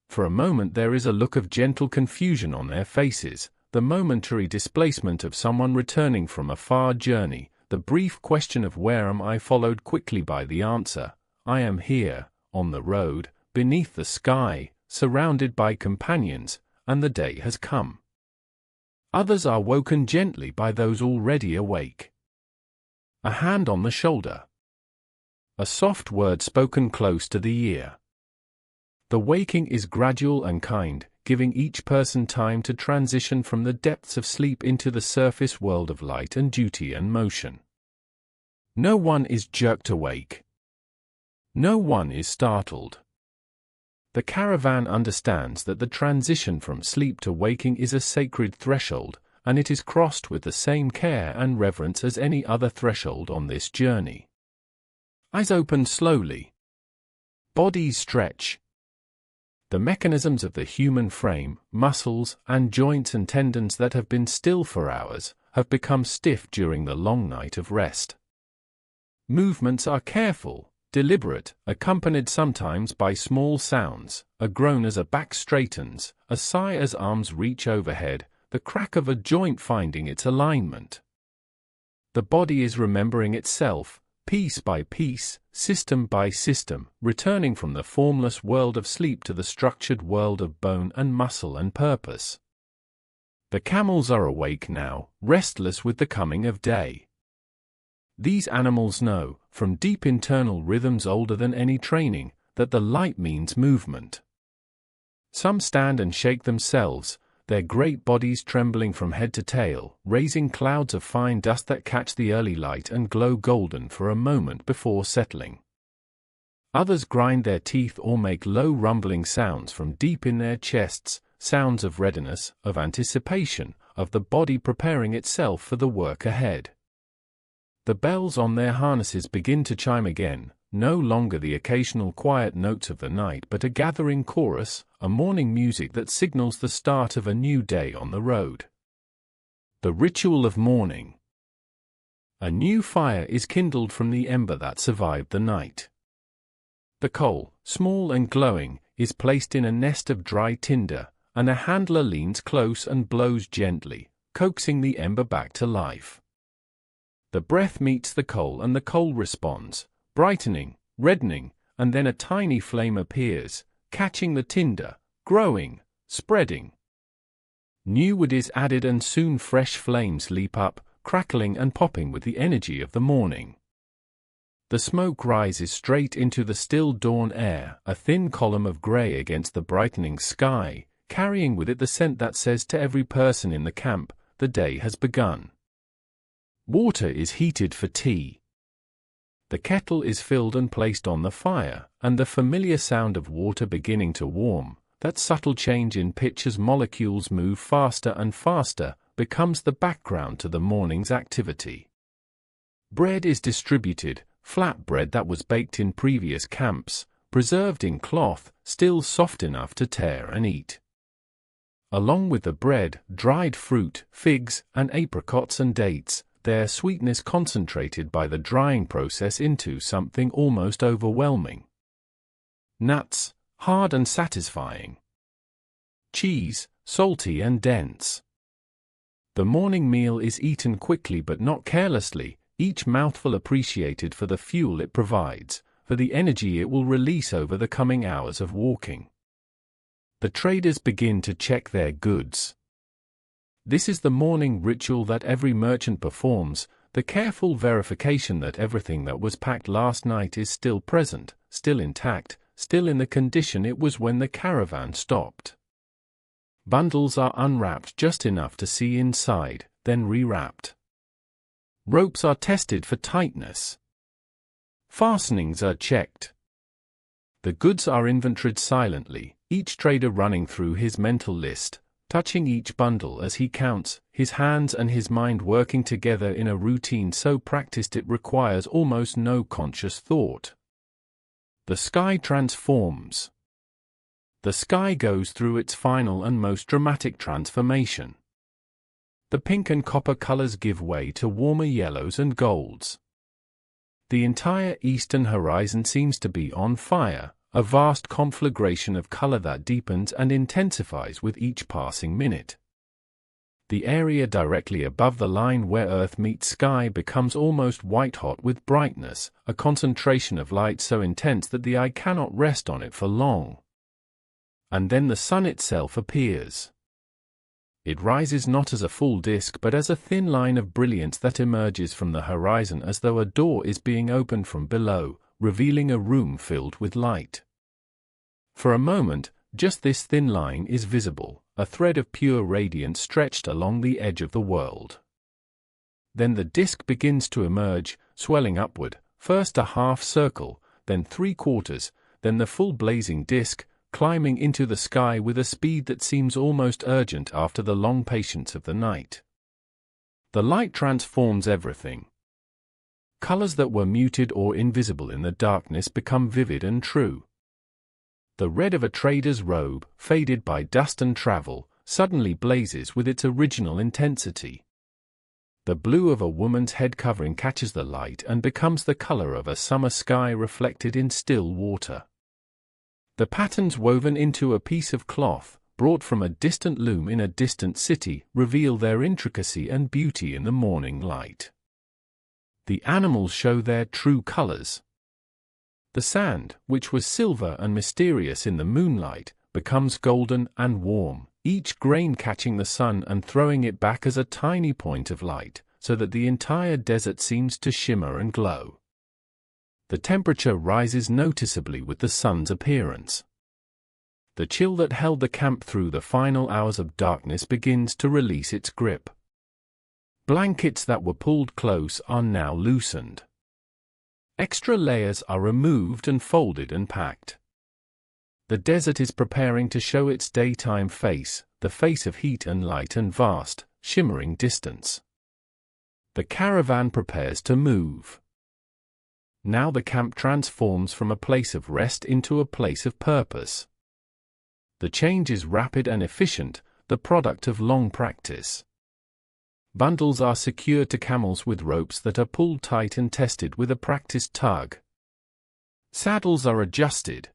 Speaker 1: For a moment there is a look of gentle confusion on their faces, the momentary displacement of someone returning from a far journey, the brief question of where am I followed quickly by the answer, I am here, on the road, beneath the sky, surrounded by companions, and the day has come. Others are woken gently by those already awake. A hand on the shoulder. A soft word spoken close to the ear. The waking is gradual and kind, giving each person time to transition from the depths of sleep into the surface world of light and duty and motion. No one is jerked awake. No one is startled. The caravan understands that the transition from sleep to waking is a sacred threshold, and it is crossed with the same care and reverence as any other threshold on this journey. Eyes open slowly. Bodies stretch. The mechanisms of the human frame, muscles, and joints and tendons that have been still for hours, have become stiff during the long night of rest. Movements are careful, deliberate, accompanied sometimes by small sounds, a groan as a back straightens, a sigh as arms reach overhead, the crack of a joint finding its alignment. The body is remembering itself, piece by piece, system by system, returning from the formless world of sleep to the structured world of bone and muscle and purpose. The camels are awake now, restless with the coming of day. These animals know, from deep internal rhythms older than any training, that the light means movement. Some stand and shake themselves, their great bodies trembling from head to tail, raising clouds of fine dust that catch the early light and glow golden for a moment before settling. Others grind their teeth or make low rumbling sounds from deep in their chests, sounds of readiness, of anticipation, of the body preparing itself for the work ahead. The bells on their harnesses begin to chime again, no longer the occasional quiet notes of the night but a gathering chorus, a morning music that signals the start of a new day on the road. The ritual of morning. A new fire is kindled from the ember that survived the night. The coal, small and glowing, is placed in a nest of dry tinder, and a handler leans close and blows gently, coaxing the ember back to life. The breath meets the coal and the coal responds, brightening, reddening, and then a tiny flame appears, catching the tinder, growing, spreading. New wood is added and soon fresh flames leap up, crackling and popping with the energy of the morning. The smoke rises straight into the still dawn air, a thin column of grey against the brightening sky, carrying with it the scent that says to every person in the camp, the day has begun. Water is heated for tea. The kettle is filled and placed on the fire, and the familiar sound of water beginning to warm, that subtle change in pitch as molecules move faster and faster, becomes the background to the morning's activity. Bread is distributed, flat bread that was baked in previous camps, preserved in cloth, still soft enough to tear and eat. Along with the bread, dried fruit, figs, and apricots and dates, their sweetness concentrated by the drying process into something almost overwhelming. Nuts, hard and satisfying. Cheese, salty and dense. The morning meal is eaten quickly but not carelessly, each mouthful appreciated for the fuel it provides, for the energy it will release over the coming hours of walking. The traders begin to check their goods. This is the morning ritual that every merchant performs, the careful verification that everything that was packed last night is still present, still intact, still in the condition it was when the caravan stopped. Bundles are unwrapped just enough to see inside, then rewrapped. Ropes are tested for tightness. Fastenings are checked. The goods are inventoried silently, each trader running through his mental list, touching each bundle as he counts, his hands and his mind working together in a routine so practiced it requires almost no conscious thought. The sky transforms. The sky goes through its final and most dramatic transformation. The pink and copper colors give way to warmer yellows and golds. The entire eastern horizon seems to be on fire, a vast conflagration of color that deepens and intensifies with each passing minute. The area directly above the line where earth meets sky becomes almost white-hot with brightness, a concentration of light so intense that the eye cannot rest on it for long. And then the sun itself appears. It rises not as a full disk but as a thin line of brilliance that emerges from the horizon as though a door is being opened from below, revealing a room filled with light. For a moment, just this thin line is visible, a thread of pure radiance stretched along the edge of the world. Then the disk begins to emerge, swelling upward, first a half circle, then 3/4, then the full blazing disk, climbing into the sky with a speed that seems almost urgent after the long patience of the night. The light transforms everything. Colors that were muted or invisible in the darkness become vivid and true. The red of a trader's robe, faded by dust and travel, suddenly blazes with its original intensity. The blue of a woman's head covering catches the light and becomes the color of a summer sky reflected in still water. The patterns woven into a piece of cloth, brought from a distant loom in a distant city, reveal their intricacy and beauty in the morning light. The animals show their true colors. The sand, which was silver and mysterious in the moonlight, becomes golden and warm, each grain catching the sun and throwing it back as a tiny point of light, so that the entire desert seems to shimmer and glow. The temperature rises noticeably with the sun's appearance. The chill that held the camp through the final hours of darkness begins to release its grip. Blankets that were pulled close are now loosened. Extra layers are removed and folded and packed. The desert is preparing to show its daytime face, the face of heat and light and vast, shimmering distance. The caravan prepares to move. Now the camp transforms from a place of rest into a place of purpose. The change is rapid and efficient, the product of long practice. Bundles are secured to camels with ropes that are pulled tight and tested with a practiced tug. Saddles are adjusted.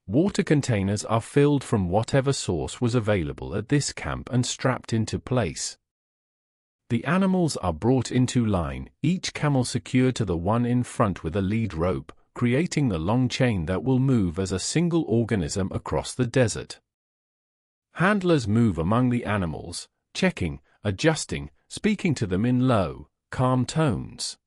Speaker 1: Water containers are filled from whatever source was available at this camp and strapped into place. The animals are brought into line, each camel secured to the one in front with a lead rope, creating the long chain that will move as a single organism across the desert. Handlers move among the animals, checking, adjusting, speaking to them in low, calm tones.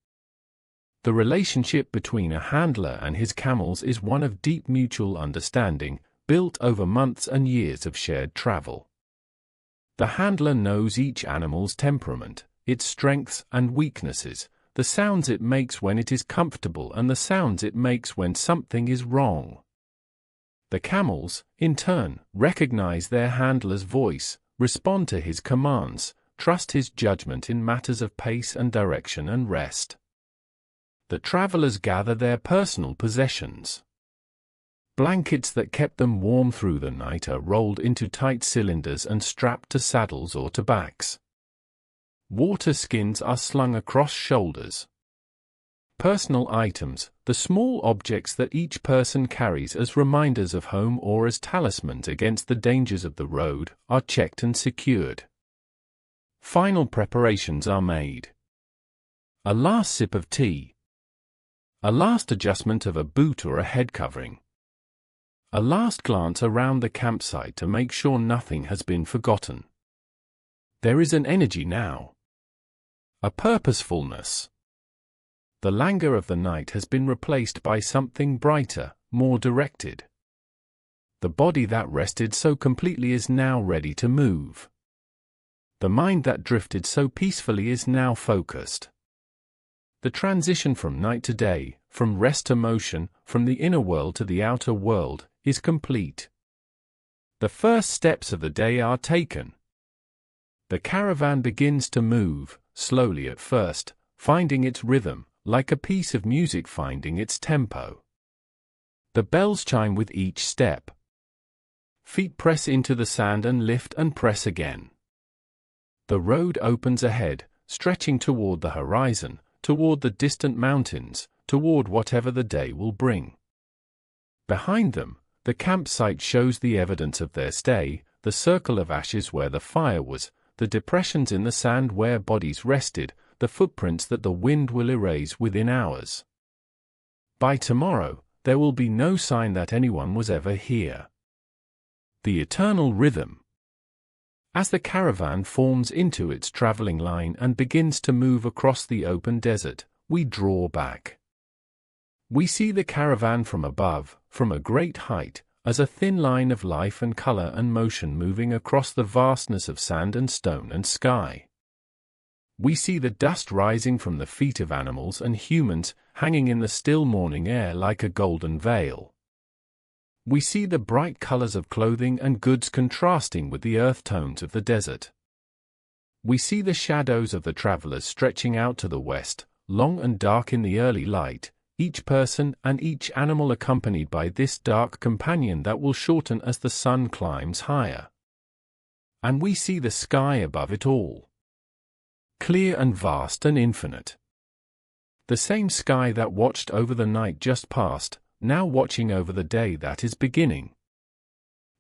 Speaker 1: The relationship between a handler and his camels is one of deep mutual understanding, built over months and years of shared travel. The handler knows each animal's temperament, its strengths and weaknesses, the sounds it makes when it is comfortable and the sounds it makes when something is wrong. The camels, in turn, recognize their handler's voice, respond to his commands, trust his judgment in matters of pace and direction and rest. The travelers gather their personal possessions. Blankets that kept them warm through the night are rolled into tight cylinders and strapped to saddles or to backs. Water skins are slung across shoulders. Personal items, the small objects that each person carries as reminders of home or as talismans against the dangers of the road, are checked and secured. Final preparations are made. A last sip of tea. A last adjustment of a boot or a head covering. A last glance around the campsite to make sure nothing has been forgotten. There is an energy now. A purposefulness. The languor of the night has been replaced by something brighter, more directed. The body that rested so completely is now ready to move. The mind that drifted so peacefully is now focused. The transition from night to day, from rest to motion, from the inner world to the outer world, is complete. The first steps of the day are taken. The caravan begins to move, slowly at first, finding its rhythm, like a piece of music finding its tempo. The bells chime with each step. Feet press into the sand and lift and press again. The road opens ahead, stretching toward the horizon, toward the distant mountains, toward whatever the day will bring. Behind them, the campsite shows the evidence of their stay, the circle of ashes where the fire was, the depressions in the sand where bodies rested, the footprints that the wind will erase within hours. By tomorrow, there will be no sign that anyone was ever here. The eternal rhythm. As the caravan forms into its traveling line and begins to move across the open desert, we draw back. We see the caravan from above, from a great height, as a thin line of life and color and motion moving across the vastness of sand and stone and sky. We see the dust rising from the feet of animals and humans, hanging in the still morning air like a golden veil. We see the bright colors of clothing and goods contrasting with the earth tones of the desert. We see the shadows of the travelers stretching out to the west, long and dark in the early light, each person and each animal accompanied by this dark companion that will shorten as the sun climbs higher. And we see the sky above it all. Clear and vast and infinite. The same sky that watched over the night just past, now watching over the day that is beginning.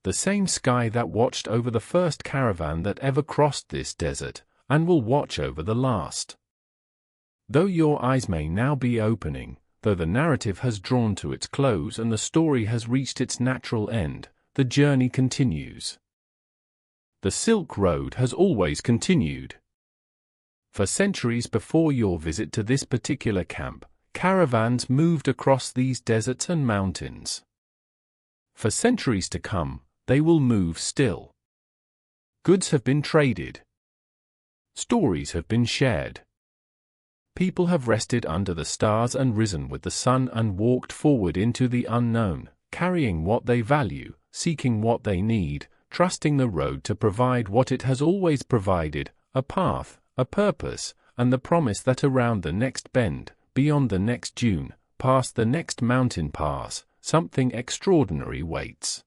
Speaker 1: The same sky that watched over the first caravan that ever crossed this desert, and will watch over the last. Though your eyes may now be opening, though the narrative has drawn to its close and the story has reached its natural end, the journey continues. The Silk Road has always continued. For centuries before your visit to this particular camp, caravans moved across these deserts and mountains. For centuries to come, they will move still. Goods have been traded. Stories have been shared. People have rested under the stars and risen with the sun and walked forward into the unknown, carrying what they value, seeking what they need, trusting the road to provide what it has always provided, a path, a purpose, and the promise that around the next bend, beyond the next dune, past the next mountain pass, something extraordinary waits.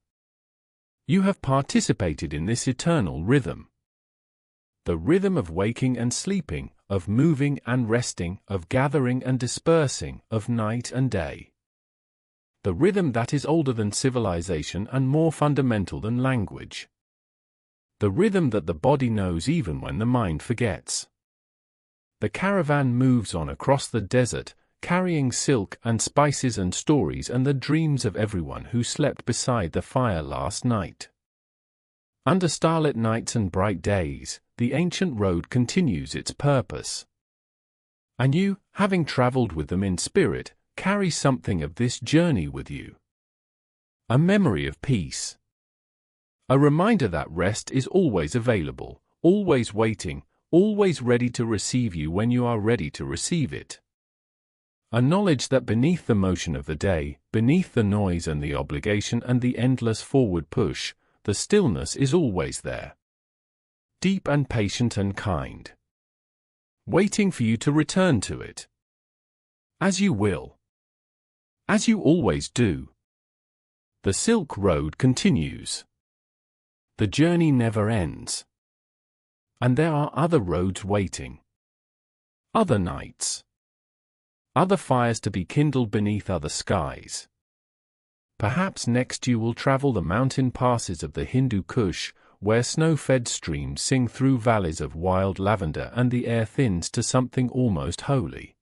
Speaker 1: You have participated in this eternal rhythm. The rhythm of waking and sleeping, of moving and resting, of gathering and dispersing, of night and day. The rhythm that is older than civilization and more fundamental than language. The rhythm that the body knows even when the mind forgets. The caravan moves on across the desert, carrying silk and spices and stories and the dreams of everyone who slept beside the fire last night. Under starlit nights and bright days, the ancient road continues its purpose. And you, having traveled with them in spirit, carry something of this journey with you. A memory of peace. A reminder that rest is always available, always waiting, always ready to receive you when you are ready to receive it. A knowledge that beneath the motion of the day, beneath the noise and the obligation and the endless forward push, the stillness is always there. Deep and patient and kind. Waiting for you to return to it. As you will. As you always do. The Silk Road continues. The journey never ends. And there are other roads waiting. Other nights. Other fires to be kindled beneath other skies. Perhaps next you will travel the mountain passes of the Hindu Kush, where snow-fed streams sing through valleys of wild lavender and the air thins to something almost holy.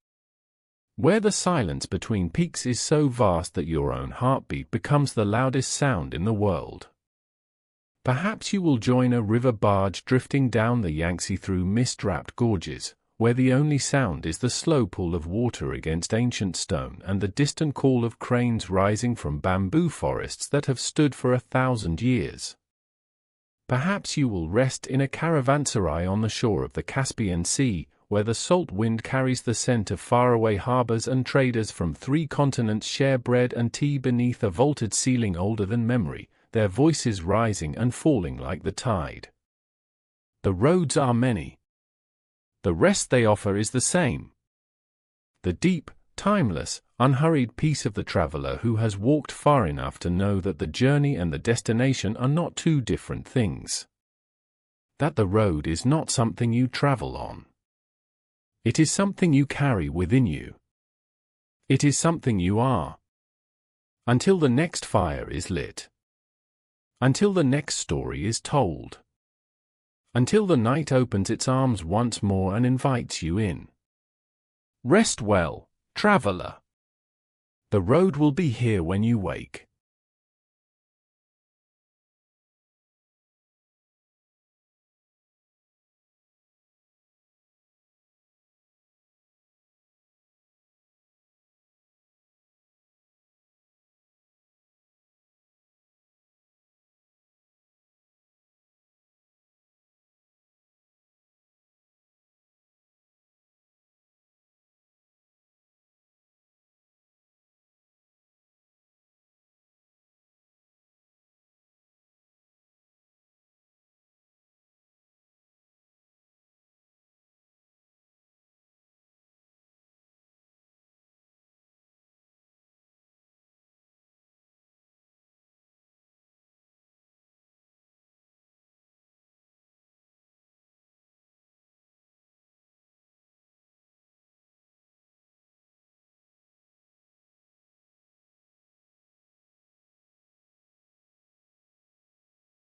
Speaker 1: Where the silence between peaks is so vast that your own heartbeat becomes the loudest sound in the world. Perhaps you will join a river barge drifting down the Yangtze through mist-wrapped gorges, where the only sound is the slow pull of water against ancient stone and the distant call of cranes rising from bamboo forests that have stood for 1,000 years. Perhaps you will rest in a caravanserai on the shore of the Caspian Sea, where the salt wind carries the scent of faraway harbors and traders from 3 continents share bread and tea beneath a vaulted ceiling older than memory, their voices rising and falling like the tide. The roads are many. The rest they offer is the same. The deep, timeless, unhurried peace of the traveler who has walked far enough to know that the journey and the destination are not two different things. That the road is not something you travel on. It is something you carry within you. It is something you are. Until the next fire is lit. Until the next story is told. Until the night opens its arms once more and invites you in. Rest well, traveler. The road will be here when you wake.